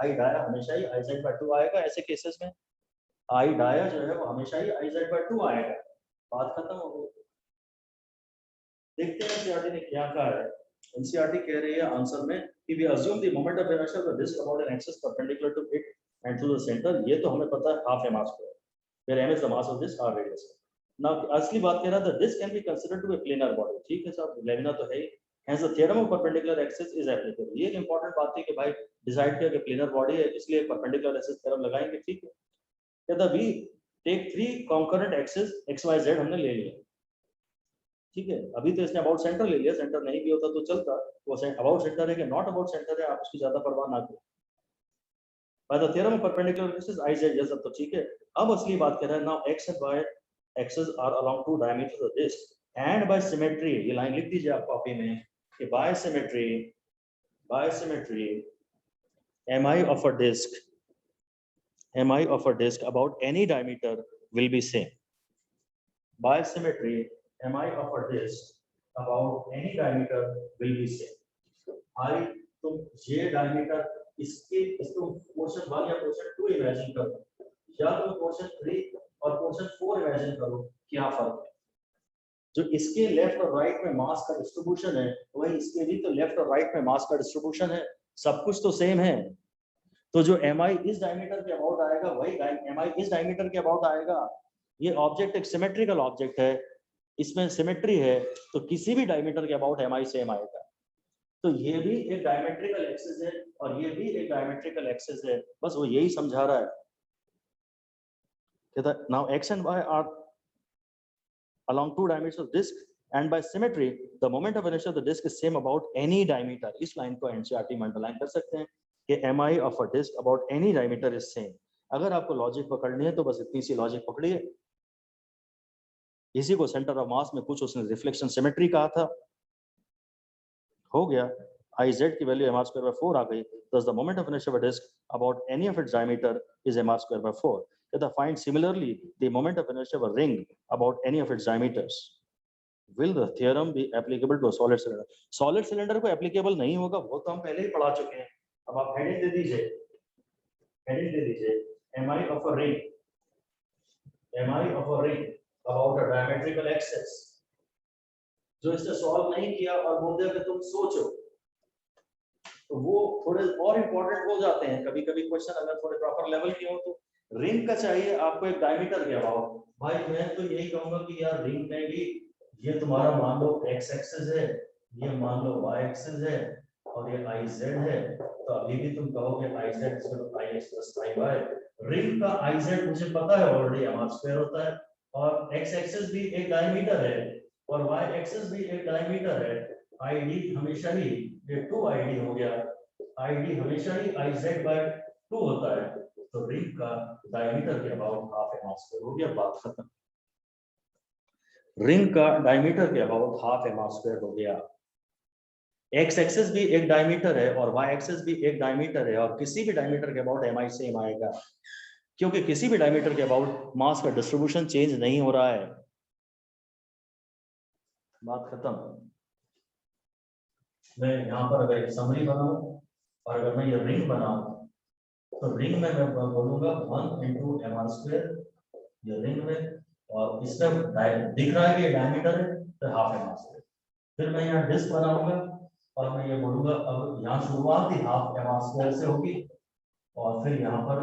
आई डाया हमेशा ही आई जेड बाय 2 आएगा। ऐसे केसेस में आई डाया जो है वो हमेशा ही आई जेड बाय 2 आएगा। बात खत्म हो गई। देखते हैं एनसीईआरटी ने क्या कहा है। एनसीईआरटी कह रही है आंसर में कि we assume the moment of inertia of the disc about an axis perpendicular to it and to the centre. ये तो हमें पता है half m are square, where m is the mass of this r radius. Now असली बात कह रहा था disc can be considered to a planar body. ठीक है साहब, लेमिना तो है ही, Hence the theorem of perpendicular axis is applicable. ये एक important बात है कि भाई डिसाइड किया कि प्लेनर बॉडी है इसलिए परपेंडिकुलर एक्सिस थ्योरम लगाएंगे, ठीक है। कहता we take 3 concurrent axis x y z हमने ले लिया, ठीक है। अभी तो इसने अबाउट सेंटर ले लिया, सेंटर नहीं भी होता तो चलता, वो अबाउट सेंटर है कि नॉट अबाउट सेंटर है आप उसकी ज्यादा परवाह ना करो। By the theorem of perpendicular axis i z ये सब तो ठीक है। अब असली बात कह रहा है now x and y axis are along two diameters of disc and by symmetry, ये लाइन लिख दीजिए आप कॉपी में कि by symmetry mi of a disk about any diameter will be same. By symmetry mi of a disk about any diameter will be same. तुम ये diameter इसको पोर्शन 1 या पोर्शन 2 इमेजिन करो या तुम पोर्शन 3 और पोर्शन 4 इमेजिन करो, क्या फर्क है। जो इसके लेफ्ट और राइट में मास का डिस्ट्रीब्यूशन है वही इसके भी तो लेफ्ट और राइट में मास का डिस्ट्रीब्यूशन है, सब कुछ तो सेम है। तो जो mi इस डायमीटर के अबाउट आएगा वही mi इस डायमीटर के अबाउट आएगा। ये ऑब्जेक्ट एक सिमेट्रिकल ऑब्जेक्ट है, इसमें सिमेट्री है तो किसी भी डायमीटर के अबाउट mi सेम आएगा। तो ये भी एक डायमेट्रिकल एक्सिस है और ये भी एक डायमेट्रिकल एक्सिस है, बस वो यही समझा रहा है। कहता now x and y are along two diameters of disk and by symmetry the moment of inertia of the disk is same about any diameter। इस लाइन को एनसीईआरटी में अंडरलाइन कर सकते हैं कि mi of a disk about any diameter is same। अगर आपको logic पकड़नी है तो बस इतनी सी लॉजिक पकड़िए। इसी को सेंटर ऑफ मास में कुछ उसने रिफ्लेक्शन सिमेट्री कहा था, हो गया। iz की वैल्यू mr²/4 आ गई, thus the moment of inertia of a disk about any of its diameter is mr²/4। कहता find similarly the moment of inertia of a ring about any of its diameters। Will the theorem be applicable to a solid cylinder? Solid cylinder को applicable नहीं होगा, वो तो हम पहले ही पढ़ा चुके हैं। अब आप हेडिंग दे दीजिए mi of a ring about a diametrical axis। जो इसने सॉल्व नहीं किया और बोल दिया कि तुम सोचो, तो वो थोड़े और इंपॉर्टेंट हो जाते हैं। कभी कभी क्वेश्चन अगर थोड़े प्रॉपर लेवल के हो तो रिंग का चाहिए आपको एक डायमीटर के अबाउट। भाई मैं तो यही कहूंगा कि यार रिंग में भी ये तुम्हारा मान लो x एक्सिस है, ये मान लो y एक्सिस है और ये iz है, तो अभी भी तुम कहोगे iz ix plus iy। Ring का iz मुझे पता है ऑलरेडी r² होता है और x एक्सिस भी एक डायमीटर है और y एक्सिस भी एक डायमीटर है। id हमेशा ही ये 2id हो गया, id हमेशा ही iz/2 होता है, तो रिंग का डायमीटर के अबाउट हाफ m² हो गया, बात खत्म। रिंग का डायमीटर के अबाउट हाफ m² हो गया। x एक्सिस भी एक डायमीटर है और y एक्सिस भी एक डायमीटर है और किसी भी डायमीटर के अबाउट mi सेम आएगा, क्योंकि किसी भी डायमीटर के अबाउट मास का डिस्ट्रीब्यूशन चेंज नहीं हो रहा है, बात खत्म। मैं यहाँ पर अगर एक समरी बनाऊं और अगर मैं ये रिंग बनाऊं तो रिंग में मैं बोलूंगा 1 into mr², ये रिंग में, और इसमें दिख रहा है कि डायमीटर है तो हाफ mr²। फिर मैं यहाँ डिस्क बनाऊंगा और मैं ये बोलूंगा अब यहाँ शुरुआत ही हाफ mr² से होगी और फिर यहाँ पर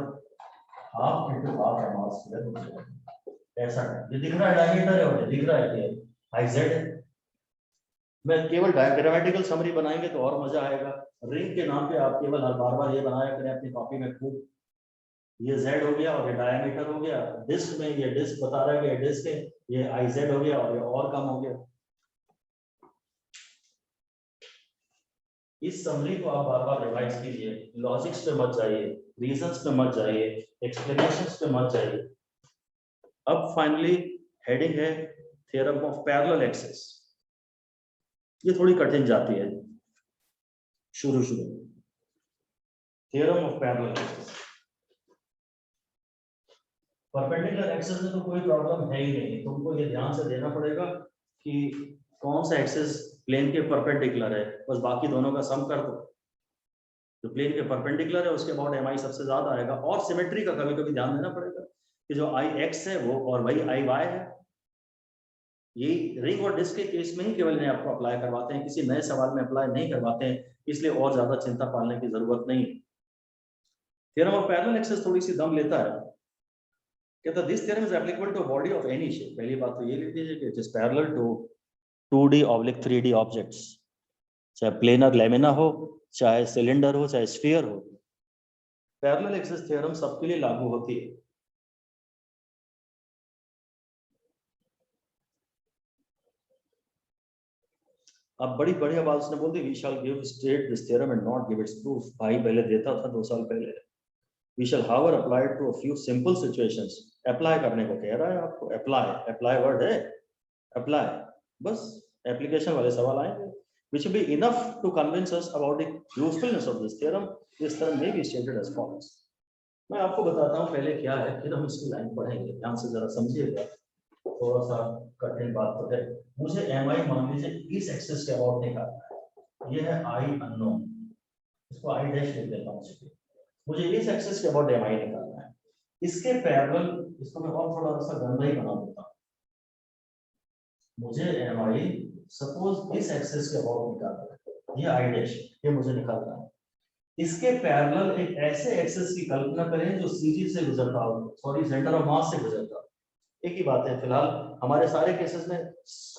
हाफ into हाफ mr²। ऐसा ये दिख रहा है डायमीटर है और ये दिख रहा है कि iz है। मैं केवल ग्रामेटिकल समरी बनाएंगे तो और मजा आएगा। रिंग के नाम पे आप केवल बार बार ये बनाया करें अपनी कॉपी में खूब, ये z हो गया और ये डायमीटर हो गया। डिस्क में ये डिस्क बता रहा है कि ये डिस्क है, ये iz हो गया और ये और कम हो गया। इस समरी को आप बार बार रिवाइज कीजिए, लॉजिक्स पे मत जाइए, रीजंस पे मत जाइए, एक्सप्लेनेशंस पे मत जाइए। अब फाइनली हेडिंग है थ्योरम ऑफ पैरेलल एक्सिस। ये थोड़ी कठिन जाती है शुरू theorem of parallel axis. Perpendicular axis में तो कोई प्रॉब्लम है ही नहीं, तुमको ये ध्यान से देना पड़ेगा कि कौन सा एक्सिस प्लेन के परपेंडिकुलर है, बस बाकी दोनों का सम कर दो। जो प्लेन के परपेंडिकुलर है उसके अबाउट mi सबसे ज्यादा आएगा। और सिमेट्री का कभी कभी ध्यान देना पड़ेगा कि जो ix है वो और वही iy है। ये रिंग और डिस्क के केस में ही केवल इन्हें आपको अप्लाई करवाते हैं, किसी नए सवाल में अप्लाई नहीं करवाते हैं, इसलिए और ज्यादा चिंता पालने की जरूरत नहीं। थ्योरम ऑफ पैरेलल एक्सिस थोड़ी सी दम लेता है, कहता this theorem is applicable to body of any shape. पहली बात तो ये लिख दीजिए कि it is parallel to 2D/3D objects. चाहे प्लेनर लैमिना हो, चाहे सिलेंडर हो, चाहे स्फीयर हो, पैरेलल एक्सिस थ्योरम सबके लिए लागू होती है। अब बड़ी बढ़िया बात उसने बोल दी, we shall give state this theorem and not give its proof. भाई पहले देता था 2 साल पहले। We shall however apply it to a few simple situations. Apply करने को कह रहा है आपको, अप्लाई वर्ड है, अप्लाई, बस एप्लीकेशन वाले सवाल आएंगे। which will be enough to convince us about the usefulness of this theorem. This theorem may be stated as follows. मैं आपको बताता हूँ पहले क्या है, फिर हम इसकी लाइन पढ़ेंगे, ध्यान से जरा समझिएगा, थोड़ा सा कठिन बात तो है। मुझे mi मान लीजिए इस एक्सिस के अबाउट निकालना है, ये है i अननोन, इसको i डैश लिख देता हूँ। मुझे इस एक्सिस के अबाउट mi निकालना है, इसके पैरेलल, इसको मैं और थोड़ा सा गंदा ही बना देता हूँ। मुझे mi सपोज इस एक्सिस के अबाउट निकालना है, ये i डैश, ये मुझे निकालना है। इसके पैरेलल एक ऐसे एक्सिस की कल्पना करें जो सीजी से गुजरता हो, सॉरी सेंटर ऑफ मास से गुजरता हो। एक ही बात है, फिलहाल हमारे सारे केसेस में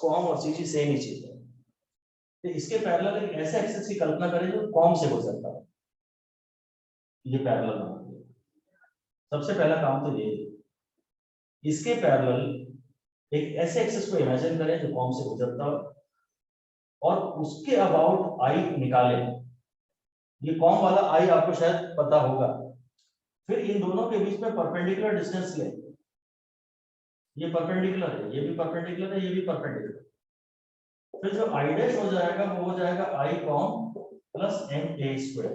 कॉम और सीजी सेम ही चीज है। तो इसके पैरेलल एक ऐसे एक्सिस की कल्पना करें जो कॉम से गुजरता हो, ये पैरेलल बना दिया। सबसे पहला काम तो ये, इसके पैरेलल एक ऐसे एक्सिस को इमेजिन करें जो कॉम से गुजरता हो और उसके अबाउट आई निकालें। ये कॉम वाला आई आपको शायद पता होगा। फिर इन दोनों के बीच में परपेंडिकुलर डिस्टेंस लें, ये परपेंडिकुलर है, ये भी परपेंडिकुलर है, ये भी परपेंडिकुलर। फिर जो आई डैश हो जाएगा वो हो जाएगा I com plus M A square.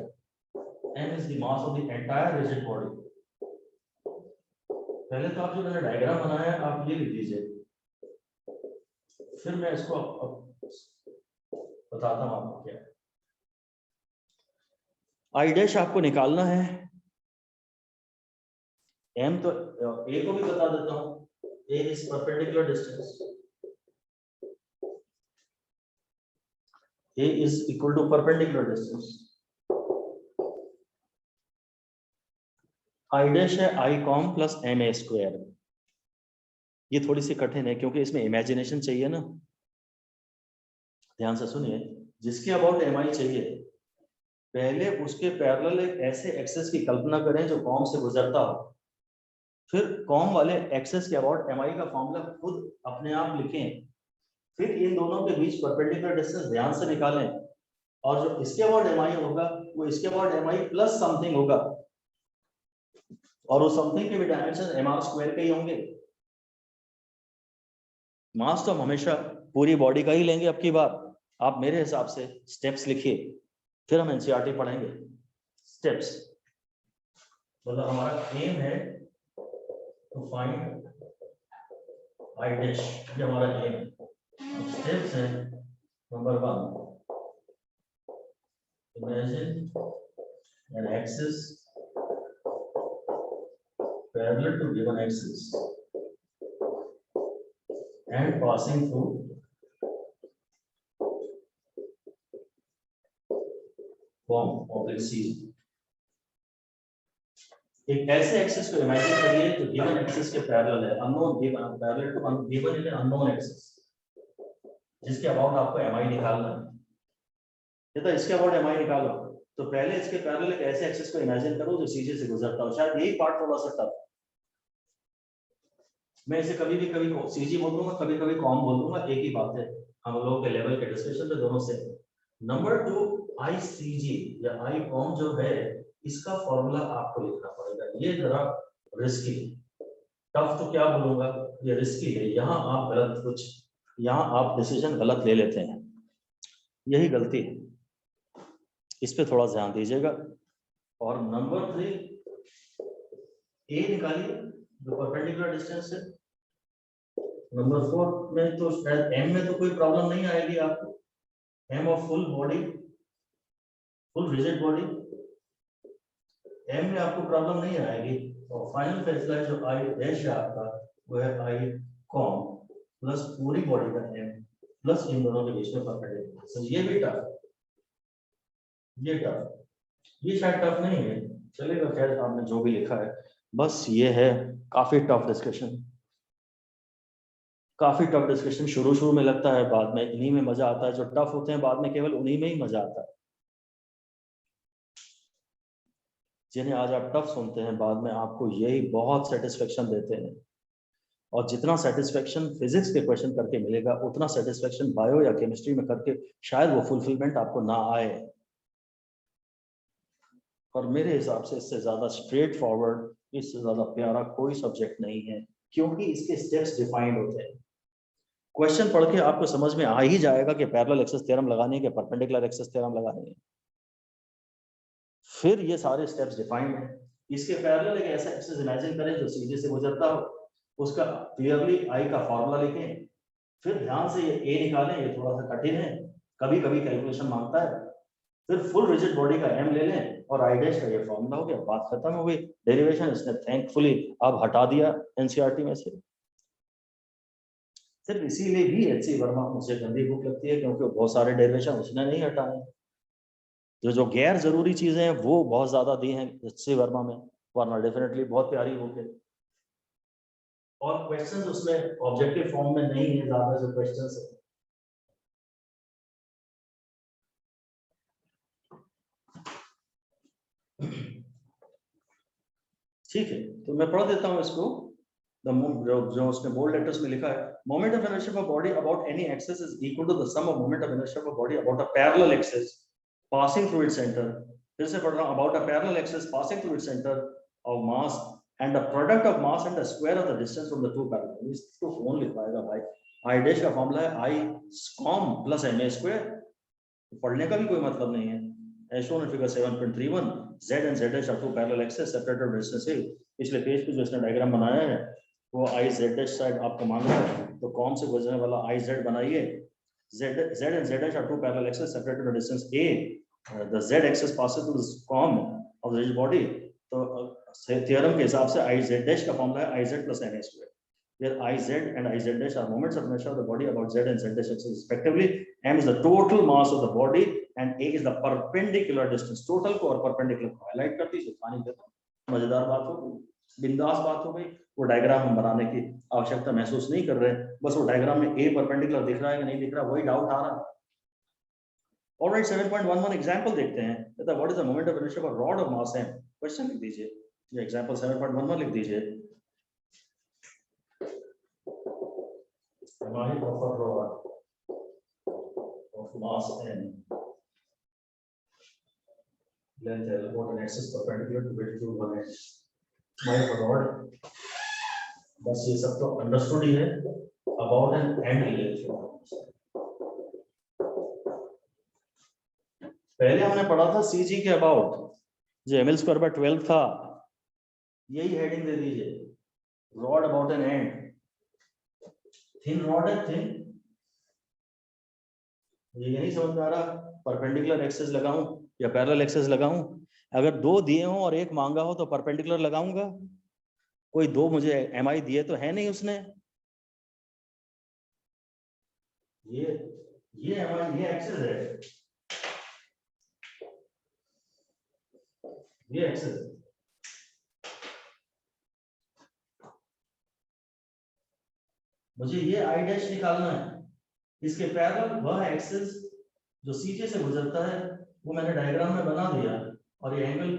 M is the mass of the entire rigid body. पहले तो आप जो मैंने डायग्राम बनाया है आप ये लिख लीजिए, फिर मैं इसको बताता हूं आपको क्या है। आई डैश आपको निकालना है, एम तो ए को भी बता देता हूं, A is perpendicular distance, A is equal to perpendicular distance. I dash है I com plus M A square. ये थोड़ी सी कठिन है क्योंकि इसमें इमेजिनेशन चाहिए ना, ध्यान से सुनिए। जिसके अबाउट एम आई चाहिए, पहले उसके पैरेलल एक ऐसे एक्सेस की कल्पना करें जो कॉम से गुजरता हो, फिर कॉम वाले एक्सेस के अबाउट एम आई का फॉर्मूला खुद अपने आप लिखें, फिर इन दोनों के बीच परपेंडिकुलर डिस्टेंस ध्यान से निकालें, और जो इसके अबाउट एम आई होगा वो इसके about M I plus something होगा, और वो समथिंग के भी डायमेंशन एम आर स्क्वायर के ही होंगे। मास तो हम हमेशा पूरी बॉडी का ही लेंगे। अब की बार आप मेरे हिसाब से स्टेप्स लिखिए, फिर हम एनसीईआरटी पढ़ेंगे। स्टेप्स मतलब हमारा एम है टू फाइंड आई डैश, ये हमारा एम है। स्टेप्स है number 1, imagine an axis parallel to given axis and passing through form of the C। एक ऐसे एक्सिस को इमेजिन करिए जो गिवन एक्सिस के पैरेलल है, unknown given parallel to given in unknown axis, जिसके अबाउट आपको एमआई निकालना है। ये तो इसके अबाउट एमआई निकालो, तो पहले इसके पैरेलल एक ऐसे एक्सिस को इमेजिन करो जो सीजे से गुजरता हो। शायद यही पार्ट थोड़ा सा टफ, मैं इसे कभी भी सीजी बोल दूंगा, कभी कभी कॉम बोल दूंगा, एक ही बात है। हम लोगों के लेवल के डिस्कशन में दोनों से। नंबर 2, आई सीजी या आई कॉम जो है, इसका फॉर्मूला आपको लिखना पड़ेगा। ये जरा रिस्की, टफ तो क्या बोलूंगा, ये रिस्की है। यहाँ आप गलत यहाँ आप डिसीजन गलत ले लेते हैं, यही गलती है, इस पे थोड़ा ध्यान दीजिएगा। और नंबर 3, ए निकालिए जो परपेंडिकुलर डिस्टेंस है। नंबर 4 में तो शायद एम में तो कोई प्रॉब्लम नहीं आएगी आपको, M of full body, full rigid body, M में आपको प्रॉब्लम नहीं आएगी। और फाइनल फैसला है जो आई डैश है आपका, वो है आई कॉम प्लस पूरी बॉडी का एम प्लस इन दोनों के बीच में परपेंडिकुलर डिस्टेंस। ये भी टफ, ये टफ, ये शायद टफ नहीं है, चलेगा। खैर आपने जो भी लिखा है, बस ये है काफी टफ डिस्कशन। काफी टफ डिस्कशन शुरू में लगता है, बाद में इन्हीं में मजा आता है। जो टफ होते हैं बाद में केवल उन्हीं में ही मजा आता है। जिन्हें आज आप टफ सुनते हैं बाद में आपको यही बहुत सेटिस्फेक्शन देते हैं। और जितना सेटिस्फेक्शन फिजिक्स के क्वेश्चन करके मिलेगा उतना सेटिस्फेक्शन बायो या केमिस्ट्री में करके शायद वो फुलफिलमेंट आपको ना आए। और मेरे हिसाब से इससे ज्यादा स्ट्रेट फॉरवर्ड, इससे ज्यादा प्यारा कोई सब्जेक्ट नहीं है, क्योंकि इसके स्टेप्स डिफाइंड होते हैं। क्वेश्चन पढ़ के आपको समझ में आ ही जाएगा कि पैरेलल एक्सिस थ्योरम लगानी है कि परपेंडिकुलर एक्सिस थ्योरम लगानी है। फिर ये सारे स्टेप्स डिफाइंड हैं। इसके पैरेलल एक ऐसा एक्सिस इमेजिन करें जो सीधे से गुजरता हो, उसका क्लियरली आई का फॉर्मूला लिखें, फिर ध्यान से ये ए निकालें। ये थोड़ा सा कठिन है, कभी कभी कैलकुलेशन मांगता है। फिर फुल रिजिड बॉडी का एम ले लें और आई डैश का ये फॉर्मूला हो गया, बात खत्म हो गई। डेरिवेशन इसने थैंकफुली अब हटा दिया एनसीईआरटी में से। सिर्फ इसीलिए भी एचसी वर्मा मुझे गंदी बुक लगती है, क्योंकि बहुत सारे डेरिवेशन उसने नहीं हटाए। जो गैर जरूरी चीजें हैं वो बहुत ज्यादा दी हैं एचसी वर्मा में, वरना डेफिनेटली बहुत प्यारी बुक है। और क्वेश्चंस उसमें ऑब्जेक्टिव फॉर्म में नहीं है ज्यादा जो क्वेश्चंस है। ठीक है, तो मैं पढ़ देता हूँ इसको। जो उसने बोल्ड लेटर्स में लिखा है, moment of inertia of body about any axis is equal to the sum of moment of inertia of body about a parallel axis passing through its centre. फिर से पढ़ रहा हूँ, about a parallel axis passing through its centre of mass and the product of mass and the square of the distance from the two parallel। इसको कौन लिखवाएगा भाई? I dash का formula है आई स्कॉम प्लस एम ए स्क्वायर। पढ़ने का भी कोई मतलब नहीं है। as shown in figure 7.31 z and z dash are two parallel axes separated by distance a। पिछले पेज पे जो इसने डायग्राम बनाया है वो i z dash साइड आपको मांग रहा है, तो कॉम से गुजरने वाला i z बनाइए। z and z dash are two parallel axes separated by distance a। the z axis passes through the com of the rigid body। तो थ्योरम के हिसाब से i z dash का फॉर्मूला है i z plus n a square, where I z and I z dash are moments of inertia of the body about z and z dash axis respectively। m is the total mass of the body and a is the perpendicular distance। total को और perpendicular को highlight कर दीजिए, पानी देता हूं। मजेदार बात हो गई, बिंदास बात हो गई। वो डायग्राम हम बनाने की आवश्यकता महसूस नहीं कर रहे, बस वो डायग्राम में a परपेंडिकुलर दिख रहा है कि नहीं दिख रहा वही डाउट आ रहा है। ऑलराइट, 7.11 एग्जांपल देखते हैं। What is the moment of inertia of rod of mass m। Question लिख दीजिए, ये एग्जांपल 7.11 लिख दीजिए। Line of a rod of mass n, length L, about an axis perpendicular to it through one edge। line of a rod, बस ये सब तो understood ही है। about an end length, पहले हमने पढ़ा था CG के अबाउट, जो ml²/12 था, यही हेडिंग दे दीजिए। Rod about an and, thin rod है, थिन। मुझे यही समझ में आ रहा, परपेंडिकुलर एक्सिस लगाऊं या पैरेलल एक्सिस लगाऊं? अगर दो दिए हों और एक मांगा हो तो परपेंडिकुलर लगाऊंगा। कोई दो मुझे एमआई दिए तो है नहीं उसने। ये एमआई, ये एक्सिस है, ये एक्सिस। मुझे ये आई डैश निकालना है। इसके पैरेलल वह एक्सिस जो सीजे से गुजरता है वो मैंने डायग्राम में बना दिया और ये एंगल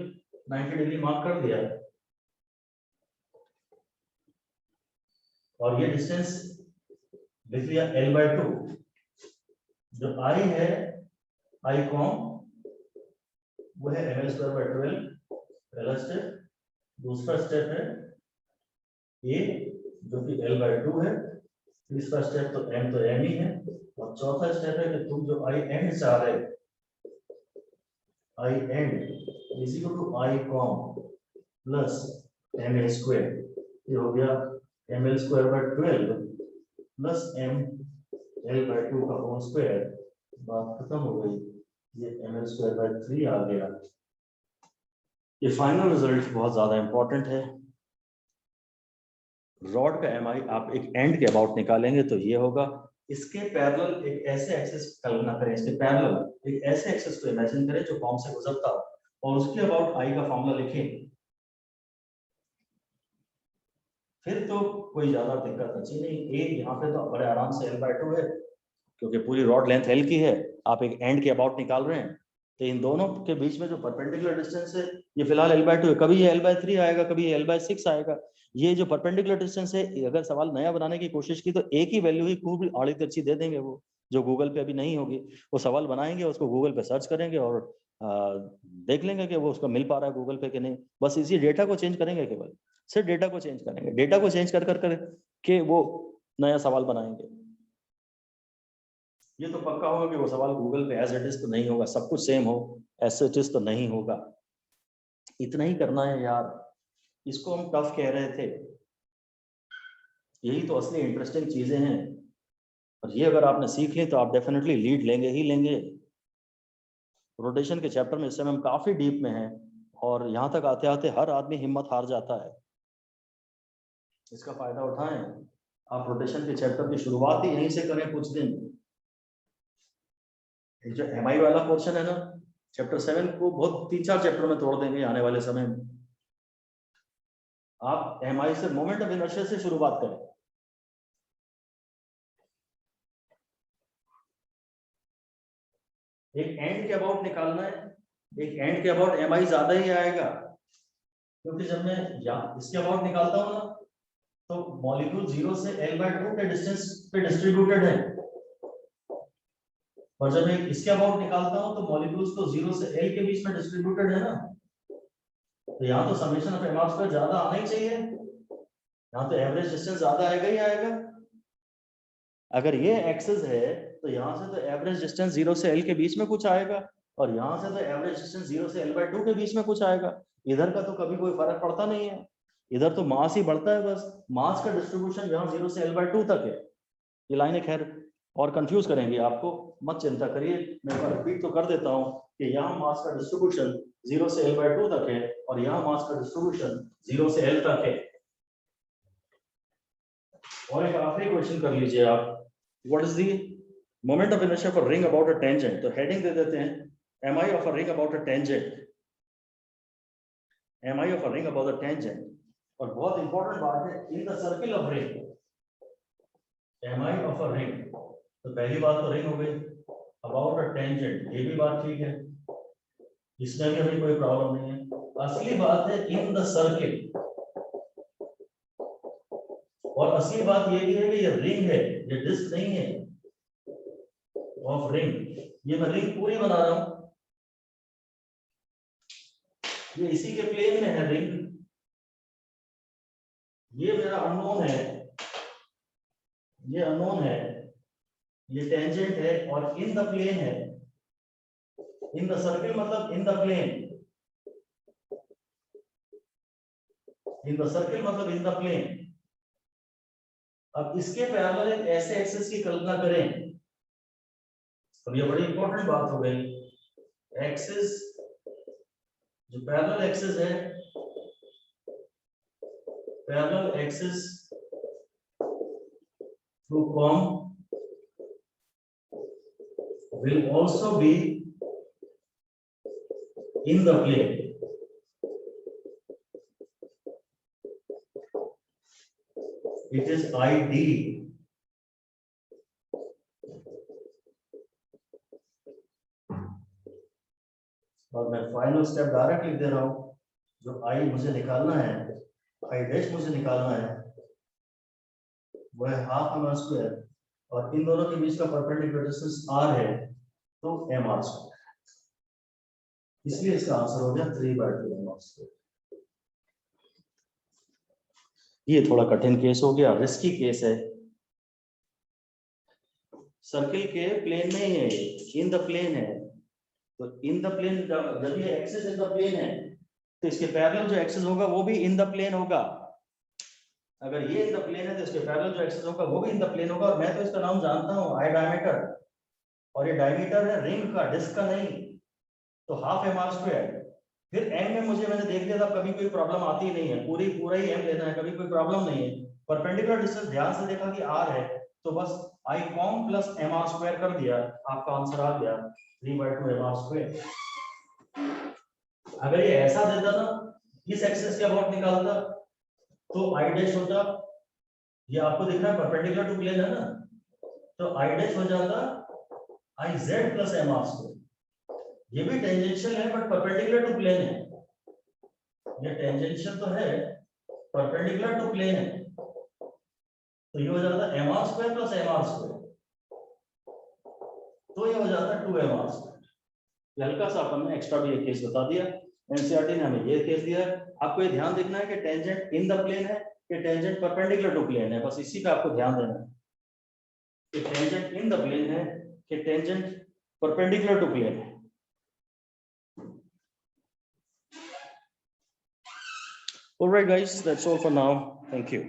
90 डिग्री मार्क कर दिया। और ये डिस्टेंस लिख लिया L/2। जो I है, I कॉम, वो है ml²/12 पहला स्टेप। दूसरा स्टेप है A जो कि L/2 है। तीसरा स्टेप तो m ही है। और चौथा स्टेप है कि तुम जो I end चाह रहे, I end is equal to I com plus ma square. ये हो गया ml²/12 प्लस ml/2 का होल स्क्वायर। बात खत्म हो गई। ये ml²/3 आ गया। ये फाइनल रिजल्ट बहुत ज्यादा इंपॉर्टेंट है। रॉड का एमआई आप एक एंड के अबाउट निकालेंगे तो ये होगा। इसके पैरेलल एक ऐसे एक्सिस कल्पना करें, इसके पैरेलल एक ऐसे एक्सिस को इमेजिन करें जो फॉर्म से गुजरता हो और उसके अबाउट आई का फॉर्मूला लिखें। फिर तो कोई ज्यादा दिक्कत बची नहीं। ए यहाँ पे तो बड़े आराम से L/2 है, क्योंकि पूरी रॉड लेंथ L की है, आप एक एंड के अबाउट निकाल रहे हैं, तो इन दोनों के बीच में जो परपेंडिकुलर डिस्टेंस है ये फिलहाल L/2 है। कभी ये L/3 आएगा, कभी ये L/6 आएगा। ये जो परपेंडिकुलर डिस्टेंस है, अगर सवाल नया बनाने की कोशिश की तो एक ही वैल्यू ही खूब आड़ी तिरछी दे देंगे, वो जो गूगल पे अभी नहीं होगी। वो सवाल बनाएंगे, उसको गूगल पे सर्च करेंगे और देख लेंगे कि वो उसको मिल पा रहा है गूगल पे कि नहीं। बस इसी डेटा को चेंज करेंगे, केवल सिर्फ डेटा को चेंज करेंगे, डेटा को चेंज कर के वो नया सवाल बनाएंगे। ये तो पक्का होगा कि वो सवाल गूगल पे एज इट इज तो नहीं होगा, सब कुछ सेम हो, एज इट इज तो नहीं होगा। इतना ही करना है यार, इसको हम टफ कह रहे थे, यही तो असली इंटरेस्टिंग चीजें हैं। और ये अगर आपने सीख ली तो आप डेफिनेटली लीड लेंगे ही लेंगे। रोटेशन के चैप्टर में इस समय हम काफी डीप में हैं, और यहाँ तक आते आते हर आदमी हिम्मत हार जाता है। इसका फायदा उठाएं, आप रोटेशन के चैप्टर की शुरुआत ही यहीं से करें कुछ दिन। जो MI वाला पोर्शन है ना, चैप्टर 7 को बहुत 3-4 चैप्टर में तोड़ देंगे आने वाले समय में। आप MI से, मोमेंट ऑफ इनर्शिया से शुरुआत करें। एक एंड के अबाउट निकालना है, एक एंड के अबाउट MI ज्यादा ही आएगा, क्योंकि जब मैं इसके अबाउट निकालता हूँ ना, तो मॉलिक्यूल 0 से L/2 के डिस्टेंस पे डिस्ट्रीब्यूटेड है, और जब मैं इसके अबाउट निकालता हूँ तो मॉलिक्यूल्स तो 0 से L के बीच में डिस्ट्रीब्यूटेड है ना। तो यहाँ तो समेशन ऑफ m² ज्यादा आना ही चाहिए, यहाँ तो एवरेज डिस्टेंस ज्यादा आएगा ही आएगा। अगर ये एक्सेस है तो यहाँ से तो एवरेज डिस्टेंस 0 से L के बीच में कुछ आएगा, और यहाँ से तो एवरेज डिस्टेंस 0 से L/2 के बीच में कुछ आएगा। इधर का तो कभी कोई फर्क पड़ता नहीं है, इधर तो मास ही बढ़ता है, बस मास का डिस्ट्रीब्यूशन यहाँ 0 से L/2 तक है। ये लाइनें खैर और कंफ्यूज करेंगे आपको, मत चिंता करिए, मैं रिपीट तो कर देता हूँ कि यहाँ मास का डिस्ट्रीब्यूशन 0 से L/2 तक है, और यहाँ मास का डिस्ट्रीब्यूशन 0 से L तक है। और एक आखिरी क्वेश्चन कर लीजिए आप, what is the moment of inertia for ring about a tangent. तो हेडिंग दे देते हैं MI of a ring about a tangent, MI of a ring about a tangent. और बहुत इंपॉर्टेंट बात है, in the circle of ring, MI of a ring. तो पहली बात तो रिंग हो गई, अबाउट अ टेंजेंट ये भी बात ठीक है, इसमें भी हमें कोई प्रॉब्लम नहीं है। असली बात है इन द सर्किल, और असली बात ये भी है कि ये रिंग है, ये डिस्क नहीं है ऑफ रिंग। ये मैं रिंग पूरी बना रहा हूं, ये इसी के प्लेन में है रिंग, ये मेरा अननोन है, ये अननोन है, ये टेंजेंट है, और इन द प्लेन है। इन द सर्किल मतलब in the plane, in the circle मतलब इन द प्लेन। अब इसके पैरेलल एक ऐसे एक्सिस की कल्पना करें, अब ये बड़ी इंपॉर्टेंट बात हो गई। एक्सिस, जो पैरेलल एक्सिस है, parallel axis through com will also be in the plane. It is ID. और मैं फाइनल स्टेप डायरेक्ट लिख दे रहा हूं, जो I मुझे निकालना है, I' मुझे निकालना है, वो है ½ m² और इन दोनों के बीच का परपेंडिकुलर डिस्टेंस r है, तो mr²। इसलिए इसका आंसर हो गया 3/2 mr²। ये थोड़ा कठिन केस हो गया, रिस्की केस है। सर्किल के प्लेन में ही है, इन द प्लेन है, तो इन द प्लेन, जब ये एक्सिस इन द प्लेन है तो इसके पैरेलल जो एक्सिस होगा वो भी इन द प्लेन होगा। अगर ये इन द प्लेन है तो इसके पैरेलल जो एक्सिस होगा वो भी इन द प्लेन होगा। और मैं तो इसका नाम जानता हूँ, आई डायमीटर, और ये डायमीटर है रिंग का, डिस्क का नहीं, तो ½ mr²। फिर m में मैंने देख लिया था, कभी कोई प्रॉब्लम आती ही नहीं है, पूरा ही m लेना है, कभी कोई प्रॉब्लम नहीं है। परपेंडिकुलर डिस्टेंस ध्यान से देखा कि r है, तो बस I कॉम प्लस mr² कर दिया, आपका आंसर आ गया 3/2 mr²। अगर ये ऐसा देता ना, इस एक्सिस के अबाउट निकालता, तो आई डैश होता, ये आपको दिख रहा है परपेंडिकुलर टू प्लेन है ना, तो आई डैश हो जाता I Z plus M are square. ये भी टेंजेंशियल है बट परपेंडिकुलर टू प्लेन है, ये टेंजेंशियल तो है परपेंडिकुलर टू प्लेन है, तो ये हो जाता M are square plus M are square, तो ये हो जाता 2 mr स्क्वायर। हल्का सा अपन ने एक्स्ट्रा भी एक केस बता दिया, एनसीईआरटी ने हमें ये केस दिया है। आपको ये ध्यान देखना है कि टेंजेंट इन द प्लेन है कि टेंजेंट परपेंडिकुलर टू प्लेन है, बस इसी पे आपको ध्यान देना है कि टेंजेंट इन द प्लेन है कि टेंजेंट परपेंडिकुलर टू प्लेन है। All right guys, that's all for now. Thank you.